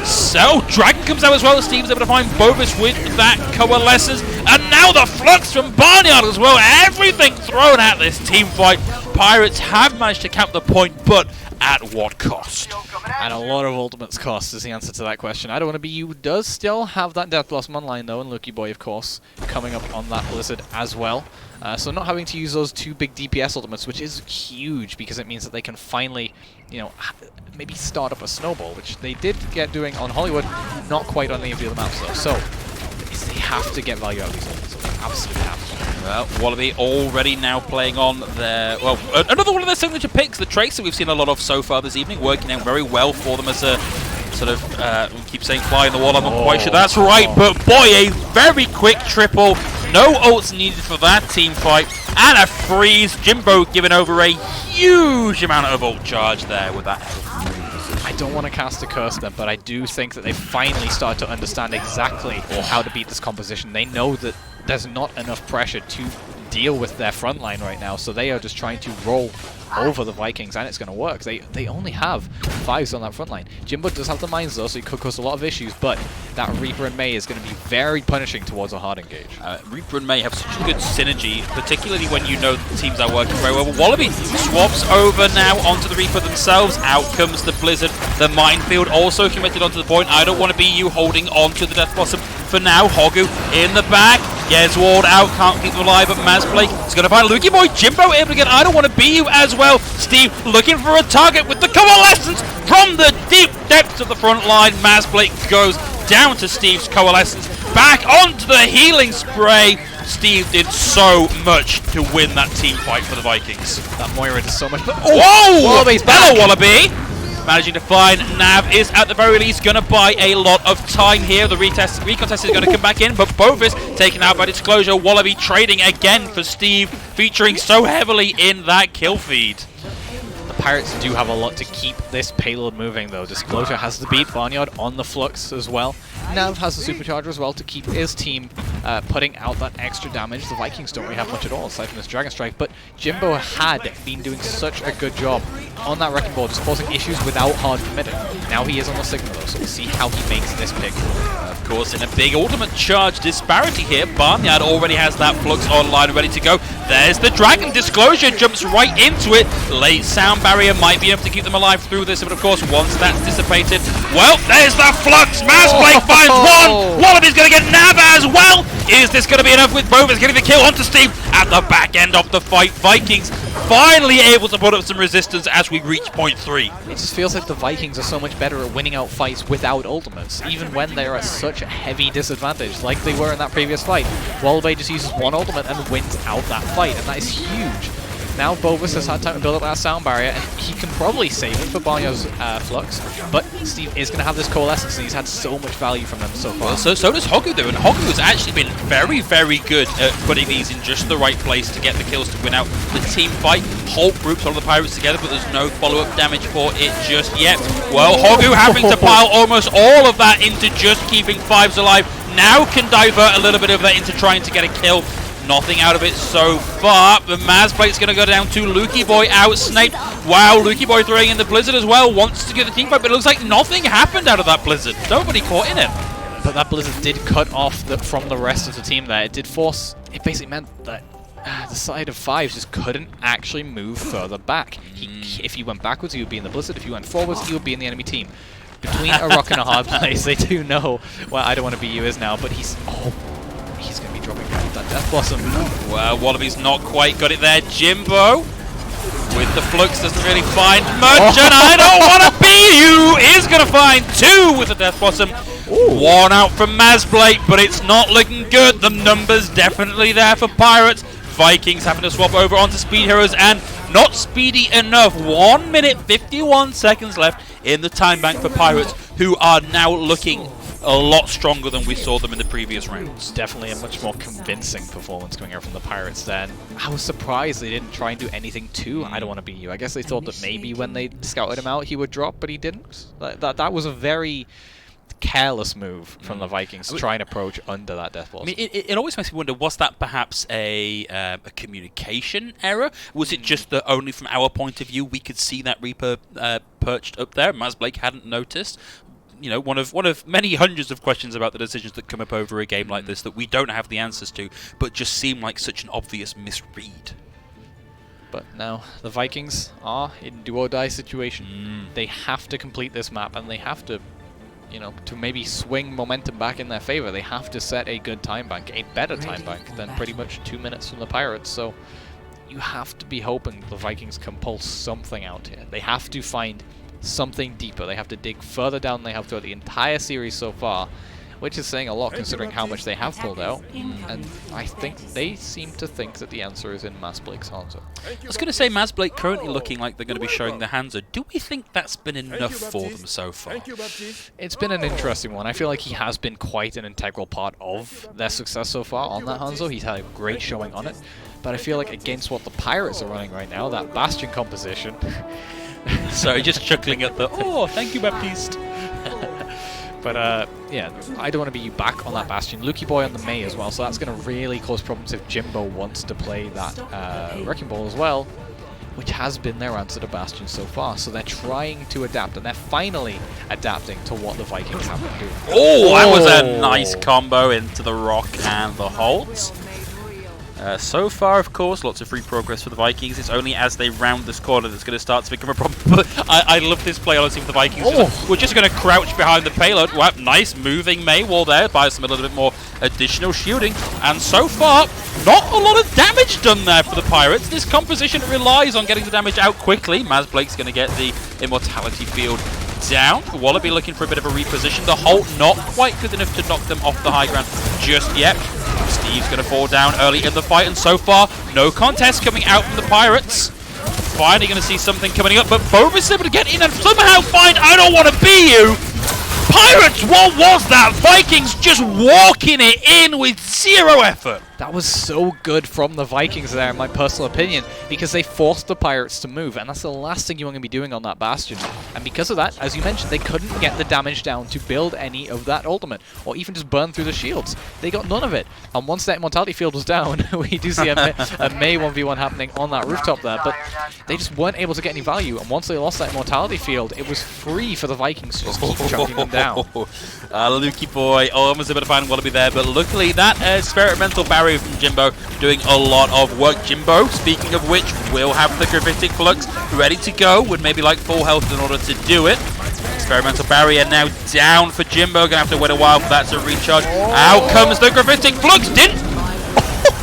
So Dragon comes out as well. Steve's able to find Bovis with that coalescence. And now the flux from Barnyard as well. Everything thrown at this team fight. Pirates have managed to cap the point, but at what cost? And a lot of ultimates cost is the answer to that question. I don't want to be you does still have that Death Blossom online though, and Lukey Boy of course coming up on that Blizzard as well. So not having to use those two big DPS ultimates, which is huge because it means that they can finally, you know, maybe start up a snowball, which they did get doing on Hollywood, not quite on any of the other maps though. So they have to get value out of these ultimates. They absolutely have to. Well, Wallaby already now playing on their, well, another one of their signature picks, the Tracer we've seen a lot of so far this evening, working out very well for them as a sort of, we keep saying fly in the wall, I'm not quite sure that's right, but boy, a very quick triple. No ults needed for that team fight, and a freeze. Jimbo giving over a huge amount of ult charge there with that. I don't want to cast a curse then, but I do think that they finally start to understand exactly how to beat this composition. They know that there's not enough pressure to deal with their front line right now, so they are just trying to roll over the Vikings, and it's going to work. They only have fives on that front line. Jimbo does have the mines though, so it could cause a lot of issues, but that Reaper and May is going to be very punishing towards a hard engage. Reaper and May have such a good synergy, particularly when you know the teams are working very well. But Wallaby swaps over now onto the Reaper themselves. Out comes the Blizzard. The minefield also committed onto the point. I don't want to be you holding on to the Death Blossom for now. Hogu in the back. Gets walled out, can't keep them alive, but Maz Blake is going to find Lukey Boy. Jimbo able to get I don't want to be you as well. Steve looking for a target with the coalescence from the deep depths of the front line. Maz Blake goes down to Steve's coalescence, back onto the healing spray. Steve did so much to win that team fight for the Vikings. That Moira does so much. Whoa! Wallaby's back. Hello, Wallaby! Managing to find Nav is at the very least going to buy a lot of time here. The recontest is going to come back in, but Bovis taken out by Disclosure. Wallaby trading again for Steve, featuring so heavily in that kill feed. The Pirates do have a lot to keep this payload moving, though. Disclosure has the beat, Barnyard on the flux as well. Nav has the supercharger as well to keep his team putting out that extra damage. The Vikings don't really have much at all aside from this Dragon Strike, but Jimbo had been doing such a good job on that Wrecking Ball, just causing issues without hard committing. Now he is on the Sigma, though, so we'll see how he makes this pick. Of course, in a big ultimate charge disparity here, Barnyard already has that flux online ready to go. There's the Dragon. Disclosure jumps right into it. Late sound barrier might be able to keep them alive through this, but of course, once that's dissipated, well, there's the flux. Mazblake finds one. Wallaby's going to get Nab as well. Is this going to be enough with Bovis getting the kill onto Steve at the back end of the fight? Vikings finally able to put up some resistance as we reach point 3. It just feels like the Vikings are so much better at winning out fights without ultimates, even when they're at such a heavy disadvantage, like they were in that previous fight. Wallaby just uses one ultimate and wins out that fight, and that is huge. Now Bovis has had time to build up that sound barrier, and he can probably save it for Barnyard's flux, but Steve is going to have this coalescence, and he's had so much value from them so far. Well, so does Hogu, though, and Hogu has actually been very, very good at putting these in just the right place to get the kills to win out the team fight. Hulk groups all of the Pirates together, but there's no follow-up damage for it just yet. Well, Hogu having to pile almost all of that into just keeping fives alive, now can divert a little bit of that into trying to get a kill. Nothing out of it so far. The Mazblake's going to go down to Lukey Boy out Snape. Wow, Lukey Boy throwing in the Blizzard as well. Wants to get the team fight, but it looks like nothing happened out of that Blizzard. Nobody caught in it. But that Blizzard did cut off from the rest of the team there. It did force... It basically meant that the side of fives just couldn't actually move further back. If he went backwards, he would be in the Blizzard. If he went forwards, he would be in the enemy team. Between a rock and a hard place, they do know where I Don't Want to Be You is now, but he's... Oh, he's going to be dropping down that Death Blossom. Well, Wallaby's not quite got it there. Jimbo, with the flux, doesn't really find much, and I Don't Want to Be You is going to find 2 with the Death Blossom. One out from Mazblake, but it's not looking good. The numbers definitely there for Pirates. Vikings having to swap over onto Speed Heroes, and not speedy enough. 1 minute, 51 seconds left in the time bank for Pirates, who are now looking a lot stronger than we saw them in the previous rounds. Definitely a much more convincing performance coming out from the Pirates then. I was surprised they didn't try and do anything to I Don't Want to Be You. I guess they thought that maybe when they scouted him out he would drop, but he didn't. That was a very careless move from the Vikings to try and approach under that Death Blossom. I mean, it always makes me wonder, was that perhaps a communication error? Was it just that only from our point of view we could see that Reaper perched up there? Mazblake hadn't noticed. You know, one of many hundreds of questions about the decisions that come up over a game like this that we don't have the answers to, but just seem like such an obvious misread. But now the Vikings are in do-or-die situation. They have to complete this map, and they have to, you know, to maybe swing momentum back in their favor, they have to set a good time bank, a better time bank than pretty much 2 minutes from the Pirates. So you have to be hoping the Vikings can pull something out here. They have to find something deeper. They have to dig further down than they have throughout the entire series so far, which is saying a lot considering how much they have pulled out. And I think they seem to think that the answer is in Mazblake's Hanzo. I was going to say Mazblake currently looking like they're going to be showing the Hanzo. Do we think that's been enough for them so far? It's been an interesting one. I feel like he has been quite an integral part of their success so far on that Hanzo. He's had a great showing on it. But I feel like against what the Pirates are running right now, that Bastion composition... Sorry, just chuckling at the, oh, thank you, Baptiste. But yeah, I Don't Want to Be You back on that Bastion. Lukey Boy on the May as well, so that's going to really cause problems if Jimbo wants to play that Wrecking Ball as well, which has been their answer to Bastion so far. So they're trying to adapt, and they're finally adapting to what the Vikings have been doing. Oh, that was a nice combo into the Rock and the Holt. So far, of course, lots of free progress for the Vikings. It's only as they round this corner that's going to start to become a problem. But I love this play, honestly, for the Vikings. We're just going to crouch behind the payload. Wow, nice moving May wall there. Buys them a little bit more additional shooting. And so far, not a lot of damage done there for the Pirates. This composition relies on getting the damage out quickly. Mazblake's going to get the Immortality Field down. Wallaby looking for a bit of a reposition. The Holt not quite good enough to knock them off the high ground just yet. Steve's going to fall down early in the fight, and so far, no contest coming out from the Pirates. Finally going to see something coming up, but Bovis is able to get in and somehow find I Don't Want to Be You. Pirates, what was that? Vikings just walking it in with zero effort. That was so good from the Vikings there, in my personal opinion, because they forced the Pirates to move, and that's the last thing you want to be doing on that Bastion. And because of that, as you mentioned, they couldn't get the damage down to build any of that ultimate, or even just burn through the shields. They got none of it. And once that Immortality field was down, we do see a May 1v1 happening on that rooftop there, but they just weren't able to get any value, and once they lost that Immortality field, it was free for the Vikings to just keep chunking them down. Lukey boy almost able to find Wallaby there, but luckily that experimental barrier from Jimbo doing a lot of work. Jimbo, speaking of which, will have the Gravitic Flux ready to go, would maybe like full health in order to do it. Experimental barrier now down for Jimbo, gonna have to wait a while for that to recharge. Out comes the Gravitic Flux, didn't...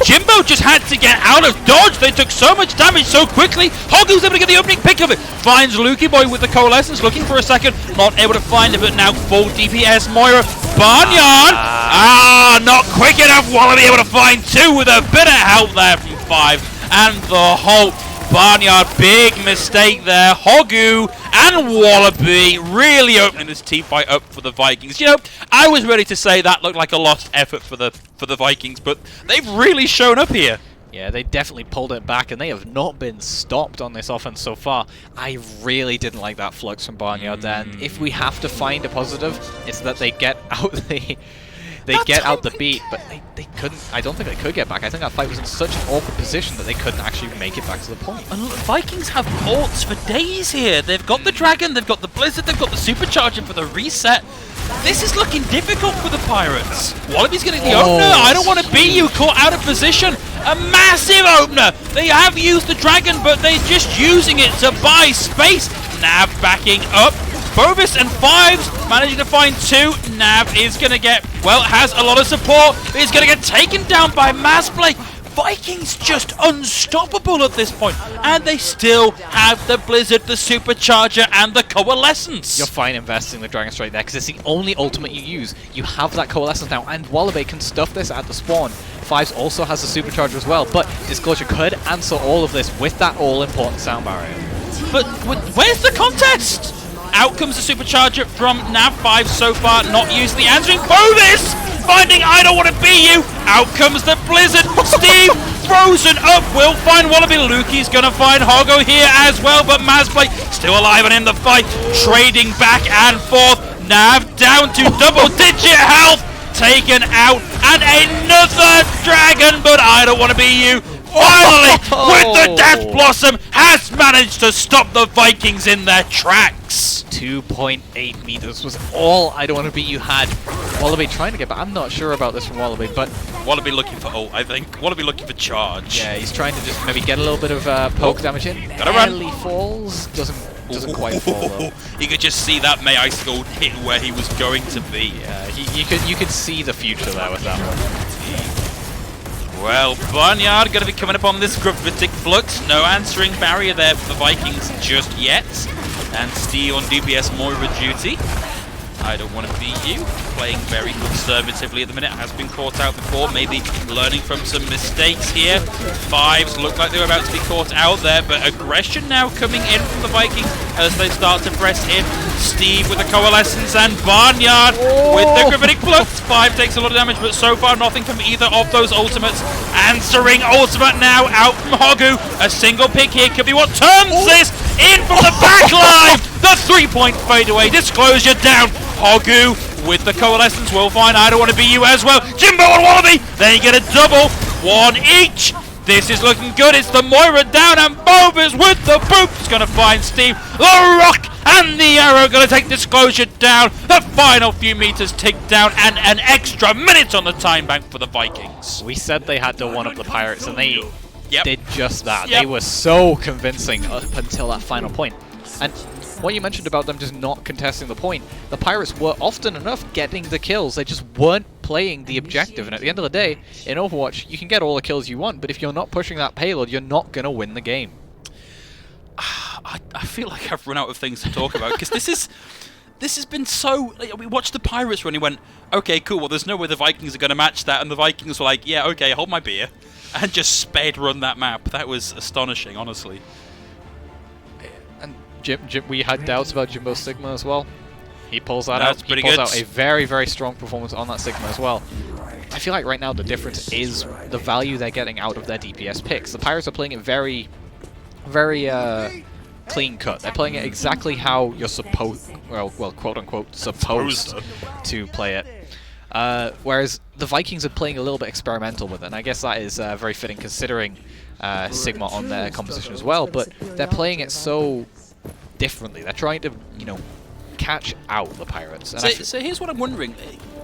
Jimbo just had to get out of dodge. They took so much damage so quickly. Hogu's able to get the opening pick of it. Finds Lukey Boy with the Coalescence, looking for a second. Not able to find it, but now full DPS. Moira, Barnyard. Not quick enough. Wallaby able to find two with a bit of help there from 5. And the Holt. Barnyard, big mistake there. Hogu and Wallaby really opening this team fight up for the Vikings. You know, I was ready to say that looked like a lost effort for the Vikings, but they've really shown up here. Yeah, they definitely pulled it back, and they have not been stopped on this offense so far. I really didn't like that flux from Barnyard there. And if we have to find a positive, it's that they get out the... They get out the beat, but they couldn't. I don't think they could get back. I think that fight was in such an awkward position that they couldn't actually make it back to the point. And look, Vikings have ults for days here. They've got the Dragon, they've got the Blizzard, they've got the Supercharger for the reset. This is looking difficult for the Pirates. Wallaby's getting the opener. I don't want to be you. Caught out of position. A massive opener. They have used the Dragon, but they're just using it to buy space. Nav backing up. Bovis and 5s managing to find 2. Nav is going to get, well, has a lot of support. He's going to get taken down by Massplay. Vikings just unstoppable at this point, and they still have the Blizzard, the Supercharger, and the Coalescence. You're fine investing the Dragon Strike there, because it's the only ultimate you use. You have that Coalescence now, and Wallaby can stuff this at the spawn. 5s also has the Supercharger as well, but Disclosure could answer all of this with that all-important sound barrier. But where's the contest? Out comes the Supercharger from Nav 5 so far, not used the answering. Bovis finding I don't want to be you. Out comes the Blizzard. Steve frozen up will find Wallaby. Lukey's going to find Hogo here as well, but Mazplay still alive and in the fight, trading back and forth. Nav down to double-digit health, taken out, and another Dragon, but I don't want to be you. Finally, with the Death Blossom, has managed to stop the Vikings in their tracks. 2.8 meters was all I don't want to be you had. Wallaby trying to get back. I'm not sure about this from Wallaby, but... Wallaby looking for ult, I think. Wallaby looking for charge. Yeah, he's trying to just maybe get a little bit of poke damage in. Gotta run. Barely falls. Doesn't quite fall, though. You could just see that May Icicle hit where he was going to be. Yeah, you could see the future there with that one. Well, Barnyard going to be coming up on this Gravitic Flux. No answering barrier there for the Vikings just yet. And Steve on DPS Moira duty. I don't want to be you. Playing very conservatively at the minute. Has been caught out before. Maybe learning from some mistakes here. 5s look like they were about to be caught out there, but aggression now coming in from the Vikings as they start to press in. Steve with the Coalescence and Barnyard with the Gravitic Flux. 5 takes a lot of damage, but so far nothing from either of those ultimates. Answering ultimate now out from Hogu. A single pick here could be what turns this in from the back line. The 3-point fadeaway. Disclosure down. Hogu with the Coalescence will find I don't want to be you as well. Jimbo and Wallaby, they get a double. 1 each. This is looking good. It's the Moira down and Bovis with the boop. Is going to find Steve. The Rock and the Arrow going to take Disclosure down. The final few meters tick down and an extra minute on the time bank for the Vikings. We said they had to one-up the Pirates, and they did just that. Yep. They were so convincing up until that final point. And what you mentioned about them just not contesting the point, the Pirates were often enough getting the kills. They just weren't playing the objective. And at the end of the day, in Overwatch, you can get all the kills you want, but if you're not pushing that payload, you're not going to win the game. I feel like I've run out of things to talk about because this has been so... We watched the Pirates run, he went, okay, cool, well, there's no way the Vikings are going to match that, and the Vikings were like, yeah, okay, hold my beer, and just sped run that map. That was astonishing, honestly. And we had doubts about Jimbo Sigma as well. He pulls that That's out. pretty He pulls good. out a very, very strong performance on that Sigma as well. I feel like right now the difference is the value they're getting out of their DPS picks. The Pirates are playing it very, very clean cut. They're playing it exactly how you're supposed, well, quote unquote, supposed to play it. Whereas the Vikings are playing a little bit experimental with it, and I guess that is very fitting considering Sigma on their composition as well. But they're playing it so differently. They're trying to, you know, catch out the Pirates. And So here's what I'm wondering.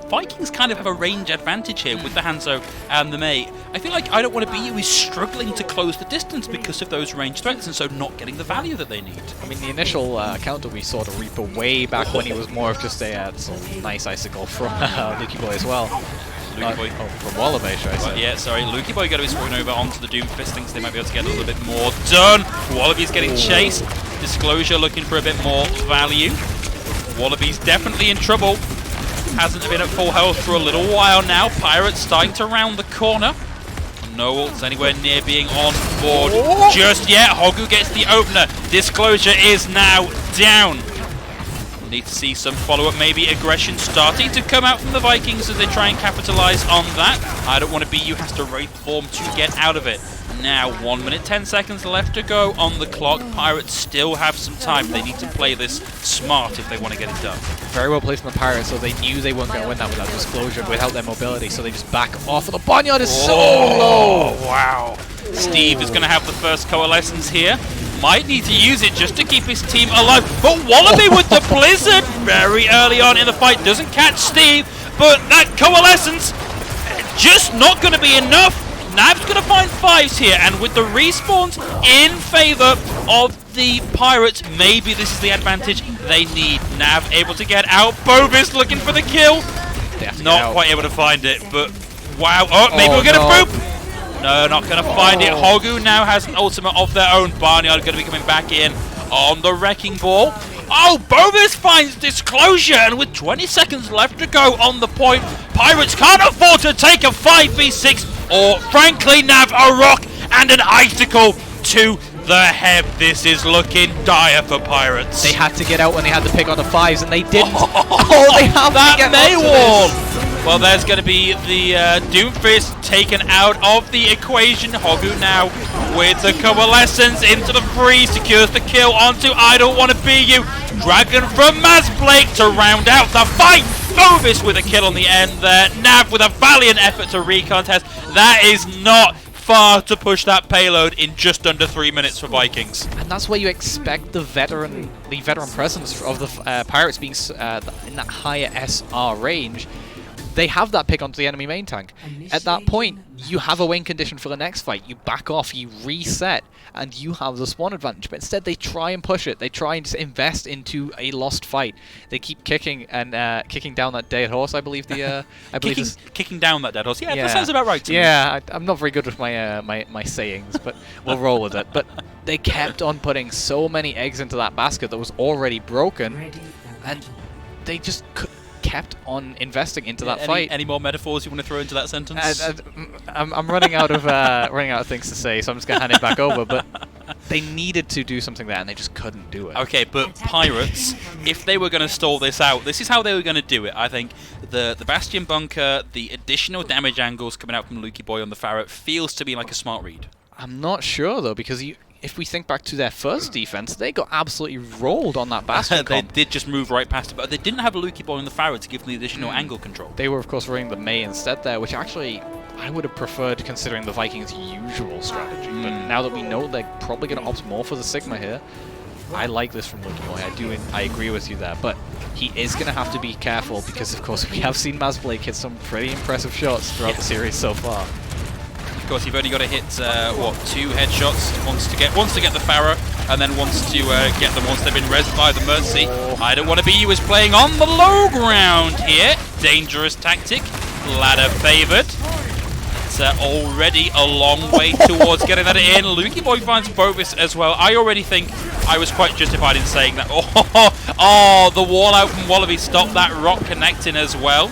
Vikings kind of have a range advantage here with the Hanzo and the Mei. I feel like I Don't Want to Be You is struggling to close the distance because of those range threats, and so not getting the value that they need. I mean, the initial counter we saw to Reaper way back when he was more of just a nice icicle from Lukey Boy as well. Lukey Boy. Oh, from Wallaby, should I say. Yeah, sorry, Lukey Boy got to be swung over onto the Doomfist. Thinks they might be able to get a little bit more done. Wallaby's getting chased. Disclosure looking for a bit more value. Wallaby's definitely in trouble. Hasn't been at full health for a little while now. Pirates starting to round the corner. No ults anywhere near being on board just yet. Hogu gets the opener. Disclosure is now down. Need to see some follow-up, maybe aggression starting to come out from the Vikings as they try and capitalize on that. I Don't Want to Be You has to raid form to get out of it. Now 1 minute 10 seconds left to go on the clock. Pirates still have some time. They need to play this smart if they want to get it done. Very well placed from the Pirates, so they knew they weren't going to win that without Disclosure, without their mobility, so they just back off. And the Barnyard is so low! Wow. Steve is going to have the first coalescence here. Might need to use it just to keep his team alive. But Wallaby with the Blizzard very early on in the fight doesn't catch Steve, but that coalescence just not going to be enough. Nav's going to find fives here, and with the respawns in favor of the Pirates, maybe this is the advantage they need. Nav able to get out. Bovis looking for the kill. Not quite able to find it, but wow. Oh, maybe we'll get a boop. No, not going to find it. Hogu now has an ultimate of their own. Barnyard going to be coming back in on the Wrecking Ball. Oh, Bovis finds Disclosure, and with 20 seconds left to go on the point, Pirates can't afford to take a 5v6, or frankly, Nav, a rock and an icicle to the head. This is looking dire for Pirates. They had to get out when they had to pick on the fives, and they didn't. They have that Mei wall. Well, there's going to be the Doomfist taken out of the equation. Hogu now with the coalescence into the freeze, secures the kill onto I Don't Want to Be You. Dragon from Mazblake to round out the fight. Bovis with a kill on the end there. Nav with a valiant effort to recontest. That is not far to push that payload in just under 3 minutes for Vikings. And that's where you expect the veteran presence of the Pirates being in that higher SR range. They have that pick onto the enemy main tank. At that point, you have a win condition for the next fight. You back off, you reset, and you have the spawn advantage. But instead, they try and push it. They try and invest into a lost fight. They keep kicking and kicking down that dead horse. I believe Kicking down that dead horse. Yeah, that sounds about right to me. Yeah, I'm not very good with my my sayings, but we'll roll with it. But they kept on putting so many eggs into that basket that was already broken, and they just kept on investing into that fight. Any more metaphors you want to throw into that sentence? I'm running out of things to say, so I'm just gonna hand it back over. But they needed to do something there, and they just couldn't do it. Okay, but Pirates, if they were going to stall this out, this is how they were going to do it. I think the Bastion bunker, the additional damage angles coming out from Lukey Boy on the Farret feels to be like a smart read. I'm not sure though, because if we think back to their first defense, they got absolutely rolled on that Bastion They did just move right past it, but they didn't have a Lukey Boy on the Farret to give them the additional angle control. They were, of course, running the Mei instead there, which actually I would have preferred considering the Vikings' usual strategy. But now that we know they're probably going to opt more for the Sigma here, I like this from Lukey Boy. I agree with you there, but he is going to have to be careful because, of course, we have seen Mazblake hit some pretty impressive shots throughout the series so far. Of course, you've only got to hit 2 headshots. Wants to get the Pharaoh, and then wants to get them once they've been rezzed by the Mercy. I Don't Want to Be You is playing on the low ground here. Dangerous tactic, ladder favoured. It's already a long way towards getting that in. Lukey Boy finds Bovis as well. I already think I was quite justified in saying that. Oh, the wall out from Wallaby stopped that rock connecting as well.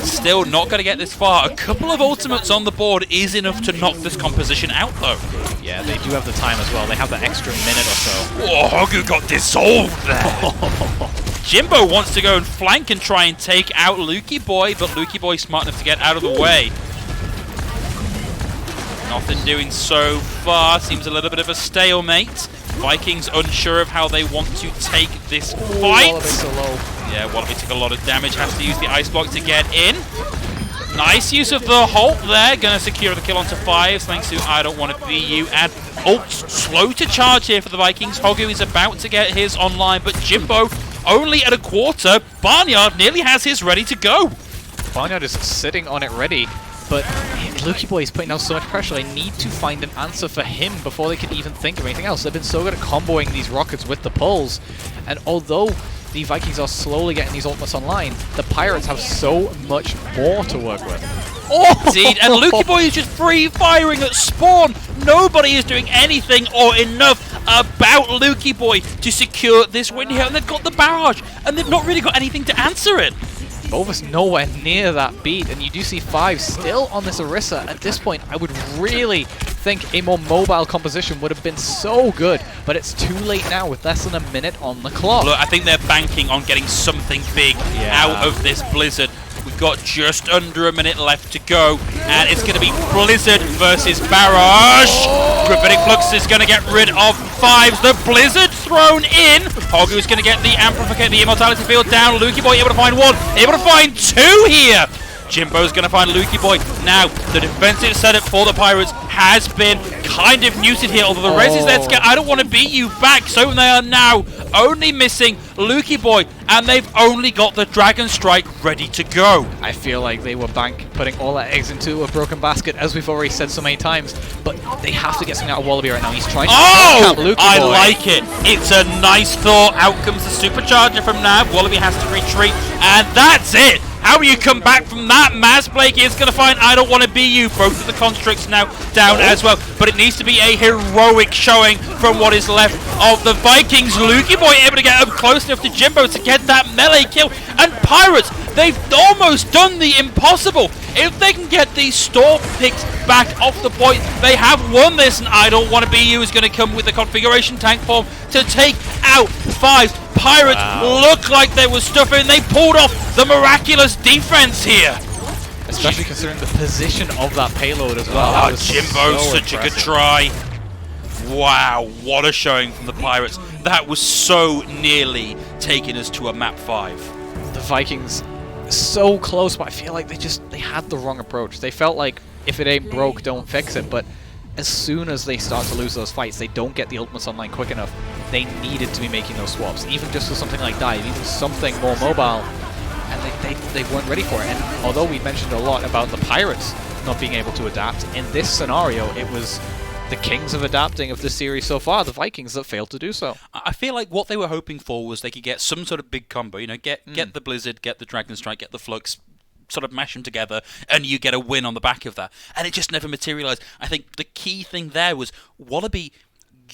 Still not going to get this far. A couple of ultimates on the board is enough to knock this composition out, though. Yeah, they do have the time as well. They have that extra minute or so. Oh, Hogu got dissolved there. Jimbo wants to go and flank and try and take out Lukey Boy, but Lukey Boy smart enough to get out of the way. Nothing doing so far. Seems a little bit of a stalemate. Vikings unsure of how they want to take this fight. So low. Yeah, Wallaby took a lot of damage. Has to use the ice block to get in. Nice use of the Halt there. Gonna secure the kill onto 5 thanks to I Don't Want to Be You. And ult's slow to charge here for the Vikings. Hogu is about to get his online, but Jimbo only at a quarter. Barnyard nearly has his ready to go. Barnyard is sitting on it ready, but Lukey Boy is putting out so much pressure. They need to find an answer for him before they can even think of anything else. They've been so good at comboing these rockets with the pulls, and although the Vikings are slowly getting these ultimates online, the Pirates have so much more to work with. Oh! Indeed, and Lukey Boy is just free firing at spawn. Nobody is doing anything or enough about Lukey Boy to secure this win here, and they've got the barrage, and they've not really got anything to answer it. Bovis nowhere near that beat, and you do see 5 still on this Orisa. At this point, I would really think a more mobile composition would have been so good, but it's too late now with less than a minute on the clock. Look, I think they're banking on getting something big out of this Blizzard. We've got just under a minute left to go, and it's going to be Blizzard versus Barrage. Gravitic Flux is going to get rid of 5s. The Blizzard thrown in. Hogu is going to get the Amplificator, the Immortality Field down. Lukey Boy able to find 1, able to find 2 here. Jimbo's going to find Lukey Boy. Now, the defensive setup for the Pirates has been kind of muted here, although the res is there to get I Don't Want to Be You back. So they are now only missing Lukey Boy, and they've only got the Dragon Strike ready to go. I feel like they were putting all their eggs into a broken basket, as we've already said so many times, but they have to get something out of Wallaby right now. He's trying to Lukey I Boy. like it. It's a nice thought. Out comes the Supercharger from Nav. Wallaby has to retreat, and that's it. How do you come back from that? Maz Blake is going to find I Don't Want to Be You. Both of the constructs now down as well. But it needs to be a heroic showing from what is left of the Vikings. Lukey Boy able to get up close enough to Jimbo to get that melee kill. And Pirates, they've almost done the impossible. If they can get these Storm picks back off the point, they have won this. And I Don't Want to Be You is going to come with the configuration tank form to take out 5. Pirates look like there was stuff in. They pulled off the miraculous defense here. Especially considering the position of that payload as well. Oh, Jimbo, such a good try. Wow, what a showing from the Pirates. That was so nearly taking us to a map 5. The Vikings, so close, but I feel like they had the wrong approach. They felt like, if it ain't broke, don't fix it, but as soon as they start to lose those fights, they don't get the ultimates online quick enough. They needed to be making those swaps, even just for something like dive, even something more mobile, and they weren't ready for it. And although we mentioned a lot about the Pirates not being able to adapt, in this scenario, it was the kings of adapting of this series so far, the Vikings, that failed to do so. I feel like what they were hoping for was they could get some sort of big combo, you know, get the Blizzard, get the Dragon Strike, get the Flux, sort of mash them together, and you get a win on the back of that. And it just never materialized. I think the key thing there was Wallaby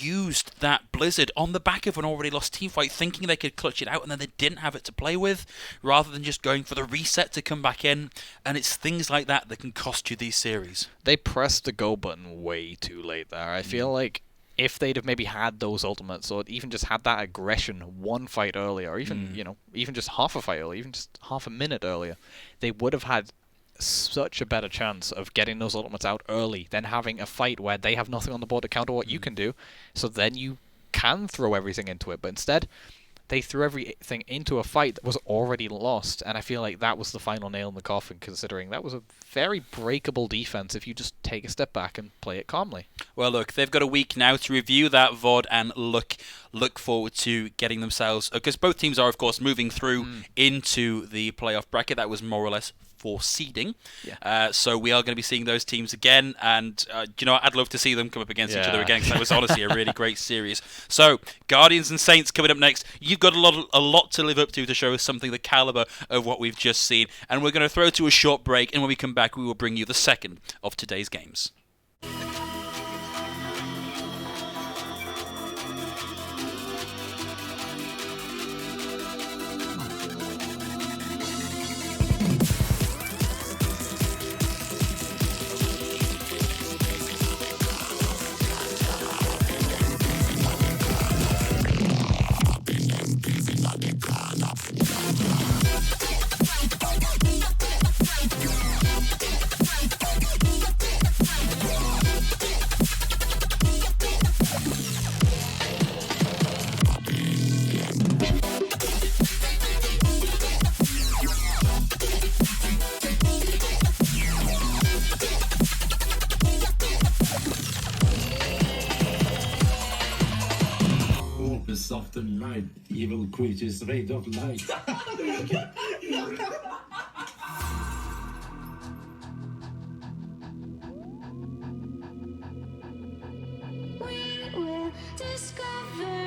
used that Blizzard on the back of an already lost team fight, thinking they could clutch it out, and then they didn't have it to play with, rather than just going for the reset to come back in. And it's things like that that can cost you these series. They pressed the go button way too late there. I feel like if they'd have maybe had those ultimates, or even just had that aggression one fight earlier, or even even just half a fight earlier, even just half a minute earlier, they would have had such a better chance of getting those ultimates out early than having a fight where they have nothing on the board to counter what you can do. So then you can throw everything into it, but instead they threw everything into a fight that was already lost, and I feel like that was the final nail in the coffin, considering that was a very breakable defense if you just take a step back and play it calmly. Well, look, they've got a week now to review that VOD and look forward to getting themselves, because both teams are, of course, moving through into the playoff bracket. That was more or less for seeding. So we are going to be seeing those teams again, and you know, I'd love to see them come up against each other again, because that was honestly a really great series. So Guardians and Saints coming up next. You've got a lot to live up to show us something the caliber of what we've just seen, and we're going to throw to a short break, and when we come back we will bring you the second of today's games. of the night, evil creatures made of light. We will discover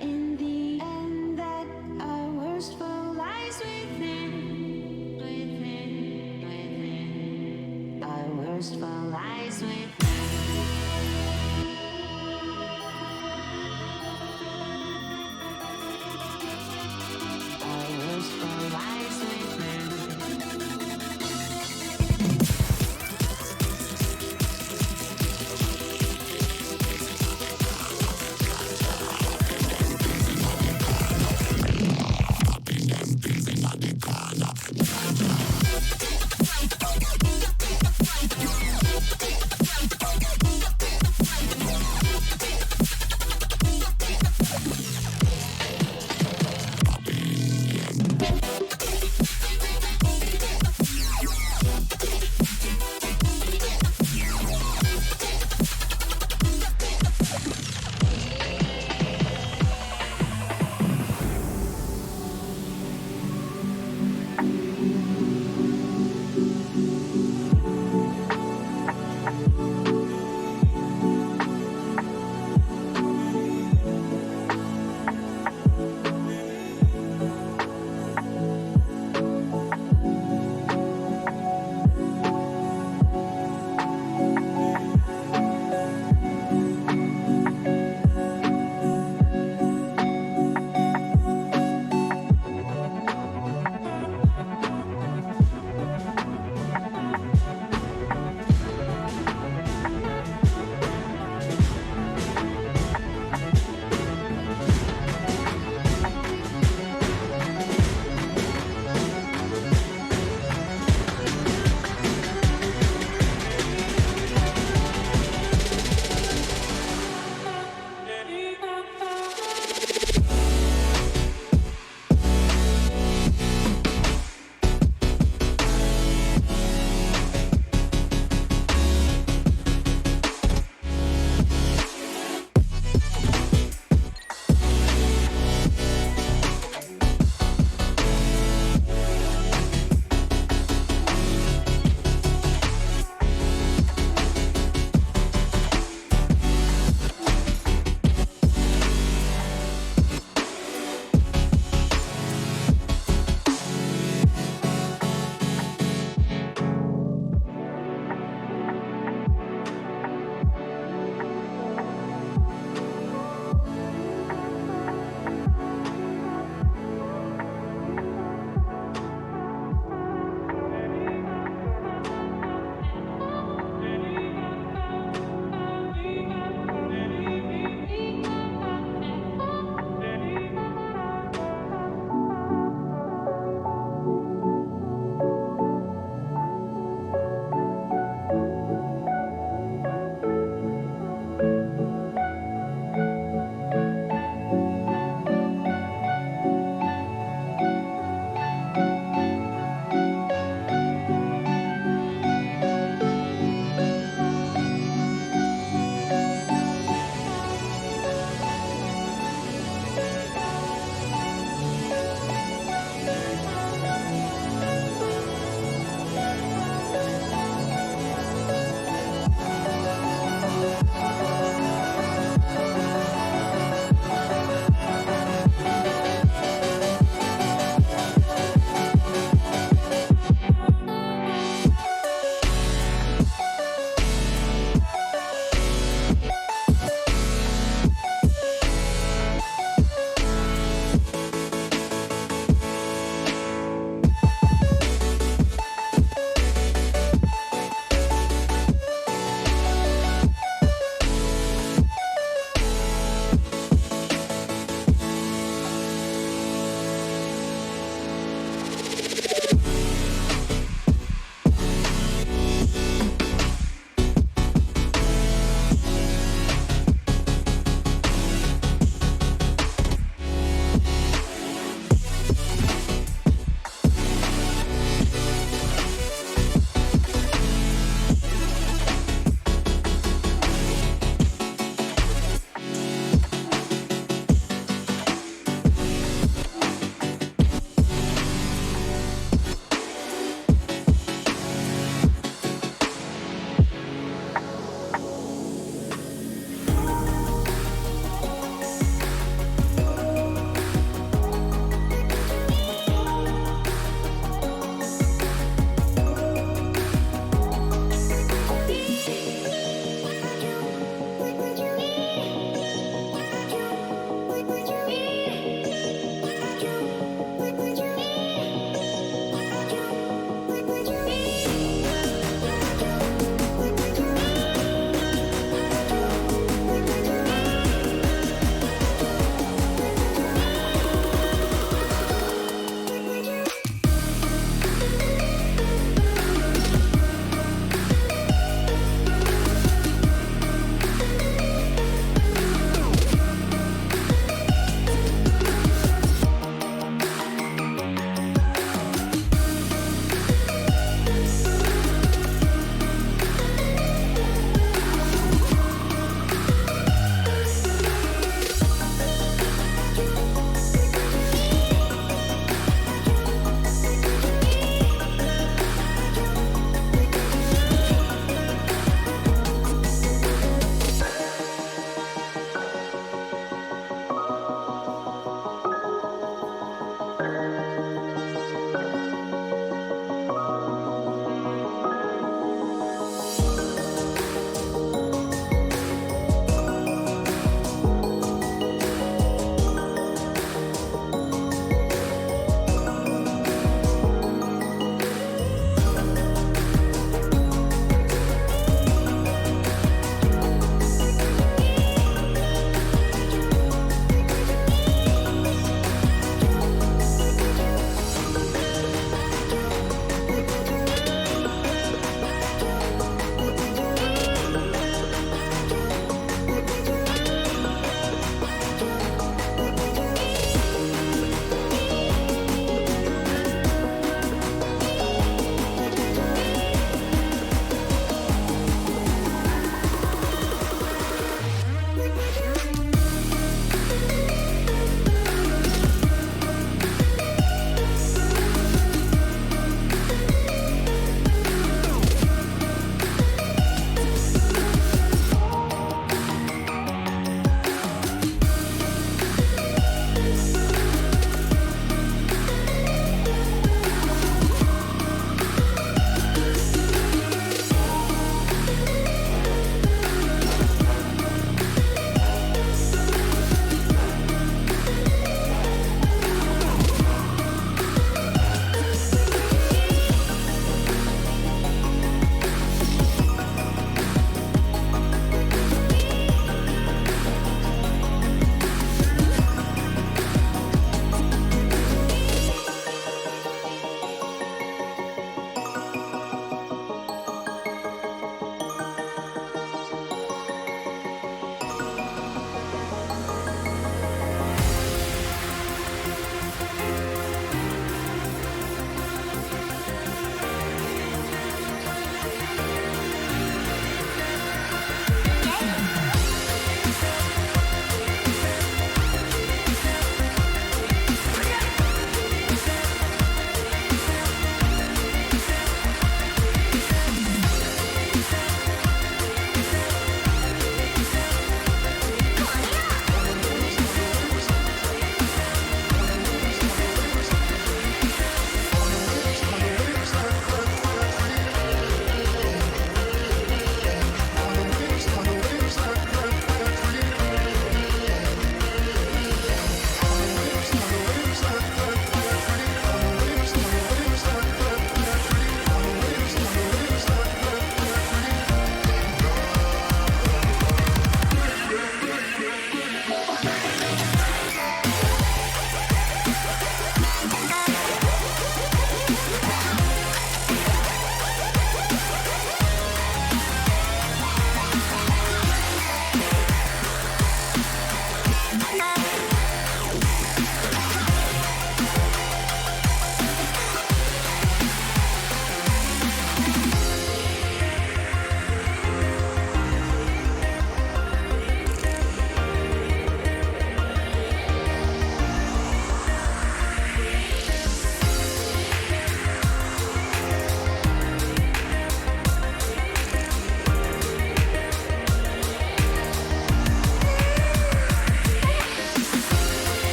in the end that our worst foe lies within. Our worst foe lies within. Our worst foe lies within.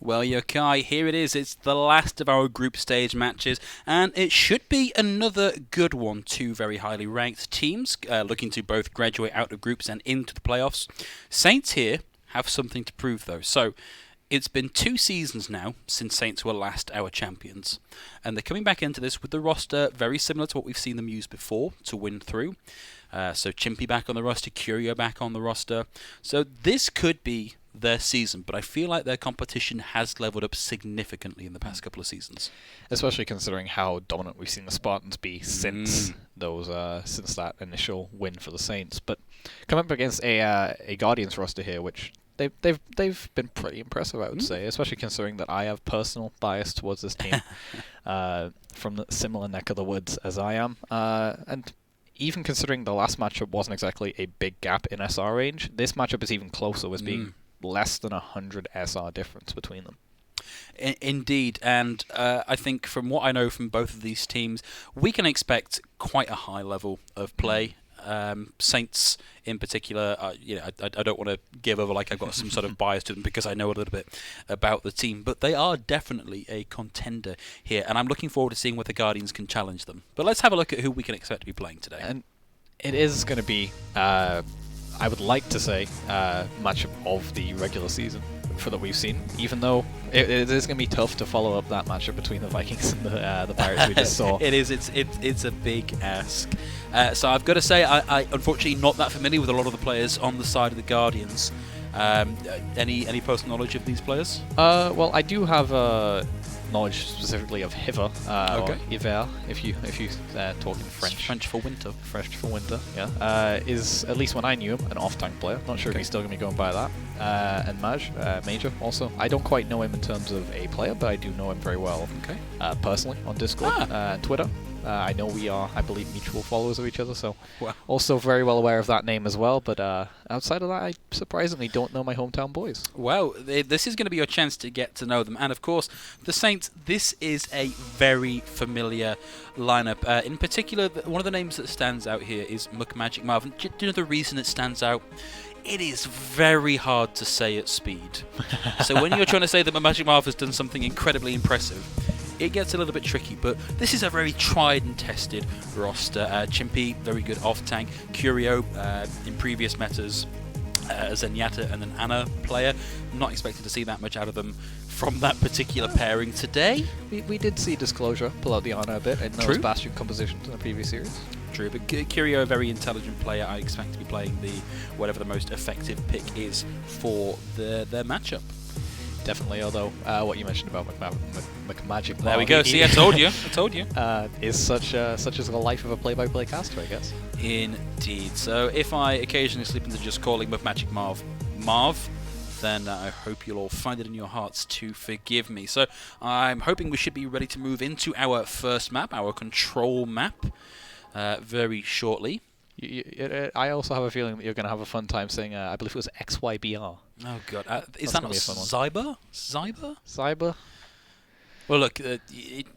Well, Yokai, here it is. It's the last of our group stage matches, and it should be another good one. Two very highly ranked teams looking to both graduate out of groups and into the playoffs. Saints here have something to prove, though. So, it's been 2 seasons now since Saints were last our champions, and they're coming back into this with the roster very similar to what we've seen them use before to win through. So Chimpy back on the roster, Curio back on the roster. So this could be their season, but I feel like their competition has leveled up significantly in the past couple of seasons. Especially considering how dominant we've seen the Spartans be since since that initial win for the Saints. But coming up against a Guardians roster here, which they've been pretty impressive, I would say, especially considering that I have personal bias towards this team from the similar neck of the woods as I am, and even considering the last matchup wasn't exactly a big gap in SR range, this matchup is even closer, with being less than 100 SR difference between them. Indeed, and I think from what I know from both of these teams, we can expect quite a high level of play. Saints in particular, I don't want to give over like I've got some sort of bias to them because I know a little bit about the team, but they are definitely a contender here, and I'm looking forward to seeing whether the Guardians can challenge them. But let's have a look at who we can expect to be playing today. And it is going to be, I would like to say, matchup of the regular season for that we've seen, even though it is going to be tough to follow up that matchup between the Vikings and the Pirates we just saw. It is. It's a big ask. So I've got to say, I unfortunately not that familiar with a lot of the players on the side of the Guardians. Any personal knowledge of these players? Well, I do have knowledge specifically of Hiver, or Hiver, if you talk in French. French for winter. French for winter, yeah. Is, at least when I knew him, an off-tank player. Not sure if he's still going to be going by that. And Major, also. I don't quite know him in terms of a player, but I do know him very well personally on Discord and Twitter. I know we are, I believe, mutual followers of each other, so also very well aware of that name as well. But outside of that, I surprisingly don't know my hometown boys. Well, this is going to be your chance to get to know them. And of course, the Saints, this is a very familiar lineup. In particular, one of the names that stands out here is McMagic Marvin. Do you know the reason it stands out? It is very hard to say at speed. So when you're trying to say that McMagic Marv has done something incredibly impressive, it gets a little bit tricky, but this is a very tried and tested roster. Chimpy, very good off-tank. Curio, in previous metas, Zenyatta and an Ana player. Not expected to see that much out of them from that particular pairing today. We did see Disclosure pull out the Ana a bit in those Bastion compositions in the previous series. True, but Curio, a very intelligent player. I expect to be playing whatever the most effective pick is for their matchup. Definitely, although what you mentioned about McMagic. There we go. See, I told you. Is such as the life of a play-by-play caster, I guess. Indeed. So if I occasionally slip into just calling McMagic Marv, then I hope you'll all find it in your hearts to forgive me. So I'm hoping we should be ready to move into our first map, our control map, very shortly. I also have a feeling that you're going to have a fun time saying, I believe it was XYBR. Oh, God. Is that not Zyber? Cyber? Well, look,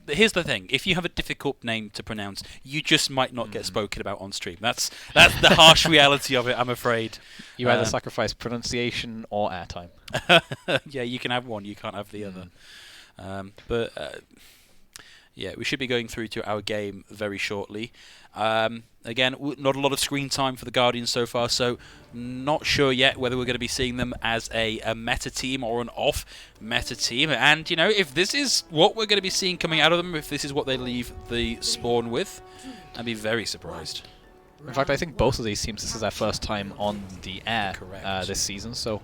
here's the thing. If you have a difficult name to pronounce, you just might not get spoken about on stream. That's the harsh reality of it, I'm afraid. You either sacrifice pronunciation or airtime. Yeah, you can have one. You can't have the other. Yeah, we should be going through to our game very shortly. Again, not a lot of screen time for the Guardians so far, so not sure yet whether we're going to be seeing them as a meta team or an off-meta team. And, if this is what we're going to be seeing coming out of them, if this is what they leave the spawn with, I'd be very surprised. In fact, I think both of these teams, this is their first time on the air this season, so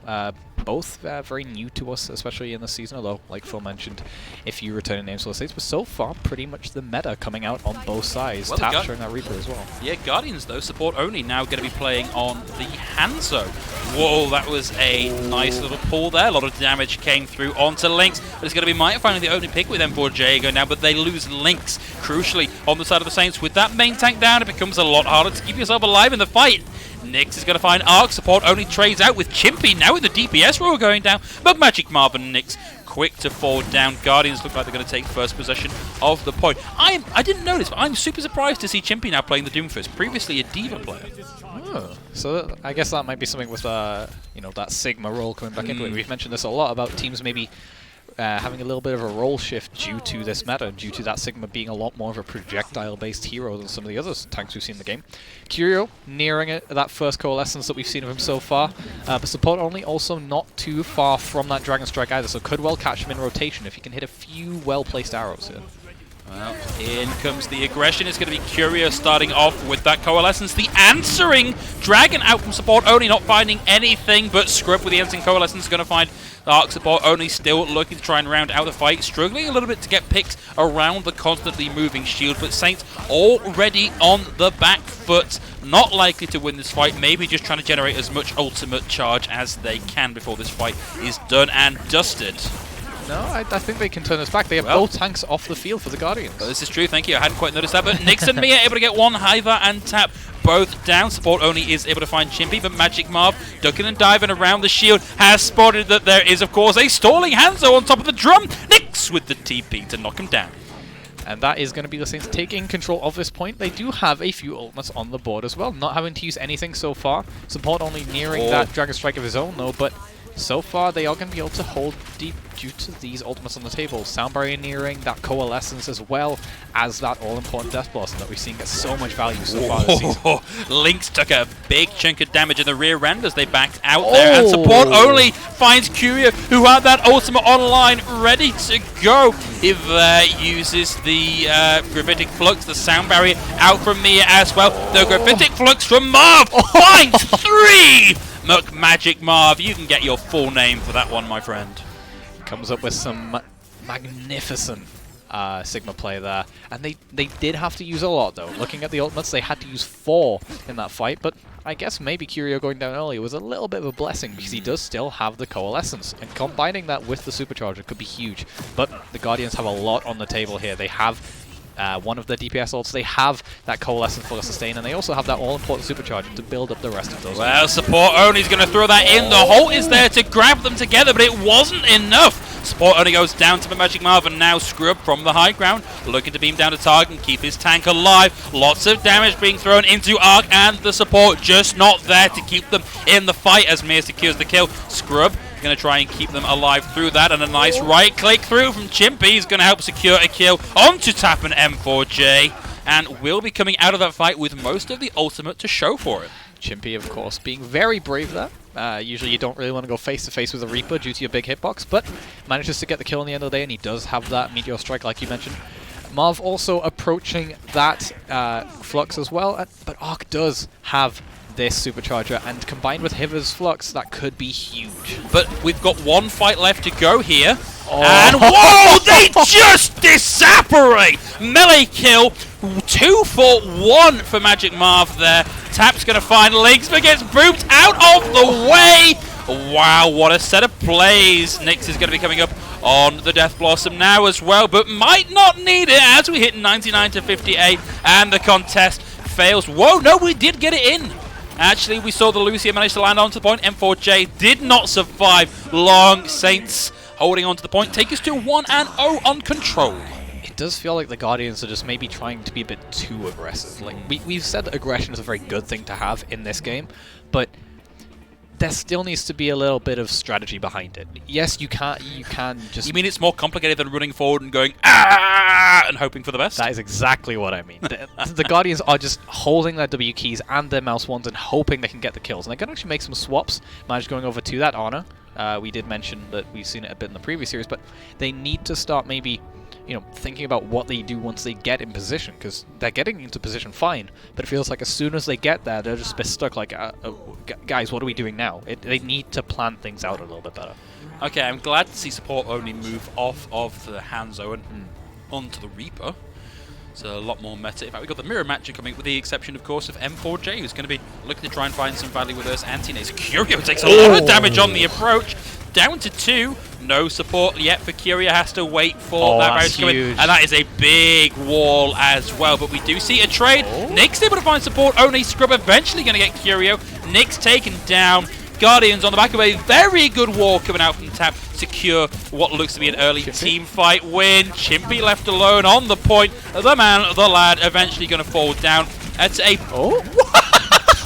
both very new to us, especially in this season, although, like Phil mentioned, if you return names to the States, but so far, pretty much the meta coming out on both sides, capturing that Reaper as well. Yeah, Guardians, though, support only, now going to be playing on the Hanzo. Whoa, that was a nice little pull there. A lot of damage came through onto Lynx, but it's going to be Might finding the only pick with M4Jago now, but they lose Lynx, crucially, on the side of the Saints. With that main tank down, it becomes a lot harder to keep yourself alive in the fight. Nyx is going to find Arc. Support only trades out with Chimpy now with the DPS roll going down. But Magic Marv and Nyx quick to fall down. Guardians look like they're going to take first possession of the point. I didn't notice, but I'm super surprised to see Chimpy now playing the Doomfist, previously a D.Va player. Oh, so I guess that might be something with that Sigma role coming back into it. We've mentioned this a lot about teams maybe having a little bit of a role shift due to this meta, due to that Sigma being a lot more of a projectile-based hero than some of the other tanks we've seen in the game. Curio nearing that first coalescence that we've seen of him so far, but support only also not too far from that Dragon Strike either, so could well catch him in rotation if he can hit a few well-placed arrows here. Well, in comes the aggression. It's going to be Curio starting off with that Coalescence. The answering Dragon out from support only, not finding anything, but Scrub with the answering Coalescence is going to find the Arc support only, still looking to try and round out the fight. Struggling a little bit to get picks around the constantly moving shield, but Saints already on the back foot. Not likely to win this fight, maybe just trying to generate as much ultimate charge as they can before this fight is done and dusted. No, I think they can turn this back. They have both tanks off the field for the Guardians. Well, this is true, thank you. I hadn't quite noticed that, but Nyx and Mia able to get one, Hiver and Tap both down. Support only is able to find Chimpy, but Magic Marv, ducking and diving around the shield, has spotted that there is, of course, a stalling Hanzo on top of the drum. Nyx with the TP to knock him down. And that is going to be the Saints taking control of this point. They do have a few ultimates on the board as well, not having to use anything so far. Support only nearing that Dragon Strike of his own, though, but so far they are going to be able to hold deep due to these ultimates on the table. Sound Barrier nearing, that Coalescence, as well as that all-important Death Blossom that we've seen get so much value so far this season. Lynx took a big chunk of damage in the rear end as they backed out there, and support only finds Curio, who had that ultimate online ready to go. If uses the Gravitic Flux, the Sound Barrier out from Mia as well. The Gravitic Flux from Marv finds 3! Magic Marv, you can get your full name for that one, my friend. Comes up with some magnificent Sigma play there. And they did have to use a lot, though. Looking at the ultimates, they had to use 4 in that fight, but I guess maybe Curio going down early was a little bit of a blessing because he does still have the Coalescence, and combining that with the Supercharger could be huge. But the Guardians have a lot on the table here. They have one of the DPS ults, they have that Coalescence for sustain, and they also have that all-important Supercharger to build up the rest of those. Well, support only is going to throw that in. The Holt is there to grab them together, but it wasn't enough. Support only goes down to the Magic Marv, and now Scrub from the high ground, looking to beam down to target and keep his tank alive. Lots of damage being thrown into Arc, and the support just not there to keep them in the fight as Mir secures the kill. Scrub going to try and keep them alive through that, and a nice right click through from Chimpy. He's going to help secure a kill onto Tap and M4J, and will be coming out of that fight with most of the ultimate to show for it. Chimpy, of course, being very brave there. Usually you don't really want to go face-to-face with a Reaper due to your big hitbox, but manages to get the kill in the end of the day, and he does have that Meteor Strike like you mentioned. Marv also approaching that Flux as well, but Arc does have this Supercharger, and combined with Hiver's Flux, that could be huge. But we've got one fight left to go here, and whoa, they just disapparate! Melee kill, 2 for 1 for Magic Marv there. Tap's going to find Lynx, but gets booped out of the way! Wow, what a set of plays. Nyx is going to be coming up on the Death Blossom now as well, but might not need it as we hit 99 to 58, and the contest fails. Whoa, no, we did get it in. Actually, we saw the Lucia manage to land onto the point. M4J did not survive long. Saints holding on to the point. Take us to 1-0 on control. It does feel like the Guardians are just maybe trying to be a bit too aggressive. Like we've said that aggression is a very good thing to have in this game, but there still needs to be a little bit of strategy behind it. Yes, you can just... You mean it's more complicated than running forward and going, ah, and hoping for the best? That is exactly what I mean. The Guardians are just holding their W keys and their mouse ones and hoping they can get the kills. And they can actually make some swaps. Manage going over to that Honor. We did mention that we've seen it a bit in the previous series, but they need to start maybe, you know, thinking about what they do once they get in position, because they're getting into position fine, but it feels like as soon as they get there, they're just a bit stuck like, guys, what are we doing now? They need to plan things out a little bit better. Okay, I'm glad to see support only move off of the Hanzo and onto the Reaper. It's a lot more meta. In fact, we've got the mirror match coming, with the exception, of course, of M4J, who's going to be looking to try and find some value with us. Anti-Naze Curio takes a lot of damage on the approach. Down to 2. No support yet for Curio. Has to wait for that barrier to come in. And that is a big wall as well. But we do see a trade. Nyx able to find support. Only Scrub eventually going to get Curio. Nyx taken down. Guardians on the back of a very good wall coming out from Tap. Secure what looks to be an early team fight win. Chimpy left alone on the point. The man, the lad, eventually going to fall down. That's a... Oh!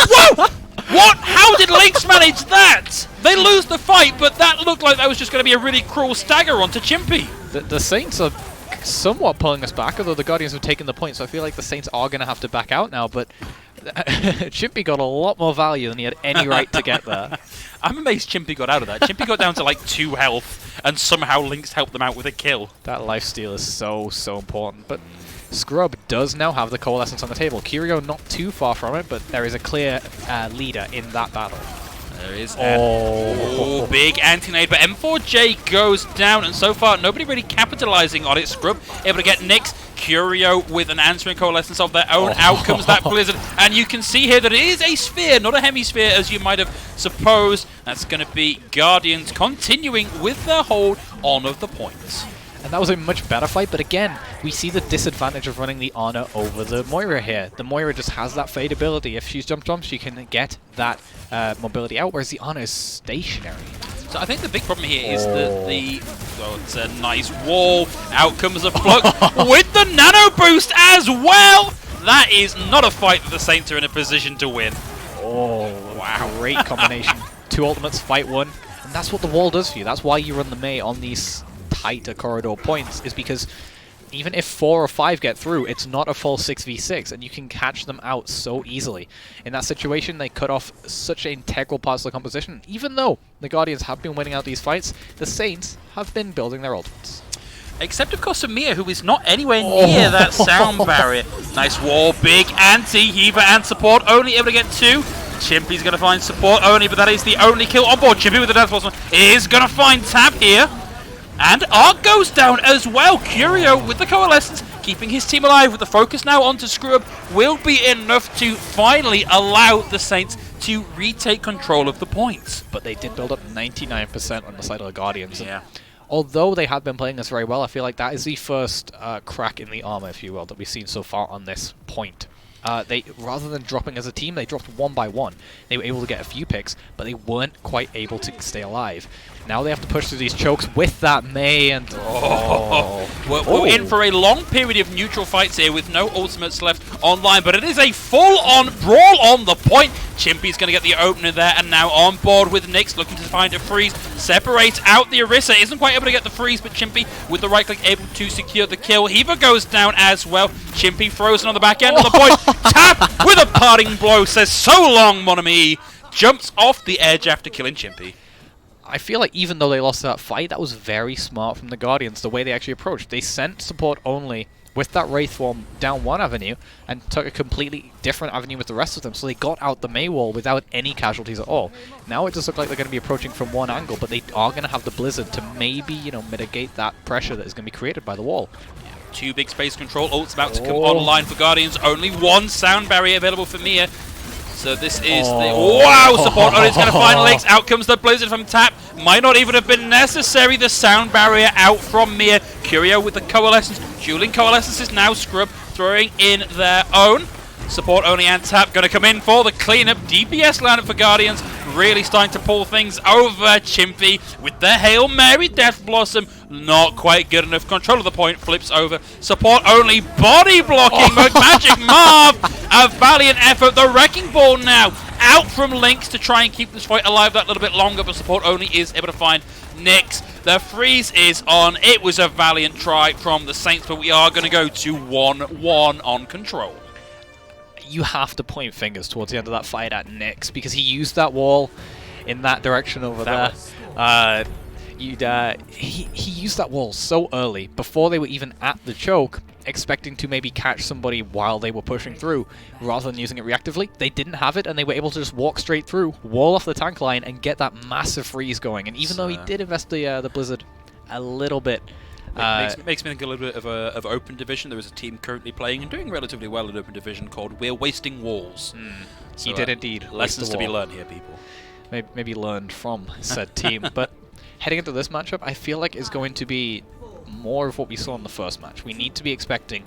Whoa! What? How did Lynx manage that? They lose the fight, but that looked like that was just going to be a really cruel stagger onto Chimpy. The Saints are somewhat pulling us back, although the Guardians have taken the point, so I feel like the Saints are going to have to back out now, but Chimpy got a lot more value than he had any right to get there. I'm amazed Chimpy got out of that. Chimpy got down to like 2 health, and somehow Lynx helped them out with a kill. That lifesteal is so important, but Scrub does now have the Coalescence on the table. Curio not too far from it, but there is a clear leader in that battle. There is big anti-nade, but M4J goes down, and so far nobody really capitalizing on it. Scrub able to get Nyx. Curio with an answering coalescence of their own. Out comes that Blizzard, and you can see here that it is a sphere, not a hemisphere as you might have supposed. That's going to be Guardians continuing with their hold on of the points. And that was a much better fight, but again, we see the disadvantage of running the Honor over the Moira here. The Moira just has that fade ability. If she's jump, she can get that mobility out, whereas the Honor is stationary. So I think the big problem here is that it's a nice wall. Out comes a Flux with the Nano Boost as well. That is not a fight that the Saints are in a position to win. Oh, wow. Great combination. 2 ultimates, fight 1. And that's what the wall does for you. That's why you run the Mei on these tighter corridor points, is because even if 4 or 5 get through, it's not a full 6v6, and you can catch them out so easily. In that situation, they cut off such an integral part of the composition. Even though the Guardians have been winning out these fights, the Saints have been building their ultimates. Except, of course, Samir, who is not anywhere near that sound barrier. Nice wall, big anti-Heaver and support, only able to get 2. Chimpy's going to find support only, but that is the only kill on board. Chimpy with the Death Blossom is going to find Tab here. And Arc goes down as well. Curio with the Coalescence, keeping his team alive with the focus now onto Screw-Up, will be enough to finally allow the Saints to retake control of the points. But they did build up 99% on the side of the Guardians. Yeah. Although they have been playing this very well, I feel like that is the first crack in the armor, if you will, that we've seen so far on this point. They, rather than dropping as a team, they dropped 1 by 1. They were able to get a few picks, but they weren't quite able to stay alive. Now they have to push through these chokes with that Mei, and We're in for a long period of neutral fights here with no ultimates left online, but it is a full-on brawl on the point. Chimpy's going to get the opener there, and now on board with Nyx, looking to find a freeze. Separates out the Orisa, isn't quite able to get the freeze, but Chimpy with the right click able to secure the kill. Heaver goes down as well. Chimpy frozen on the back end of the point. Tap with a parting blow, says so long, mon ami. Jumps off the edge after killing Chimpy. I feel like even though they lost that fight, that was very smart from the Guardians, the way they actually approached. They sent support only with that Wraith form down one avenue and took a completely different avenue with the rest of them, so they got out the Mei wall without any casualties at all. Now it does look like they're going to be approaching from one angle, but they are going to have the Blizzard to maybe, you know, mitigate that pressure that is going to be created by the wall. 2 big space control ults about to come online for Guardians. Only 1 sound barrier available for Mia. So this is the... Wow! Support only is going to find Legs. Out comes the Blizzard from Tap. Might not even have been necessary. The sound barrier out from Mia. Curio with the Coalescence. Dueling Coalescences now. Scrub throwing in their own. Support only and Tap going to come in for the cleanup. DPS lineup for Guardians. Really starting to pull things over. Chimpy with the Hail Mary Death Blossom. Not quite good enough. Control of the point. Flips over. Support only. Body blocking. Magic Marv. A valiant effort. The Wrecking Ball now out from Lynx to try and keep this fight alive that little bit longer. But support only is able to find Nyx. The freeze is on. It was a valiant try from the Saints. But we are going to go to 1-1 on control. You have to point fingers towards the end of that fight at Nyx, because he used that wall in that direction over there. He used that wall so early, before they were even at the choke, expecting to maybe catch somebody while they were pushing through, rather than using it reactively. They didn't have it, and they were able to just walk straight through, wall off the tank line, and get that massive freeze going. And even though he did invest the Blizzard a little bit, Makes me think a little bit of Open Division. There is a team currently playing and doing relatively well in Open Division called We're Wasting Walls. So, he did indeed. Lessons to be learned here, people. Maybe learned from said team. But heading into this matchup, I feel like is going to be more of what we saw in the first match. We need to be expecting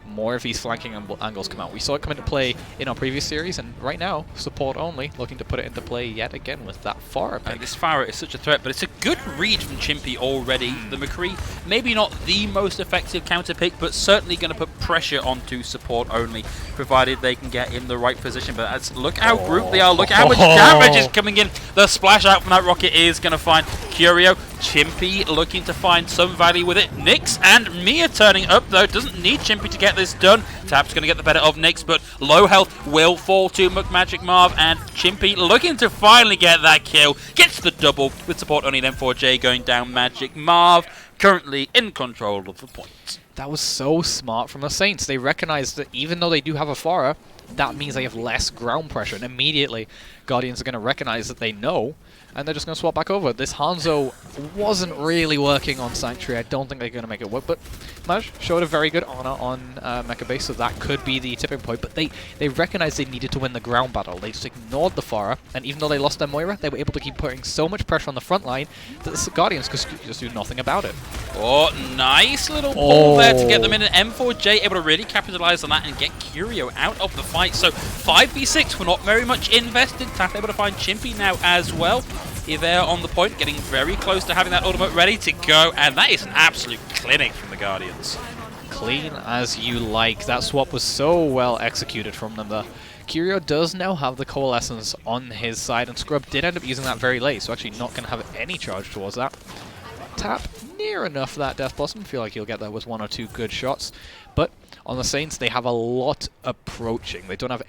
more of these flanking angles come out. We saw it come into play in our previous series, and right now, support only, looking to put it into play yet again with that Pharah pick. This Pharah is such a threat, but it's a good read from Chimpy already. The McCree, maybe not the most effective counter pick, but certainly going to put pressure onto support only, provided they can get in the right position. But look how grouped they are, look how much damage is coming in. The splash out from that rocket is going to find Curio. Chimpy looking to find some value with it. Nyx and Mia turning up, though. Doesn't need Chimpy to get this done. Tap's going to get the better of Nyx, but low health will fall to McMagic Marv, and Chimpy looking to finally get that kill. Gets the double with support only, then 4J going down. Magic Marv currently in control of the point. That was so smart from the Saints. They recognized that even though they do have a Pharah, that means they have less ground pressure, and immediately Guardians are going to recognize that they know, and they're just going to swap back over. This Hanzo wasn't really working on Sanctuary. I don't think they're going to make it work, but Maj showed a very good honor on Mecha Base, so that could be the tipping point. But they recognized they needed to win the ground battle. They just ignored the Pharah, and even though they lost their Moira, they were able to keep putting so much pressure on the front line that the Guardians could just do nothing about it. Oh, nice little pull there to get them in, and M4J able to really capitalize on that and get Curio out of the fight. So 5v6, we're not very much invested. Tap able to find Chimpy now as well. Here they are on the point, getting very close to having that ultimate ready to go, and that is an absolute clinic from the Guardians. Clean as you like. That swap was so well executed from them. The Curio does now have the Coalescence on his side, and Scrub did end up using that very late, so actually not going to have any charge towards that. Tap near enough that Death Blossom. Feel like he'll get that with 1 or 2 good shots. But on the Saints, they have a lot approaching. They don't have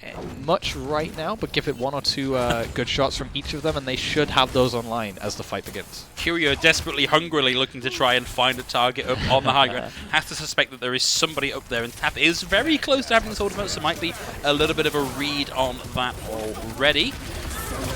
much right now, but give it 1 or 2 good shots from each of them, and they should have those online as the fight begins. Curio desperately, hungrily looking to try and find a target up on the high ground. Has to suspect that there is somebody up there, and Tap is very close to having this ultimate, so might be a little bit of a read on that already.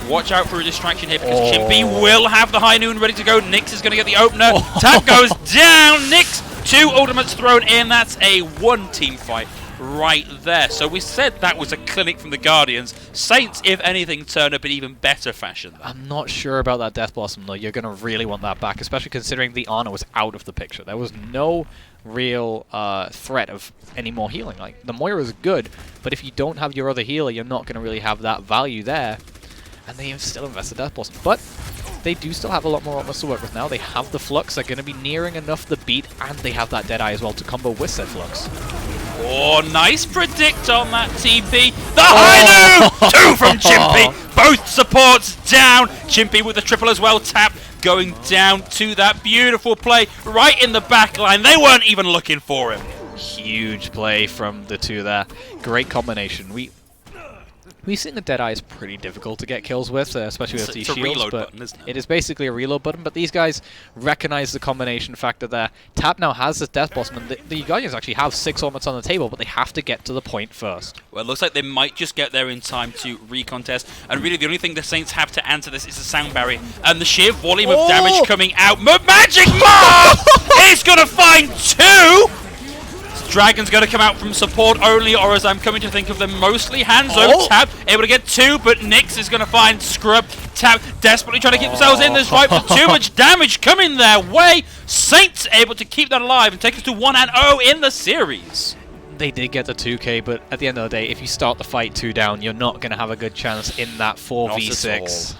Watch out for a distraction here, because Chimpy will have the high noon ready to go. Nyx is going to get the opener. Tap goes down. Nyx, 2 ultimates thrown in. That's a 1-team fight right there. So we said that was a clinic from the Guardians. Saints, if anything, turn up in even better fashion. I'm not sure about that Death Blossom, though. You're going to really want that back, especially considering the Honor was out of the picture. There was no real threat of any more healing. Like, the Moira is good, but if you don't have your other healer, you're not going to really have that value there. And they have still invested Death Blossom. But they do still have a lot more ultimates to work with now. They have the Flux. They're going to be nearing enough the beat, and they have that Deadeye as well to combo with said Flux. Oh, nice predict on that TP. The high noon! 2 from Chimpy. Both supports down. Chimpy with the triple as well. Tap going down to that beautiful play right in the back line. They weren't even looking for him. Huge play from the two there. Great combination. We've seen the Deadeye is pretty difficult to get kills with, especially with these shields. It's a reload but button, isn't it? It is basically a reload button, but these guys recognize the combination factor there. Tap now has this Death Blossom, and the Guardians actually have 6 ultimates on the table, but they have to get to the point first. Well, it looks like they might just get there in time to recontest, and really the only thing the Saints have to answer this is the sound barrier, and the sheer volume of damage coming out. Magic Marv is going to find 2! Dragon's going to come out from support only, or as I'm coming to think of them, mostly Hanzo. Tap able to get 2, but Nyx is going to find Scrub. Tap desperately trying to keep themselves in this fight, but too much damage coming their way. Saints able to keep that alive and take us to 1-0 in the series. They did get the 2k, but at the end of the day, if you start the fight 2 down, you're not going to have a good chance in that 4v6.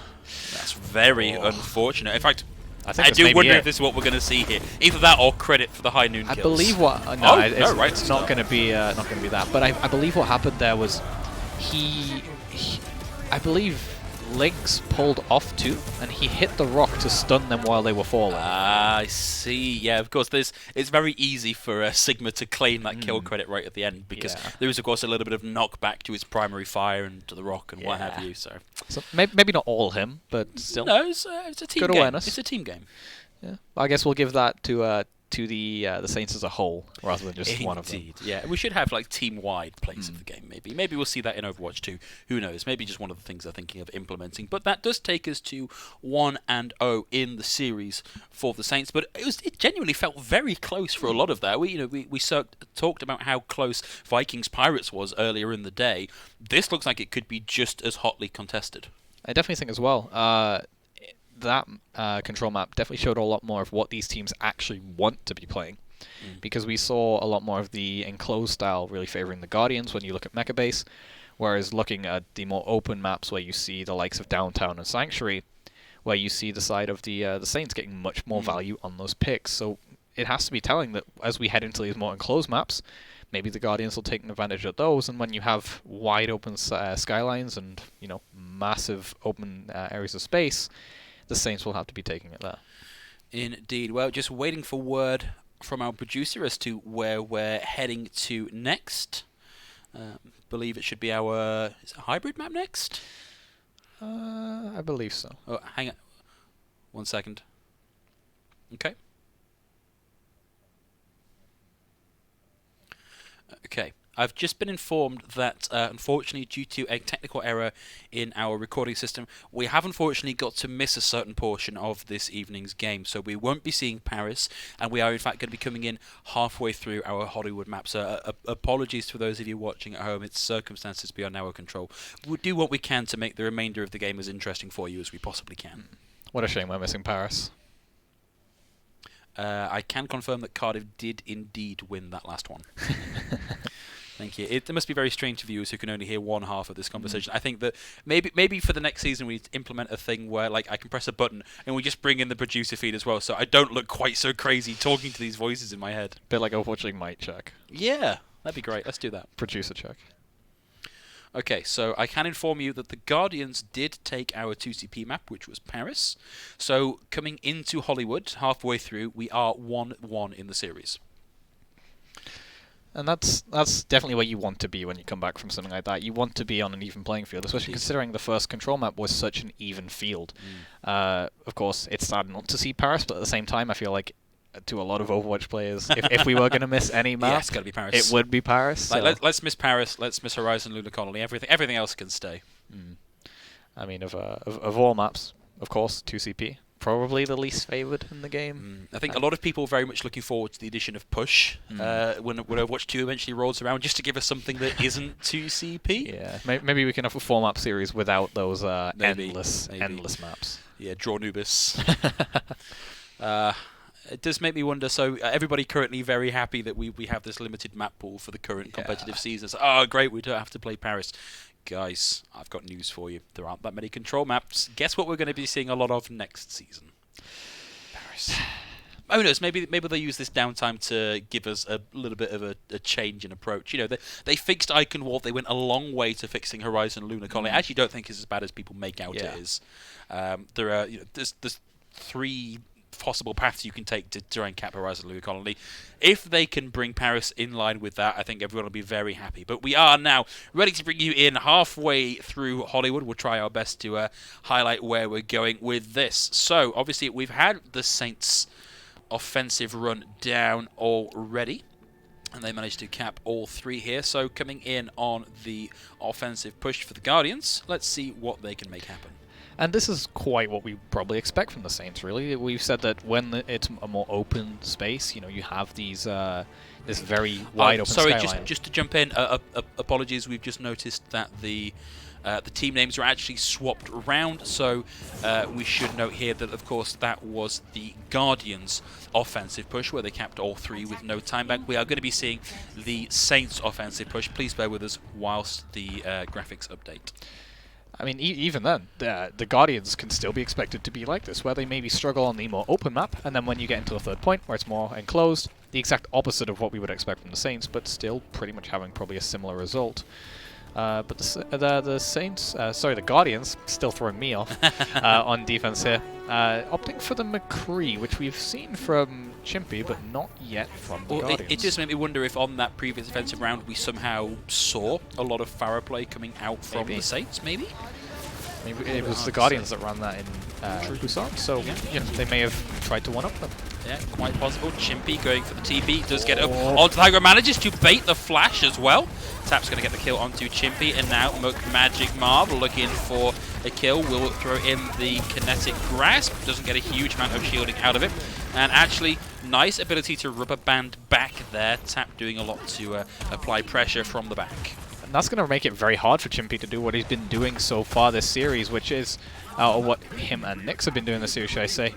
That's very unfortunate. In fact, I think do wonder if this is what we're going to see here. Either that or credit for the high noon kills. I believe what it's not going to be that. But I believe what happened there was I believe Lynx pulled off too, and he hit the rock to stun them while they were falling. Ah, I see. Yeah, of course. It's very easy for Sigma to claim that kill credit right at the end, because there is, of course, a little bit of knockback to his primary fire and to the rock and what have you. So maybe not all him, but still. No, it's a team good game. Awareness. It's a team game. Yeah, I guess we'll give that to the Saints as a whole, rather than just one of them. Indeed, yeah. We should have like team-wide plays of the game, maybe. Maybe we'll see that in Overwatch 2. Who knows? Maybe just one of the things they're thinking of implementing. But that does take us to 1-0 in the series for the Saints. But it genuinely felt very close for a lot of that. We talked about how close Vikings Pirates was earlier in the day. This looks like it could be just as hotly contested. I definitely think as well. that control map definitely showed a lot more of what these teams actually want to be playing. Because we saw a lot more of the enclosed style really favoring the Guardians when you look at Mecha Base, whereas looking at the more open maps where you see the likes of Downtown and Sanctuary, where you see the side of the Saints getting much more value on those picks. So it has to be telling that as we head into these more enclosed maps, maybe the Guardians will take advantage of those, and when you have wide open skylines and massive open areas of space, the Saints will have to be taking it there. Indeed. Well, just waiting for word from our producer as to where we're heading to next. Believe it should be our hybrid map next. I believe so. Oh, hang on. 1 second. Okay. Okay. I've just been informed that, unfortunately, due to a technical error in our recording system, we have unfortunately got to miss a certain portion of this evening's game. So we won't be seeing Paris, and we are in fact going to be coming in halfway through our Hollywood map. So apologies to those of you watching at home. It's circumstances beyond our control. We'll do what we can to make the remainder of the game as interesting for you as we possibly can. What a shame we're missing Paris. I can confirm that Cardiff did indeed win that last one. Thank you. It must be very strange to viewers who can only hear one half of this conversation. I think that maybe for the next season we implement a thing where I can press a button and we just bring in the producer feed as well, so I don't look quite so crazy talking to these voices in my head. Bit like Overwatch League mic check. Yeah, that'd be great. Let's do that. Producer check. Okay, so I can inform you that the Guardians did take our 2CP map, which was Paris. So coming into Hollywood, halfway through, we are 1-1 in the series. And that's definitely where you want to be when you come back from something like that. You want to be on an even playing field, especially considering the first control map was such an even field. Of course, it's sad not to see Paris, but at the same time, I feel like to a lot of Overwatch players, if we were going to miss any map, yeah, it's got to be Paris. It would be Paris. So. Let's miss Paris. Let's miss Horizon, Luna Connolly. Everything else can stay. I mean, of all maps, of course, 2CP. Probably the least favoured in the game. I think a lot of people are very much looking forward to the addition of Push when Overwatch 2 eventually rolls around, just to give us something that isn't 2CP. Yeah, maybe we can have a 4-map series without those endless maps. Yeah, draw Nubis. It does make me wonder, so everybody currently very happy that we have this limited map pool for the current competitive season. So, oh, great, we don't have to play Paris. Guys, I've got news for you. There aren't that many control maps. Guess what we're going to be seeing a lot of next season? Paris. Oh no, maybe they'll use this downtime to give us a little bit of a change in approach. They fixed Icon Wall. They went a long way to fixing Horizon Luna Colony. I actually don't think it's as bad as people make out it is. There are there's 3 possible paths you can take to try and cap Horizon Luna Colony. If they can bring Paris in line with that, I think everyone will be very happy. But we are now ready to bring you in halfway through Hollywood. We'll try our best to highlight where we're going with this. So, obviously, we've had the Saints' offensive run down already, and they managed to cap all 3 here. So, coming in on the offensive push for the Guardians, let's see what they can make happen. And this is quite what we probably expect from the Saints, really. We've said that when it's a more open space, you have these this very wide open skyline. Sorry, just to jump in, apologies, we've just noticed that the team names are actually swapped around, so we should note here that, of course, that was the Guardians' offensive push, where they capped all 3 with no time back. We are going to be seeing the Saints' offensive push. Please bear with us whilst the graphics update. I mean, even then, the Guardians can still be expected to be like this, where they maybe struggle on the more open map, and then when you get into the 3rd point, where it's more enclosed, the exact opposite of what we would expect from the Saints, but still pretty much having probably a similar result. But the Saints, the Guardians, still throwing me off on defense here, opting for the McCree, which we've seen from Chimpy, but not yet from the Guardians. It just made me wonder if on that previous offensive round we somehow saw a lot of Pharaoh play coming out from the Saints, maybe? Maybe it was the Guardians that ran that in Busan, so they may have tried to one-up them. Yeah, quite possible. Chimpy going for the TP, does get up onto the high ground, manages to bait the flash as well. Tap's going to get the kill onto Chimpy, and now Magic Marv looking for a kill. Will throw in the kinetic grasp, doesn't get a huge amount of shielding out of it. And actually, nice ability to rubber band back there. Tap doing a lot to apply pressure from the back. And that's going to make it very hard for Chimpy to do what he's been doing so far this series, which is or what him and Nyx have been doing this series, should I say,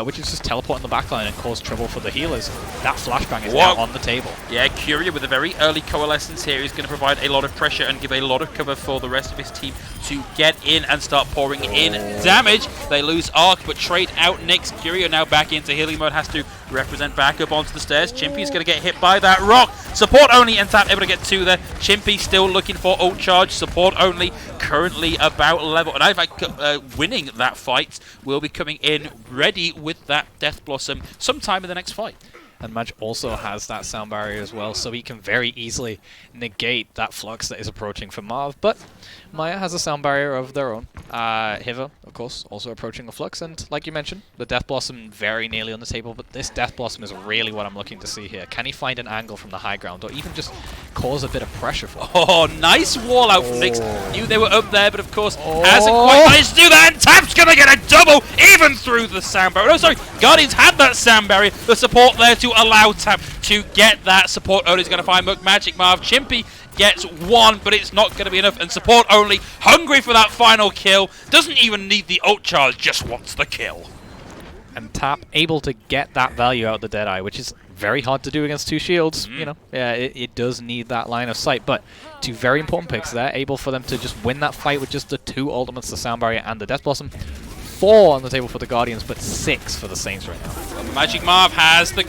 which is just teleport in the backline and cause trouble for the healers. That flashbang is now on the table. Yeah, Curio with a very early coalescence here is going to provide a lot of pressure and give a lot of cover for the rest of his team to get in and start pouring in damage. They lose Arc, but trade out Nyx. Curio now back into healing mode, has to represent back up onto the stairs. Chimpy's going to get hit by that rock. Support only, and Tap able to get 2 there. Chimpy still looking for ult charge. Support only currently about level. And in fact, winning that fight will be coming in ready with that Death Blossom sometime in the next fight. And Maj also has that sound barrier as well, so he can very easily negate that flux that is approaching for Marv. But Maya has a sound barrier of their own. Hiva, of course, also approaching the flux. And like you mentioned, the Death Blossom very nearly on the table. But this Death Blossom is really what I'm looking to see here. Can he find an angle from the high ground, or even just cause a bit of pressure for him? Oh, nice wall out from Nyx. Knew they were up there, but of course hasn't quite managed to do that. And Tap's going to get a double, even through the sound barrier. Oh, sorry, Guardians had that sound barrier. The support there to allow Tap to get that. Support only is going to find Mug Magic Marv. Chimpy gets 1, but it's not going to be enough. And support only, hungry for that final kill. Doesn't even need the ult charge, just wants the kill. And Tap able to get that value out of the Deadeye, which is very hard to do against 2 shields. You know, yeah, it does need that line of sight. But 2 very important picks there, able for them to just win that fight with just the 2 ultimates, the Sound Barrier and the Death Blossom. 4 on the table for the Guardians, but 6 for the Saints right now. Magic Marv has the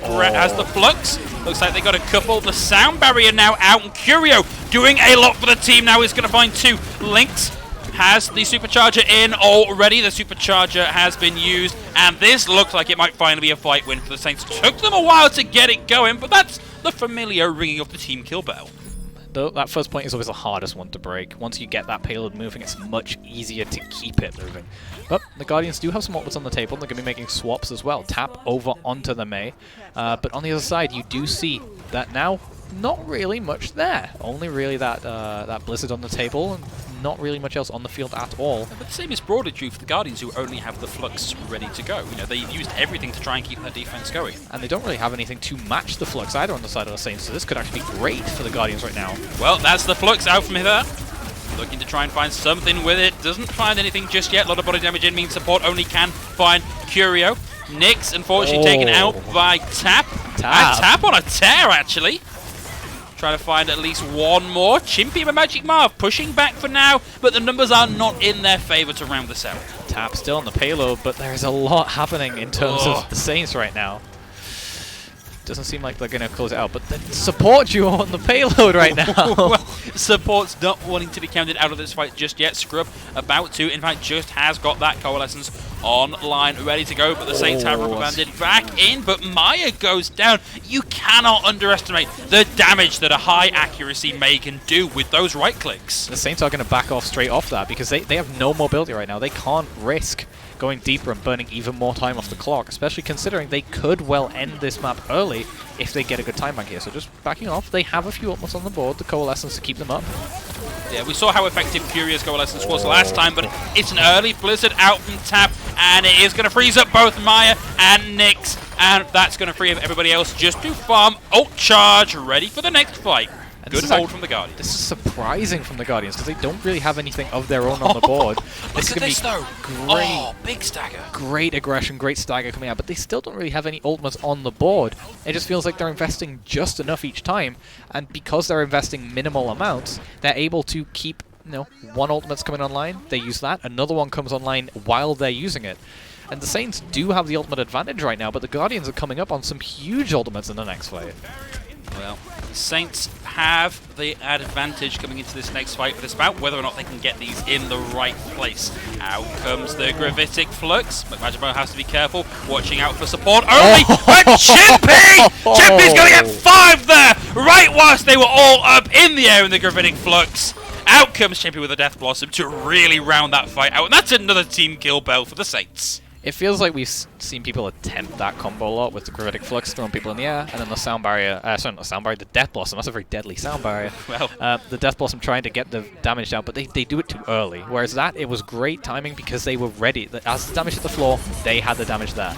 flux. Looks like they got a couple. The sound barrier now out, and Curio doing a lot for the team now. Is going to find 2. Lynx has the supercharger in already. The supercharger has been used, and this looks like it might finally be a fight win for the Saints. Took them a while to get it going, but that's the familiar ringing of the team kill bell. Though that first point is always the hardest one to break. Once you get that payload moving, it's much easier to keep it moving. But the Guardians do have some ultimates on the table. They're going to be making swaps as well. Tap over onto the Mei. But on the other side, you do see that now not really much there. Only really that that Blizzard on the table, and not really much else on the field at all. But the same is broadly true for the Guardians, who only have the Flux ready to go. You know, they've used everything to try and keep that defense going. And they don't really have anything to match the Flux either on the side of the Saints, so this could actually be great for the Guardians right now. Well, that's the Flux out from here. Looking to try and find something with it. Doesn't find anything just yet. A lot of body damage in means support only can find Curio. Nyx, unfortunately, taken out by Tap. And Tap on a tear, actually. Trying to find at least 1 more. Chimpy and Magic Marv pushing back for now, but the numbers are not in their favor to round this out. Tap still on the payload, but there's a lot happening in terms of the Saints right now. Doesn't seem like they're going to close it out, but the support duo on the payload right now. Support's not wanting to be counted out of this fight just yet. Scrub about to, in fact, just has got that coalescence online, ready to go, but the Saints have rubber banded back in, but Maya goes down. You cannot underestimate the damage that a high accuracy Mei can do with those right clicks. The Saints are going to back off straight off that because they have no mobility right now. They can't risk going deeper and burning even more time off the clock, especially considering they could well end this map early if they get a good time back here. So just backing off. They have a few ultimates on the board, the coalescence to keep them up. Yeah, we saw how effective Curio's coalescence was last time, but it's an early Blizzard out from Tap, and it is going to freeze up both Maya and Nyx, and that's going to free up everybody else just to farm ult charge, ready for the next fight. And good hold from the Guardians. This is surprising from the Guardians because they don't really have anything of their own on the board. This is going to be great. Oh, big stagger. Great aggression, great stagger coming out, but they still don't really have any ultimates on the board. It just feels like they're investing just enough each time, and because they're investing minimal amounts, they're able to keep, you know, 1 ultimate's coming online, they use that, another one comes online while they're using it. And the Saints do have the ultimate advantage right now, but the Guardians are coming up on some huge ultimates in the next fight. Well, Saints have the advantage coming into this next fight, but it's about whether or not they can get these in the right place. Out comes the Gravitic Flux, but Magimo has to be careful, watching out for support only. And Chimpy! Chimpy's going to get 5 there, right whilst they were all up in the air in the Gravitic Flux. Out comes Chimpy with a Death Blossom to really round that fight out, and that's another team kill bell for the Saints. It feels like we've seen people attempt that combo a lot with the Gravitic Flux, throwing people in the air, and then the Sound Barrier, sorry, not the Sound Barrier, the Death Blossom. That's a very deadly Sound Barrier. Well, the Death Blossom trying to get the damage down, but they do it too early. Whereas that, it was great timing because they were ready. As the damage hit the floor, they had the damage there.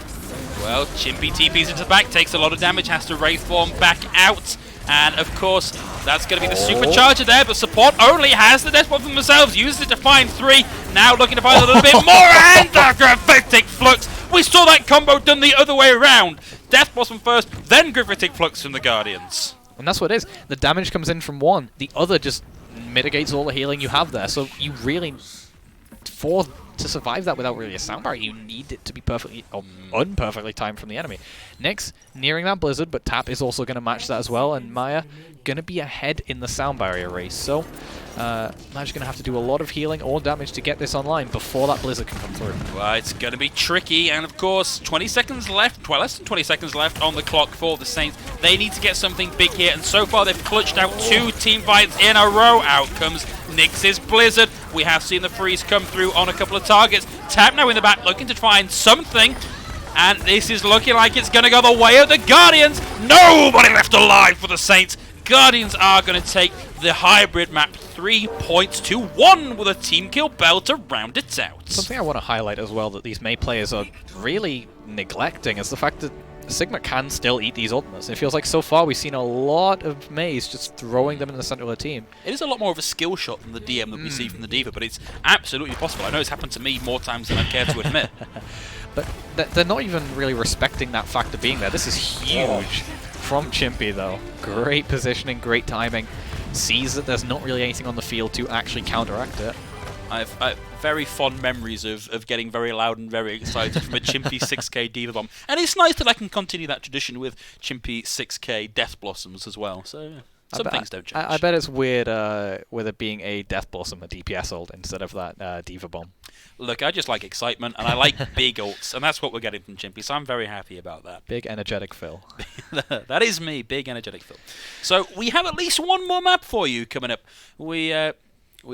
Well, Chimpy TPs into the back, takes a lot of damage, has to Wraith Form back out. And of course, that's going to be the supercharger there, but support only has the death bomb for themselves, uses it to find 3, now looking to find a little bit more, and the Gravitic Flux! We saw that combo done the other way around. Death Blossom first, then Gravitic Flux from the Guardians. And that's what it is. The damage comes in from one, the other just mitigates all the healing you have there. So you really, to survive that without really a sound barrier, you need it to be perfectly or unperfectly timed from the enemy. Nyx nearing that Blizzard, but Tap is also going to match that as well, and Maya going to be ahead in the sound barrier race. So Maya's going to have to do a lot of healing or damage to get this online before that Blizzard can come through. Well, it's going to be tricky, and of course, 20 seconds left, less than 20 seconds left on the clock for the Saints. They need to get something big here, and so far they've clutched out 2 team fights in a row. Out comes Nyx's Blizzard. We have seen the freeze come through on a couple of targets. Tap now in the back looking to find something, and this is looking like it's going to go the way of the Guardians. Nobody left alive for the Saints. Guardians are going to take the hybrid map 3 points to 1 with a team kill bell to round it out. Something I want to highlight as well that these Mei players are really neglecting is the fact that Sigma can still eat these ultimates. It feels like so far we've seen a lot of Meis just throwing them in the center of the team. It is a lot more of a skill shot than the DM that we see from the Diva, but it's absolutely possible. I know it's happened to me more times than I care to admit. But they're not even really respecting that fact of being there. This is huge from Chimpy, though. Great positioning, great timing. Sees that there's not really anything on the field to actually counteract it. I've very fond memories of getting very loud and very excited from a Chimpy 6k Diva Bomb. And it's nice that I can continue that tradition with Chimpy 6k Death Blossoms as well. So yeah, some things don't change. I bet it's weird with it being a Death Blossom, a DPS ult, instead of that Diva Bomb. Look, I just like excitement, and I like big ults, and that's what we're getting from Chimpy, so I'm very happy about that. Big energetic Phil. That is me, big energetic Phil. So we have at least one more map for you coming up. We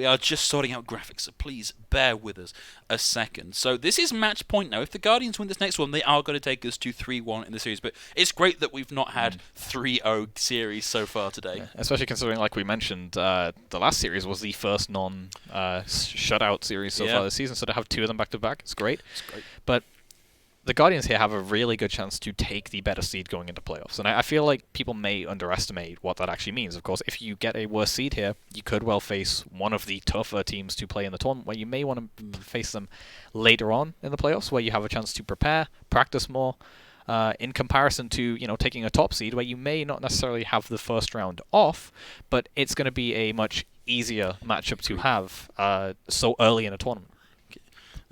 are just sorting out graphics, so please bear with us a second. So this is match point now. If the Guardians win this next one, they are going to take us to 3-1 in the series. But it's great that we've not had 3-0 series so far today. Yeah, especially considering, like we mentioned, the last series was the first non-shutout series so far this season. So to have 2 of them back-to-back, it's great. It's great. But the Guardians here have a really good chance to take the better seed going into playoffs. And I feel like people may underestimate what that actually means. Of course, if you get a worse seed here, you could well face one of the tougher teams to play in the tournament, where you may want to face them later on in the playoffs, where you have a chance to prepare, practice more, in comparison to taking a top seed, where you may not necessarily have the first round off, but it's going to be a much easier matchup to have so early in a tournament.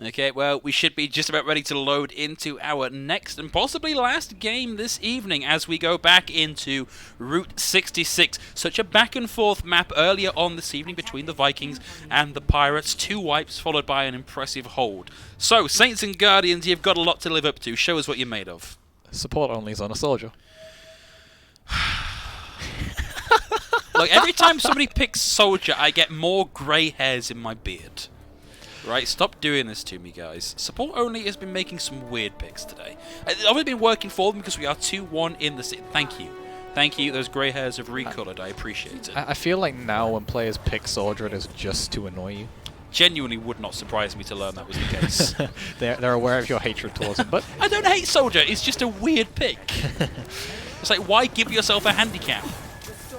Okay, well, we should be just about ready to load into our next and possibly last game this evening as we go back into Route 66. Such a back-and-forth map earlier on this evening between the Vikings and the Pirates. 2 wipes followed by an impressive hold. So, Saints and Guardians, you've got a lot to live up to. Show us what you're made of. Support only is on a soldier. Look, every time somebody picks soldier, I get more grey hairs in my beard. Right, stop doing this to me, guys. Support only has been making some weird picks today. It's obviously been working for them because we are 2-1 in the city. Thank you. Thank you. Those grey hairs have recolored. I appreciate it. I feel like now when players pick soldier, it is just to annoy you. Genuinely would not surprise me to learn that was the case. They're aware of your hatred towards him, but I don't hate soldier. It's just a weird pick. It's like, why give yourself a handicap?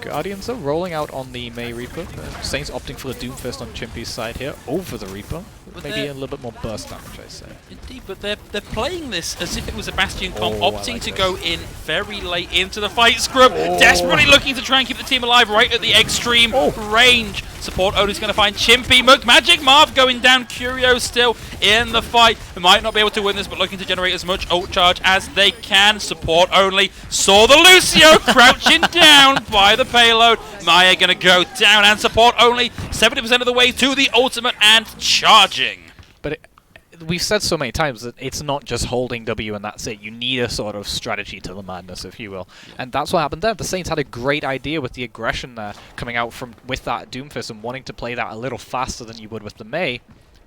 Guardians are rolling out on the Mei Reaper. Saints opting for the Doomfist on Chimpy's side here over the Reaper. But Maybe a little bit more burst damage, I say. Indeed, but they're playing this as if it was a Bastion comp, Oh, opting like to this. go in very late into the fight. Scrub desperately looking to try and keep the team alive right at the extreme range. Support only's going to find Chimpy. Magic Marv going down. Curio still in the fight. They might not be able to win this, but looking to generate as much ult charge as they can. Support only saw the Lucio crouching down by the payload. Maya going to go down, and support only 70% of the way to the ultimate and charging. But we've said so many times that it's not just holding W and that's it. You need a sort of strategy to the madness, if you will. And that's what happened there. The Saints had a great idea with the aggression there, coming out with that Doomfist and wanting to play that a little faster than you would with the Mei.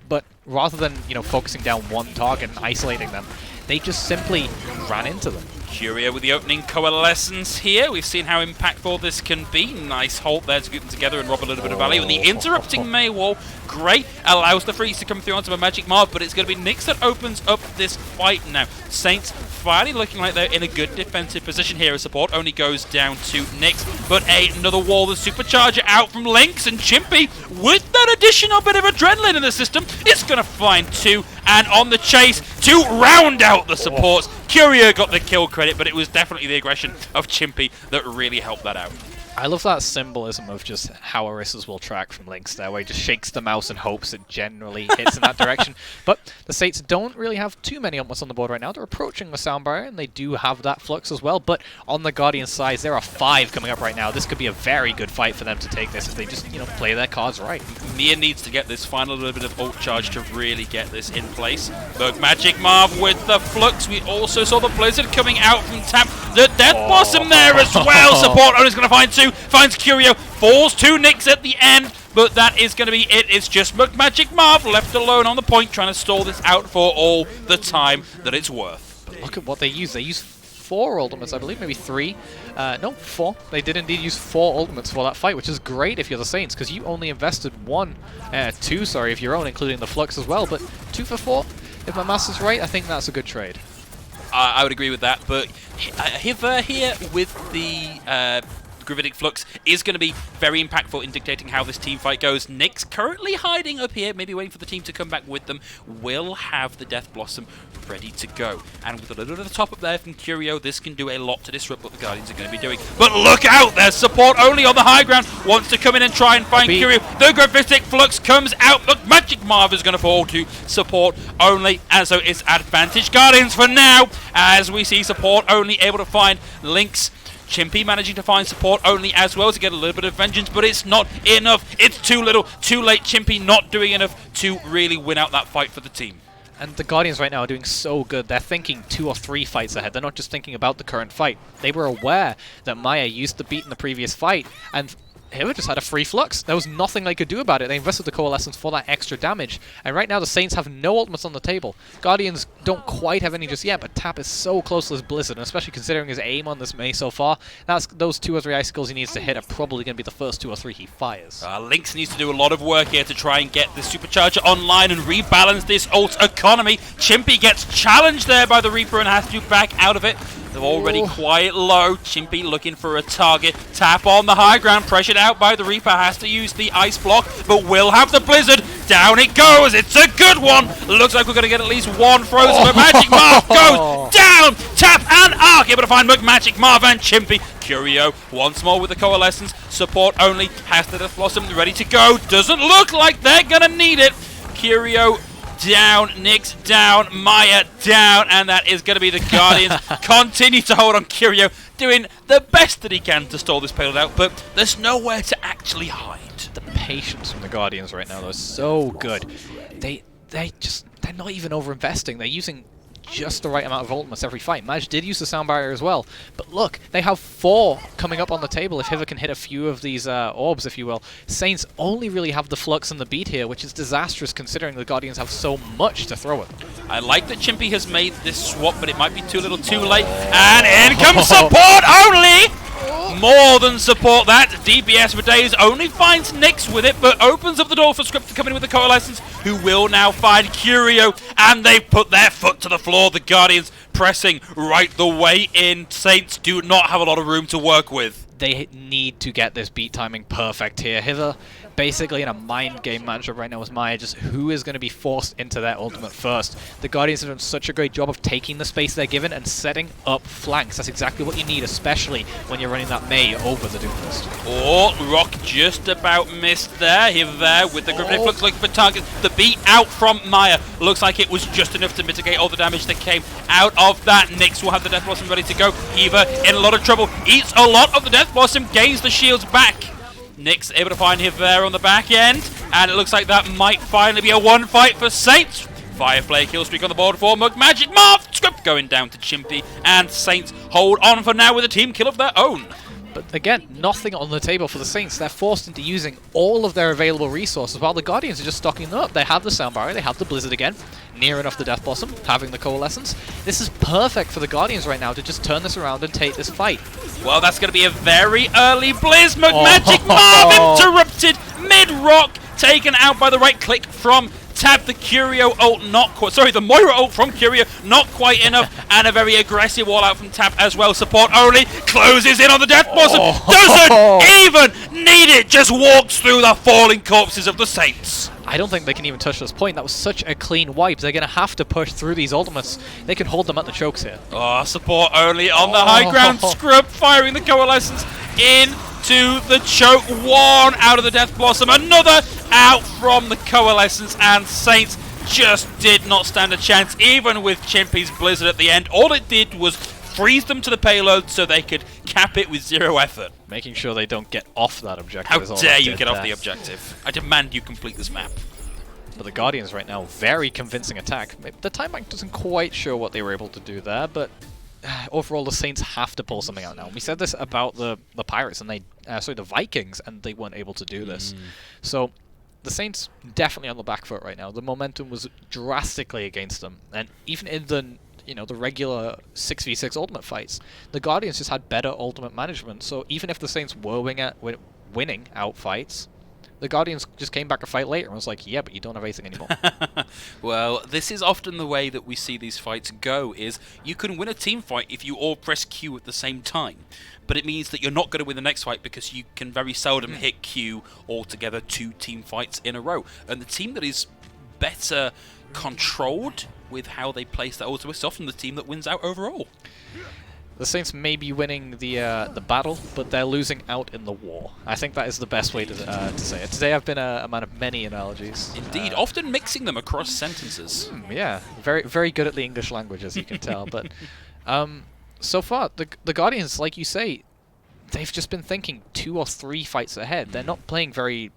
But rather than focusing down one target and isolating them, they just simply ran into them. Curio with the opening coalescence here. We've seen how impactful this can be. Nice hold there to group them together and rob a little bit of value. And the interrupting May wall, great, allows the freeze to come through onto a Magic Marv, but it's going to be Nyx that opens up this fight now. Saints finally looking like they're in a good defensive position here as support only goes down to Nyx, but another wall, the supercharger out from Lynx, and Chimpy with that additional bit of adrenaline in the system is going to find two, and on the chase to round out the supports. Curio got the kill credit, but it was definitely the aggression of Chimpy that really helped that out. I love that symbolism of just how Orissa's will track from Lynx there, where he just shakes the mouse and hopes it generally hits in that direction. But the Saints don't really have too many ultimates on the board right now. They're approaching the sound barrier, and they do have that flux as well. But on the Guardian side, there are 5 coming up right now. This could be a very good fight for them to take this if they just, play their cards right. Mia needs to get this final little bit of ult charge to really get this in place. But Magic Marv with the flux. We also saw the Blizzard coming out from tap. The Death Blossom there as well. Support owner's going to find 2. Finds Curio, falls to Nyx at the end, but that is going to be it. It's just Magic Marv left alone on the point, trying to stall this out for all the time that it's worth. But look at what they use. They use 4 ultimates, I believe, maybe 3. No, 4. They did indeed use 4 ultimates for that fight, which is great if you're the Saints, because you only invested 2, sorry, if your own, including the Flux as well, but 2 for 4. If my maths is right, I think that's a good trade. I would agree with that, but Hiver here with the Gravitic Flux is going to be very impactful in dictating how this team fight goes. Nyx currently hiding up here, maybe waiting for the team to come back with them, will have the Death Blossom ready to go. And with a little bit of the top up there from Curio, this can do a lot to disrupt what the Guardians are going to be doing. But look out, there's support only on the high ground, wants to come in and try and find Curio. The Gravitic Flux comes out, but Magic Marv is going to fall to support only, and so it's advantage Guardians for now, as we see support only able to find Lynx. Chimpy managing to find support only as well to get a little bit of vengeance, but it's not enough. It's too little, too late. Chimpy not doing enough to really win out that fight for the team. And the Guardians right now are doing so good. They're thinking 2 or 3 fights ahead. They're not just thinking about the current fight. They were aware that Maya used the beat in the previous fight, and Hiver just had a free flux. There was nothing they could do about it. They invested the coalescence for that extra damage. And right now the Saints have no ultimates on the table. Guardians don't quite have any just yet, but Tap is so close to this Blizzard, and especially considering his aim on this Mei so far, those 2 or 3 icicles he needs to hit are probably going to be the first 2 or 3 he fires. Lynx needs to do a lot of work here to try and get the supercharger online and rebalance this ult economy. Chimpy gets challenged there by the Reaper and has to back out of it. They're already quite low. Chimpy looking for a target. Tap on the high ground, pressured out by the Reaper, has to use the ice block, but will have the Blizzard. Down it goes. It's a good one. Looks like we're going to get at least 1 frozen, but Magic Marv goes down. Tap and Arc able to find Magic Marv and Chimpy. Curio once more with the coalescence. Support only has the Death Blossom ready to go. Doesn't look like they're going to need it. Curio down, Nyx down, Maya down, and that is going to be the Guardians. Continue to hold on Curio, doing the best that he can to stall this payload out, but there's nowhere to actually hide. The patience from the Guardians right now, though, is so good. They're not even over-investing. They're using just the right amount of ultimates every fight. Maj did use the sound barrier as well, but look, they have 4 coming up on the table if Hiver can hit a few of these orbs, if you will. Saints only really have the flux and the beat here, which is disastrous considering the Guardians have so much to throw at them. I like that Chimpy has made this swap, but it might be too little too late, and in comes support only! More than support that. DPS for days only finds Nyx with it, but opens up the door for Script to come in with the coalescence, who will now find Curio, and they've put their foot to the floor. The Guardians pressing right the way in. Saints do not have a lot of room to work with. They need to get this beat timing perfect here. Hiver basically in a mind game matchup right now with Maya, just who is going to be forced into their ultimate first. The Guardians have done such a great job of taking the space they're given and setting up flanks. That's exactly what you need, especially when you're running that Mei over the Doomfist. Oh, Rock just about missed there. Hiver with the Gravitic Flux looking for targets. The beat out from Maya looks like it was just enough to mitigate all the damage that came out of that. Nyx will have the Death Blossom ready to go. Hiver in a lot of trouble. Eats a lot of the Death Blossom, gains the shields back. Nyx able to find him there on the back end, and it looks like that might finally be a 1 fight for Saints. Fireflare kill streak on the board for Magic Marv. Script going down to Chimpy, and Saints hold on for now with a team kill of their own. But again, nothing on the table for the Saints. They're forced into using all of their available resources while the Guardians are just stocking them up. They have the Sound Barrier, they have the Blizzard again, near enough the Death Blossom, having the Coalescence. This is perfect for the Guardians right now to just turn this around and take this fight. Well, that's going to be a very early Blizz. Magic Marv interrupted mid-rock, taken out by the right click from Tab. The Curio ult not quite, sorry, the Moira ult from Curio not quite enough, and a very aggressive wall out from Tab as well. Support only closes in on the Death Blossom, doesn't even need it, just walks through the falling corpses of the Saints. I don't think they can even touch this point. That was such a clean wipe. They're going to have to push through these ultimates. They can hold them at the chokes here. Oh, support only on the high ground. Scrub firing the Coalescence into the choke. One out of the Death Blossom. Another out from the Coalescence. And Saints just did not stand a chance, even with Chimpy's Blizzard at the end. All it did was freeze them to the payload so they could cap it with zero effort. Making sure they don't get off that objective. How is all dare that you did get off there. the objective. I demand you complete this map. But the Guardians right now, very convincing attack. The time bank doesn't quite show what they were able to do there, but overall the Saints have to pull something out now. We said this about the Pirates and the Vikings, and they weren't able to do this. So the Saints definitely on the back foot right now. The momentum was drastically against them, and even in the regular 6v6 ultimate fights, the Guardians just had better ultimate management. So even if the Saints were winning out fights, the Guardians just came back a fight later and was like, yeah, but you don't have anything anymore. Well, this is often the way that we see these fights go, is you can win a team fight if you all press Q at the same time. But it means that you're not going to win the next fight because you can very seldom hit Q altogether 2 team fights in a row. And the team that is better controlled with how they place their ultimate is often the team that wins out overall. The Saints may be winning the battle, but they're losing out in the war. I think that is the best way to say it. Today I've been a man of many analogies. Indeed, often mixing them across sentences. Yeah, very very good at the English language, as you can tell. But so far, the Guardians, like you say, they've just been thinking 2 or 3 fights ahead. They're not playing very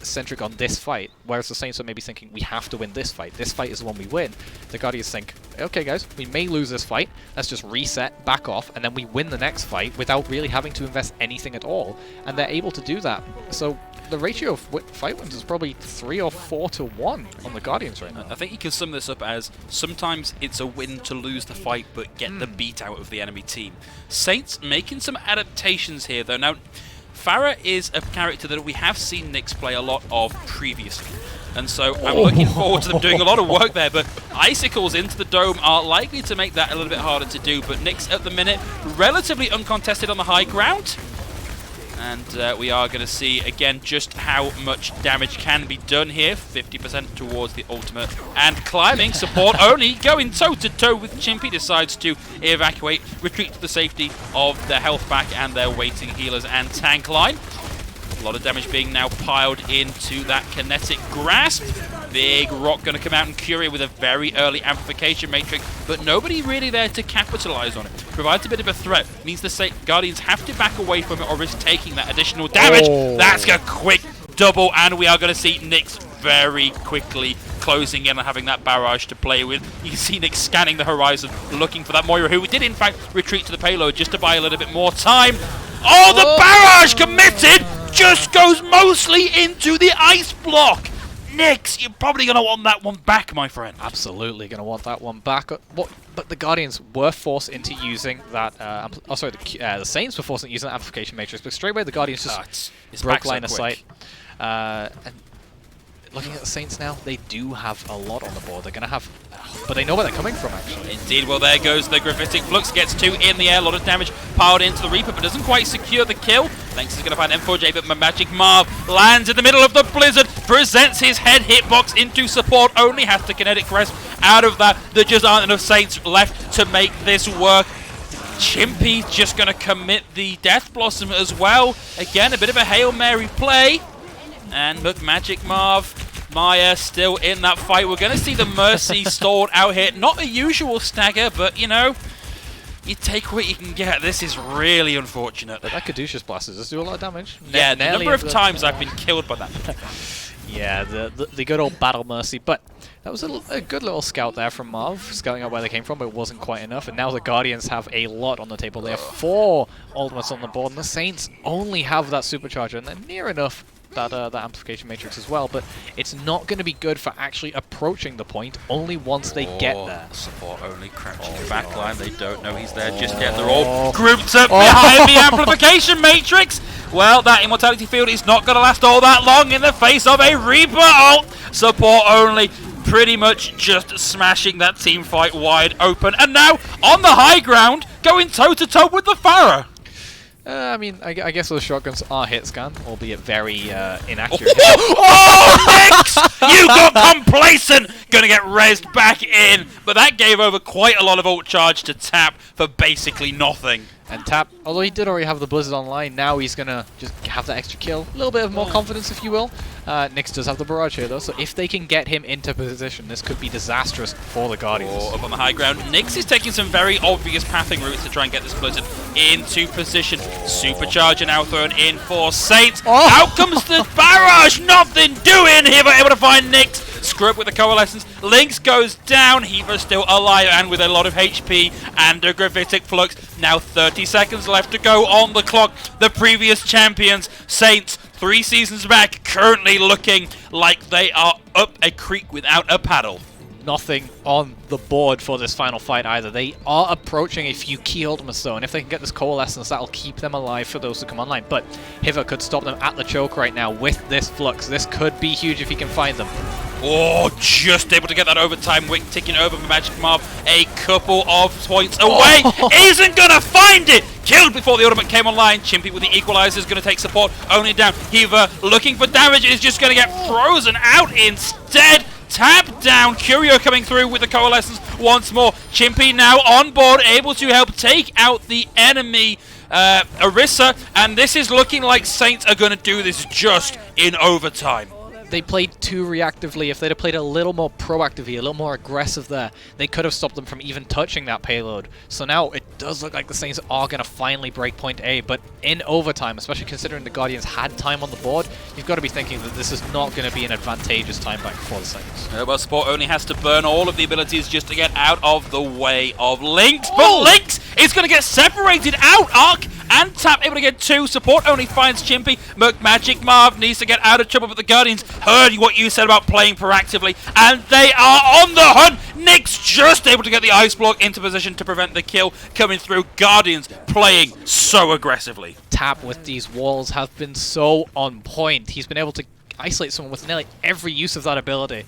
centric on this fight, whereas the Saints are maybe thinking, we have to win this fight. This fight is the one we win. The Guardians think, okay guys, we may lose this fight, let's just reset, back off, and then we win the next fight without really having to invest anything at all. And they're able to do that. So the ratio of fight wins is probably 3 or 4 to 1 on the Guardians right now. I think you can sum this up as sometimes it's a win to lose the fight but get the beat out of the enemy team. Saints making some adaptations here though. Now, Farah is a character that we have seen Nyx play a lot of previously, and so I'm looking forward to them doing a lot of work there, but Icicles into the dome are likely to make that a little bit harder to do, but Nyx at the minute relatively uncontested on the high ground. And we are going to see, again, just how much damage can be done here. 50% towards the ultimate. And climbing, support only, going toe-to-toe with Chimpy. Decides to evacuate, retreat to the safety of their health pack and their waiting healers and tank line. A lot of damage being now piled into that kinetic grasp. Big rock going to come out and Curio with a very early amplification matrix, but nobody really there to capitalize on it. Provides a bit of a threat. Means the Guardians have to back away from it or risk taking that additional damage. That's a quick double, and we are going to see Nyx very quickly closing in and having that barrage to play with. You can see Nyx scanning the horizon, looking for that Moira, who did in fact retreat to the payload just to buy a little bit more time. Oh, the barrage committed! Just goes mostly into the ice block. Nyx, you're probably going to want that one back, my friend. Absolutely going to want that one back. But the Guardians were forced into using that... the Saints were forced into using that amplification matrix, but straight away the Guardians just it's broke back so line of quick. sight. And looking at the Saints now, they do have a lot on the board. They're going to have... But they know where they're coming from, actually. Indeed, well, there goes the Gravitic Flux. Gets 2 in the air. A lot of damage piled into the Reaper, but doesn't quite secure the kill. Thanks is going to find M4J, but Magic Marv lands in the middle of the Blizzard, presents his head hitbox into support. Only has to kinetic grasp out of that. There just aren't enough Saints left to make this work. Chimpy's just going to commit the Death Blossom as well. Again, a bit of a Hail Mary play. And look, Magic Marv, Maya still in that fight. We're going to see the Mercy stalled out here. Not a usual stagger, but, you know, you take what you can get. This is really unfortunate. But that Caduceus Blaster does do a lot of damage. Yeah, the number of times I've been killed by that. Yeah, the good old Battle Mercy. But That was a good little scout there from Marv, scouting out where they came from, but it wasn't quite enough. And now the Guardians have a lot on the table. They have 4 ultimates on the board, and the Saints only have that supercharger, and they're near enough that amplification matrix as well. But it's not going to be good for actually approaching the point, only once they get there. Support only crouching in backline. They don't know he's there just yet. They're all grouped up behind the amplification matrix. Well, that immortality field is not going to last all that long in the face of a Reaper ult. Support only pretty much just smashing that team fight wide open. And now, on the high ground, going toe-to-toe with the Pharah. I mean, I guess those shotguns are hit scan, albeit very inaccurate. Oh, Nix! You got complacent! Gonna get rezzed back in. But that gave over quite a lot of ult charge to Tap for basically nothing. And Tap, although he did already have the Blizzard online, now he's going to just have that extra kill. A little bit of more confidence, if you will. Nyx does have the Barrage here, though, so if they can get him into position, this could be disastrous for the Guardians. Up on the high ground, Nyx is taking some very obvious pathing routes to try and get this Blizzard into position. Supercharger now thrown in for Saints. Out comes the Barrage! Nothing doing! Hiva able to find Nyx. Scrub with the Coalescence. Lynx goes down. Hiva's still alive and with a lot of HP and a Gravitic Flux. Now 30 seconds left to go on the clock. The previous champions, Saints, 3 seasons back, currently looking like they are up a creek without a paddle. Nothing on the board for this final fight either. They are approaching a few key ultimates though, and if they can get this Coalescence, that'll keep them alive for those who come online. But Hiva could stop them at the choke right now with this Flux. This could be huge if he can find them. Oh, just able to get that overtime wick ticking over for Magic Marv. A couple of points away. Isn't going to find it. Killed before the ultimate came online. Chimpy with the equalizer is going to take support only down. Hiva looking for damage is just going to get frozen out instead. Tap down. Curio coming through with the Coalescence once more. Chimpy now on board, able to help take out the enemy Orisa. And this is looking like Saints are going to do this just in overtime. They played too reactively. If they'd have played a little more proactively, a little more aggressive there, they could have stopped them from even touching that payload. So now it does look like the Saints are going to finally break point A, but in overtime, especially considering the Guardians had time on the board, you've got to be thinking that this is not going to be an advantageous time back for the Saints. Well, Support only has to burn all of the abilities just to get out of the way of Lynx, but Lynx is going to get separated out. Arc and Tap able to get 2. Support only finds Chimpy. Magic Marv needs to get out of trouble, but the Guardians heard what you said about playing proactively, and they are on the hunt. Nyx just able to get the Ice Block into position to prevent the kill coming through. Guardians playing so aggressively. Tap with these walls have been so on point. He's been able to isolate someone with nearly every use of that ability.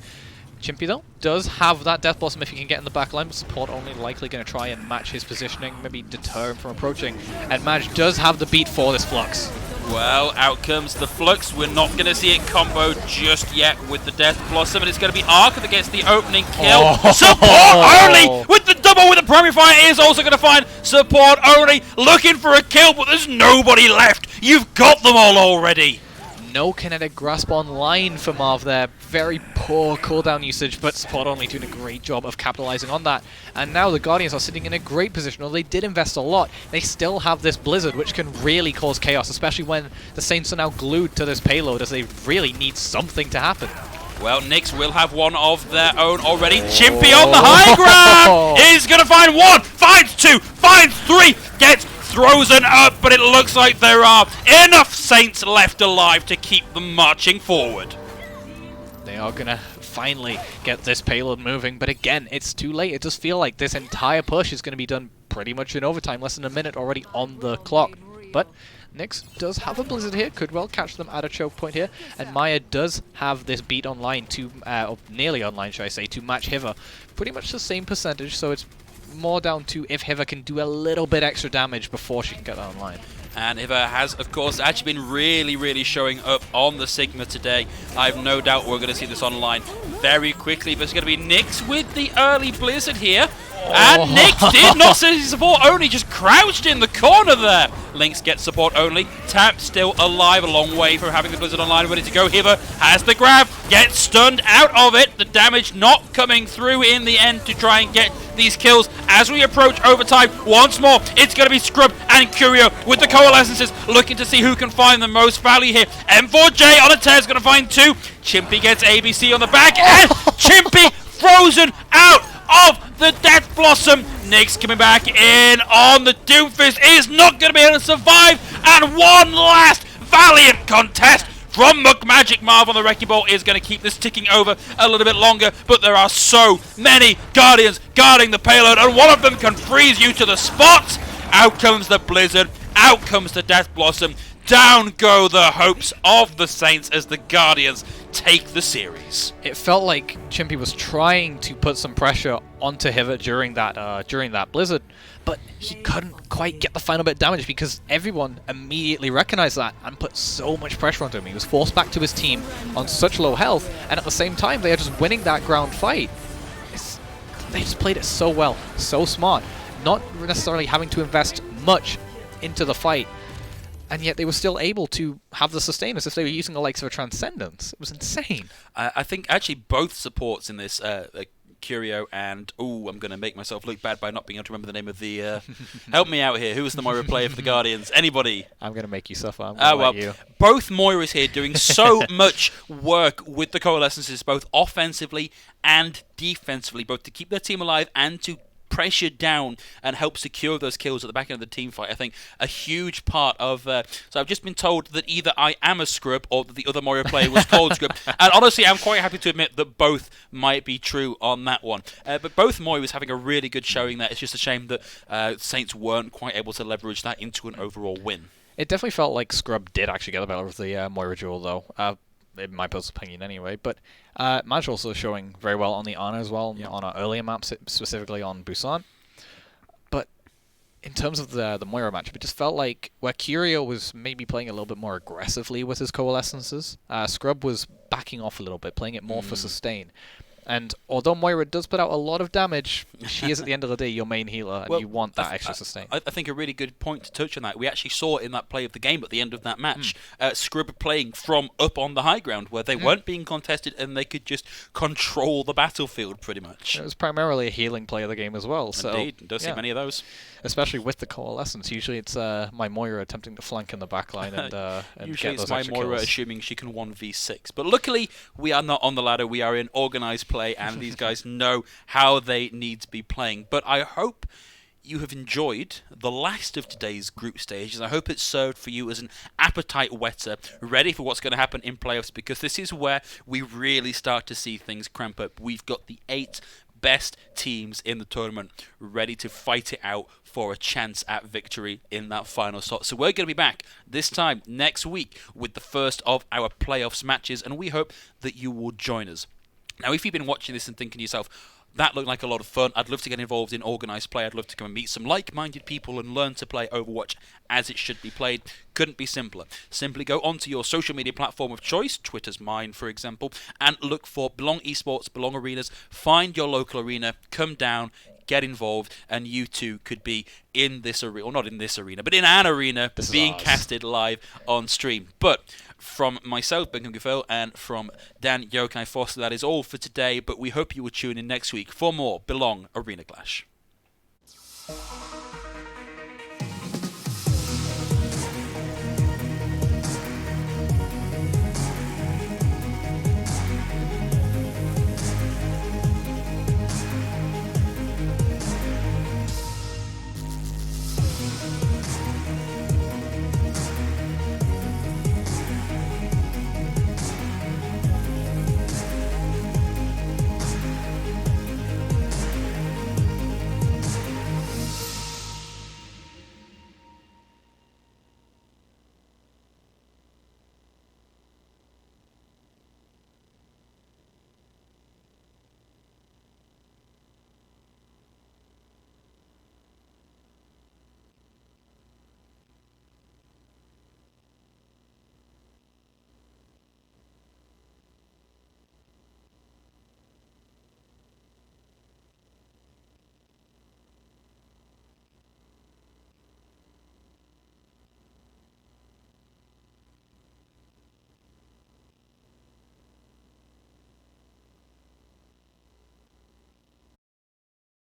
Chimpy, though, does have that Death Blossom if he can get in the back line, but Support only likely going to try and match his positioning, maybe deter him from approaching. And Madge does have the beat for this Flux. Well, out comes the Flux. We're not going to see it combo just yet with the Death Blossom, and it's going to be Arc that gets the opening kill. Support only with the double with the primary fire is also going to find Support only looking for a kill, but there's nobody left. You've got them all already. No kinetic grasp online for Marv there. Very poor cooldown usage, but Support only doing a great job of capitalizing on that. And now the Guardians are sitting in a great position. Although they did invest a lot, they still have this Blizzard, which can really cause chaos, especially when the Saints are now glued to this payload, as they really need something to happen. Well, Nyx will have one of their own already. Chimpy on the high ground is going to find 1, finds 2, finds 3, gets frozen up, but it looks like there are enough Saints left alive to keep them marching forward. They are going to finally get this payload moving, but again, it's too late. It does feel like this entire push is going to be done pretty much in overtime, less than a minute already on the clock. But Nyx does have a Blizzard here, could well catch them at a choke point here, and Maya does have this beat online to, or nearly online, should I say, to match Hiva. Pretty much the same percentage, so it's more down to if Hiva can do a little bit extra damage before she can get that online. And Hiva has, of course, actually been really showing up on the Sigma today. I have no doubt we're going to see this online very quickly, but it's going to be Nyx with the early Blizzard here. And Nyx did not see Support only, just crouched in the corner there. Lynx gets Support only. Tap still alive, a long way from having the Blizzard online, ready to go. Hiva has the grab, gets stunned out of it. The damage not coming through in the end to try and get these kills. As we approach overtime once more, it's going to be Scrub and Curio with the Coalescences, looking to see who can find the most value here. M4J on a tear is going to find 2. Chimpy gets ABC on the back, and Chimpy frozen out of the Death Blossom. Nyx coming back in on the Doomfist, is not going to be able to survive, and one last valiant contest from Magic Marv on the Wrecking Ball is going to keep this ticking over a little bit longer, but there are so many Guardians guarding the payload, and one of them can freeze you to the spot. Out comes the Blizzard, out comes the Death Blossom, down go the hopes of the Saints as the Guardians take the series. It felt like Chimpy was trying to put some pressure onto Hivet during that Blizzard, but he couldn't quite get the final bit of damage because everyone immediately recognized that and put so much pressure onto him. He was forced back to his team on such low health, and at the same time they are just winning that ground fight. They just played it so well, so smart, not necessarily having to invest much into the fight, and yet they were still able to have the sustain as if they were using the likes of a Transcendence. It was insane. I think actually both supports in this, Curio and... Ooh, I'm going to make myself look bad by not being able to remember the name of the... help me out here. Who was the Moira player for the Guardians? Anybody? I'm going to make you suffer. I'm going to let you. Both Moiras here doing so much work with the Coalescences, both offensively and defensively, both to keep their team alive and to pressure down and help secure those kills at the back end of the team fight. I think a huge part of... so I've just been told that either I am a scrub or that the other Moira player was called scrub. And honestly, I'm quite happy to admit that both might be true on that one. But both Moiras having a really good showing there. It's just a shame that Saints weren't quite able to leverage that into an overall win. It definitely felt like Scrub did actually get the better of the Moira duel, though. In my personal opinion anyway, but Maj also showing very well on the Ana as well, on our earlier maps, specifically on Busan. But in terms of the Moira matchup, it just felt like where Curio was maybe playing a little bit more aggressively with his Coalescences, Scrub was backing off a little bit, playing it more for sustain. And although Moira does put out a lot of damage, she is at the end of the day your main healer, and you want that extra sustain. I think a really good point to touch on that. We actually saw in that play of the game at the end of that match, Scrub playing from up on the high ground where they weren't being contested and they could just control the battlefield pretty much. It was primarily a healing play of the game as well. So, indeed, don't see many of those. Especially with the Coalescence. Usually it's my Moira attempting to flank in the backline and usually get those it's my extra Moira kills. assuming she can 1v6. But luckily, we are not on the ladder. We are in organised play, and these guys know how they need to be playing. But I hope you have enjoyed the last of today's group stages. I hope it served for you as an appetite whetter, ready for what's going to happen in playoffs, because this is where we really start to see things cramp up. We've got the 8 best teams in the tournament ready to fight it out for a chance at victory in that final slot. So we're going to be back this time next week with the first of our playoffs matches, and we hope that you will join us. Now, if you've been watching this and thinking to yourself, that looked like a lot of fun, I'd love to get involved in organised play, I'd love to come and meet some like-minded people and learn to play Overwatch as it should be played, couldn't be simpler. Simply go onto your social media platform of choice, Twitter's mine for example, and look for Belong Esports, Belong Arenas, find your local arena, come down, get involved, and you too could be in this arena, or not in this arena, but in an arena being casted live on stream. But from myself, Ben Gafel, and from Dan Yokai Foster, that is all for today, but we hope you will tune in next week for more Belong Arena Clash.